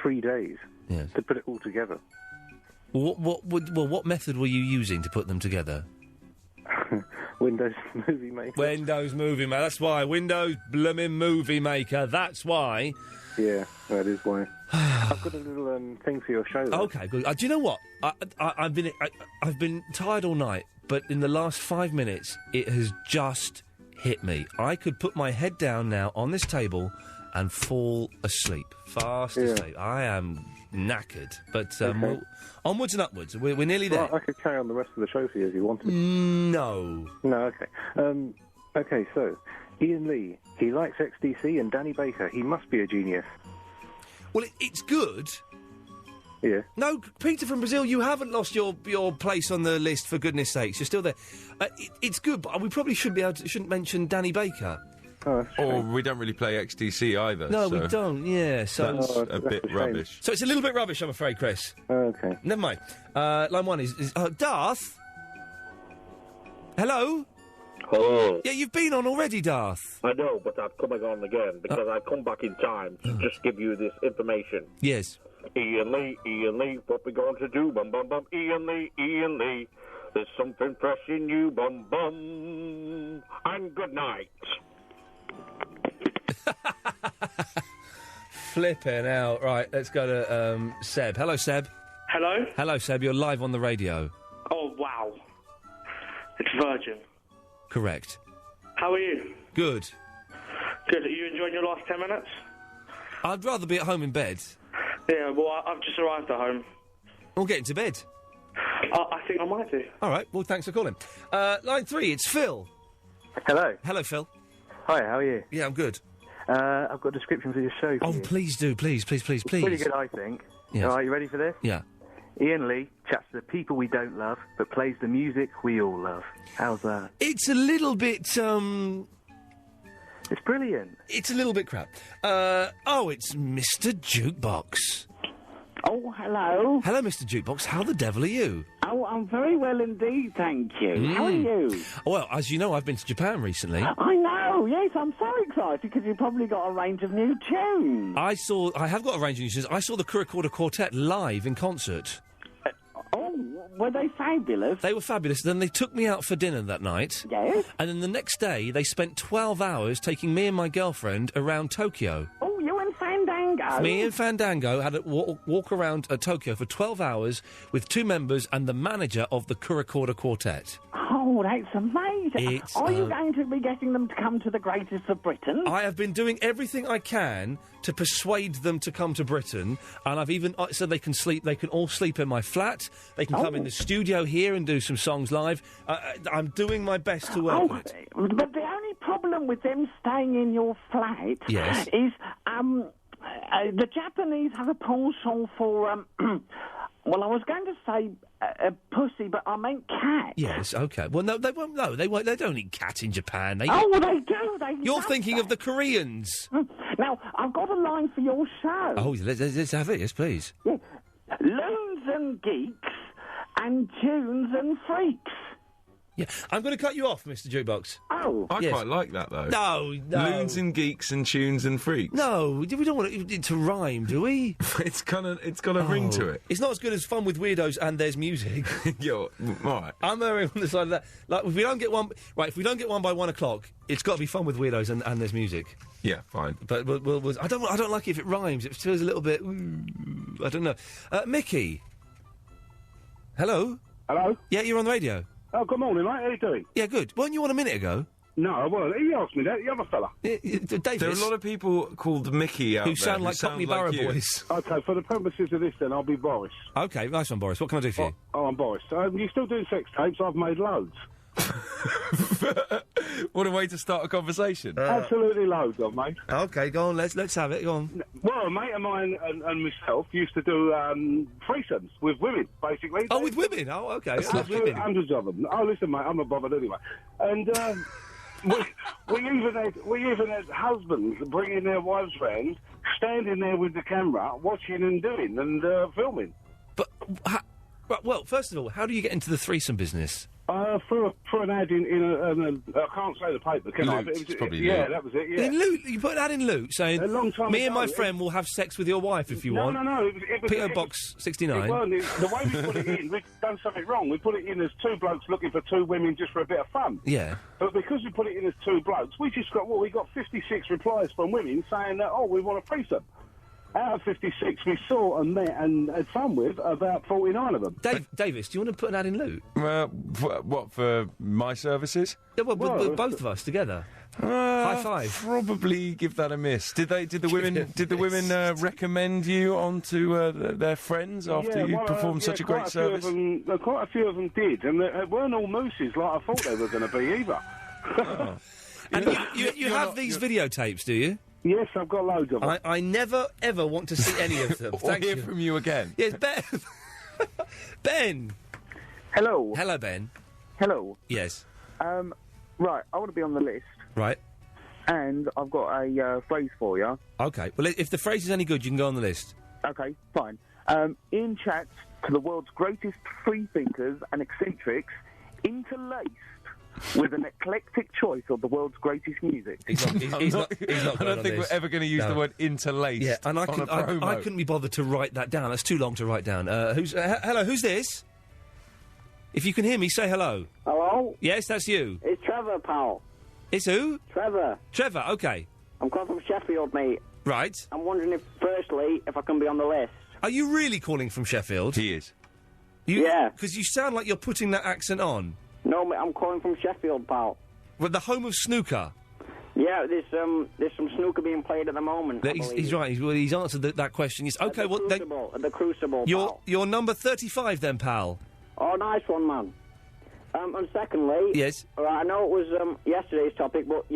3 days to put it all together. What method were you using to put them together? Windows Movie Maker. Windows Movie Maker. That's why. Windows Bloomin' Movie Maker. That's why. Yeah, that is why. I've got a little thing for your show. Though. Okay, good. Do you know what? I've been tired all night, but in the last 5 minutes, it has just hit me. I could put my head down now on this table and fall asleep, fast asleep. I am knackered, but onwards and upwards. We're nearly there. Well, I could carry on the rest of the show for you if you wanted. No. No, okay. Okay, so, Iain Lee, he likes XTC, and Danny Baker, he must be a genius. Well, it's good. Yeah. No, Peter from Brazil, you haven't lost your place on the list, for goodness sakes. You're still there. It's good, but we probably shouldn't mention Danny Baker. Oh, or we don't really play XTC either. No, we don't, yeah. So that's a bit rubbish. So it's a little bit rubbish, I'm afraid, Chris. Okay. Never mind. Line 1 is Darth? Hello? Hello. Yeah, you've been on already, Darth. I know, but I'm coming on again because I've come back in time to just give you this information. Yes. Iain Lee, what we going to do? Bum, bum, bum. Iain Lee, there's something fresh in you, bum, bum. And good night. Flipping out. Right, let's go to Seb. Hello, Seb. Hello? Hello, Seb. You're live on the radio. Oh, wow. It's Virgin. Correct. How are you? Good. Good. Are you enjoying your last 10 minutes? I'd rather be at home in bed. Yeah, well, I've just arrived at home. Or get into bed. I think I might do. All right, well, thanks for calling. Line 3, it's Phil. Hello. Hello, Phil. Hi, how are you? Yeah, I'm good. I've got a description for your show. Oh, please do. Please. It's pretty good, I think. Yes. All right, you ready for this? Yeah. Ian Lee chats to the people we don't love, but plays the music we all love. How's that? It's a little bit, It's brilliant. It's a little bit crap. It's Mr. Jukebox. Oh, hello. Hello, Mr. Jukebox. How the devil are you? Oh, I'm very well indeed, thank you. How are you? Well, as you know, I've been to Japan recently. I know, yes, I'm so excited because you've probably got a range of new tunes. I have got a range of new tunes. I saw the Kurikorda Quartet live in concert. Were they fabulous? They were fabulous. Then they took me out for dinner that night. Yes. And then the next day, they spent 12 hours taking me and my girlfriend around Tokyo. Oh, you and Fandango? Me and Fandango had a walk around Tokyo for 12 hours with 2 members and the manager of the Kurikorda Quartet. Oh, that's amazing. Are you going to be getting them to come to the greatest of Britain? I have been doing everything I can to persuade them to come to Britain, and I've even said they can sleep. They can all sleep in my flat. They can come in the studio here and do some songs live. I'm doing my best to work on it. But the only problem with them staying in your flat Yes. is the Japanese have a penchant for well, I was going to say pussy, but I meant cat. Yes, okay. Well, no, they won't. No, they won't. They don't eat cat in Japan. They well, they do. You're love thinking that. of the Koreans. Now, I've got a line for your show. Oh, let's have it. Yes, please. Yeah. Loons and geeks and tunes and freaks. Yeah, I'm going to cut you off, Mr. Jukebox. Oh, I quite like that though. No. Loons and geeks and tunes and freaks. No, we don't want it to rhyme, do we? It's got a ring to it. It's not as good as Fun with Weirdos and There's Music. All right. I'm erring on the side of that. Like, if we don't get one by 1 o'clock, it's got to be Fun with Weirdos and There's Music. Yeah, fine. But I don't like it if it rhymes. It feels a little bit. I don't know. Mickey. Hello. Hello. Yeah, you're on the radio. Oh, good morning, mate. How you doing? Yeah, good. Weren't you on a minute ago? No, well, he asked me that, the other fella. Davis. There are a lot of people called Mickey out who there sound like Cockney Barrow you. boys. Okay, for the purposes of this, then, I'll be Boris. Okay, nice one, Boris. What can I do for you? Oh, I'm Boris. You're still doing sex tapes? I've made loads. What a way to start a conversation. Absolutely loads, I've made. Okay, go on. Let's have it. Go on. Well, a mate of mine and myself used to do threesomes with women, basically. Oh, with women? Oh, okay. Hundreds of them. Oh, listen, mate, I'm not bothered anyway. And we even had husbands bringing their wives round, standing there with the camera, watching and doing and filming. But, well, first of all, how do you get into the threesome business? For an ad in I can't say the paper, can I? Loot. It's probably yeah, Loot. that was it. Yeah. In Loot, you put that in Loot, saying, A long time "Me and ago, my friend will have sex with your wife if you want." No. It was P.O. Box 69. The way we put it in, we've done something wrong. We put it in as 2 blokes looking for 2 women just for a bit of fun. Yeah. But because we put it in as 2 blokes, we got 56 replies from women saying that, we want a threesome. Out of 56, we saw and met and had fun with about 49 of them. Davis, do you want to put an ad in Loot? What, for my services? Yeah, well, both of us together. High five. Probably give that a miss. Did the women recommend you onto their friends after you performed such a great service? Quite a few of them did, and they weren't all mooses like I thought they were going to be either. Oh. And you have these videotapes, do you? Yes, I've got loads of them. I never, ever want to see any of them. Or hear from you again. Yes, Ben. Ben. Hello. Hello, Ben. Hello. Yes. Right, I want to be on the list. Right. And I've got a phrase for you. Okay. Well, if the phrase is any good, you can go on the list. Okay, fine. Ian chats to the world's greatest free thinkers and eccentrics, interlaced with an eclectic choice of the world's greatest music. He's not I don't think we're ever going to use the word interlaced. Yeah, and I I couldn't be bothered to write that down. That's too long to write down. Hello, who's this? If you can hear me, say hello. Hello? Yes, that's you. It's Trevor, pal. It's who? Trevor. Trevor, okay. I'm calling from Sheffield, mate. Right. I'm wondering firstly, if I can be on the list. Are you really calling from Sheffield? He is. Yeah. Because you sound like you're putting that accent on. No, mate, I'm calling from Sheffield, pal. Well, the home of snooker. Yeah, there's some snooker being played at the moment. He's right. He's answered that question. Yes. Okay. At the Crucible. You're number 35 then, pal. Oh, nice one, man. And secondly, yes. All right, I know it was yesterday's topic, but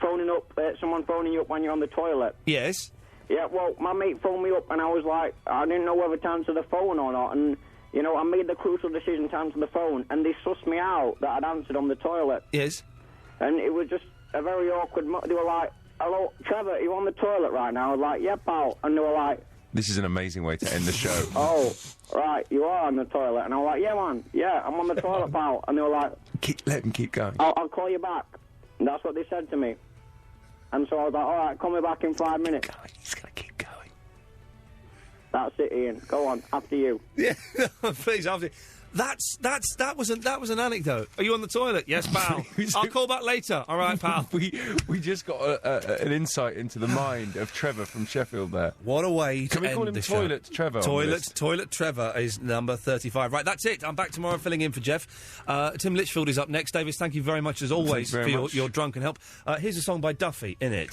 phoning up, someone phoning you up when you're on the toilet. Yes. Yeah. Well, my mate phoned me up, and I was like, I didn't know whether to answer the phone or not, and I made the crucial decision to answer the phone, and they sussed me out that I'd answered on the toilet. Yes. And it was just a very awkward. They were like, "Hello, Trevor, are you on the toilet right now?" I was like, "Yeah, pal," and they were like, This is an amazing way to end the show. "Oh, right, you are on the toilet," and I was like, "Yeah, man, yeah, I'm on the toilet, pal," and they were like, Let him keep going. I'll call you back." And that's what they said to me. And so I was like, "All right, call me back in 5 minutes." He's gonna keep going. That's it, Ian. Go on, after you. Yeah, please, after. That was an anecdote. Are you on the toilet? Yes, pal. I'll call back later. All right, pal. we just got an insight into the mind of Trevor from Sheffield there. What a way to Can we end call him the show. Toilet Trevor? on the list? Toilet Trevor is number 35. Right, that's it. I'm back tomorrow filling in for Jeff. Tim Litchfield is up next. Davis, thank you very much as always for your drunken help. Here's a song by Duffy in it.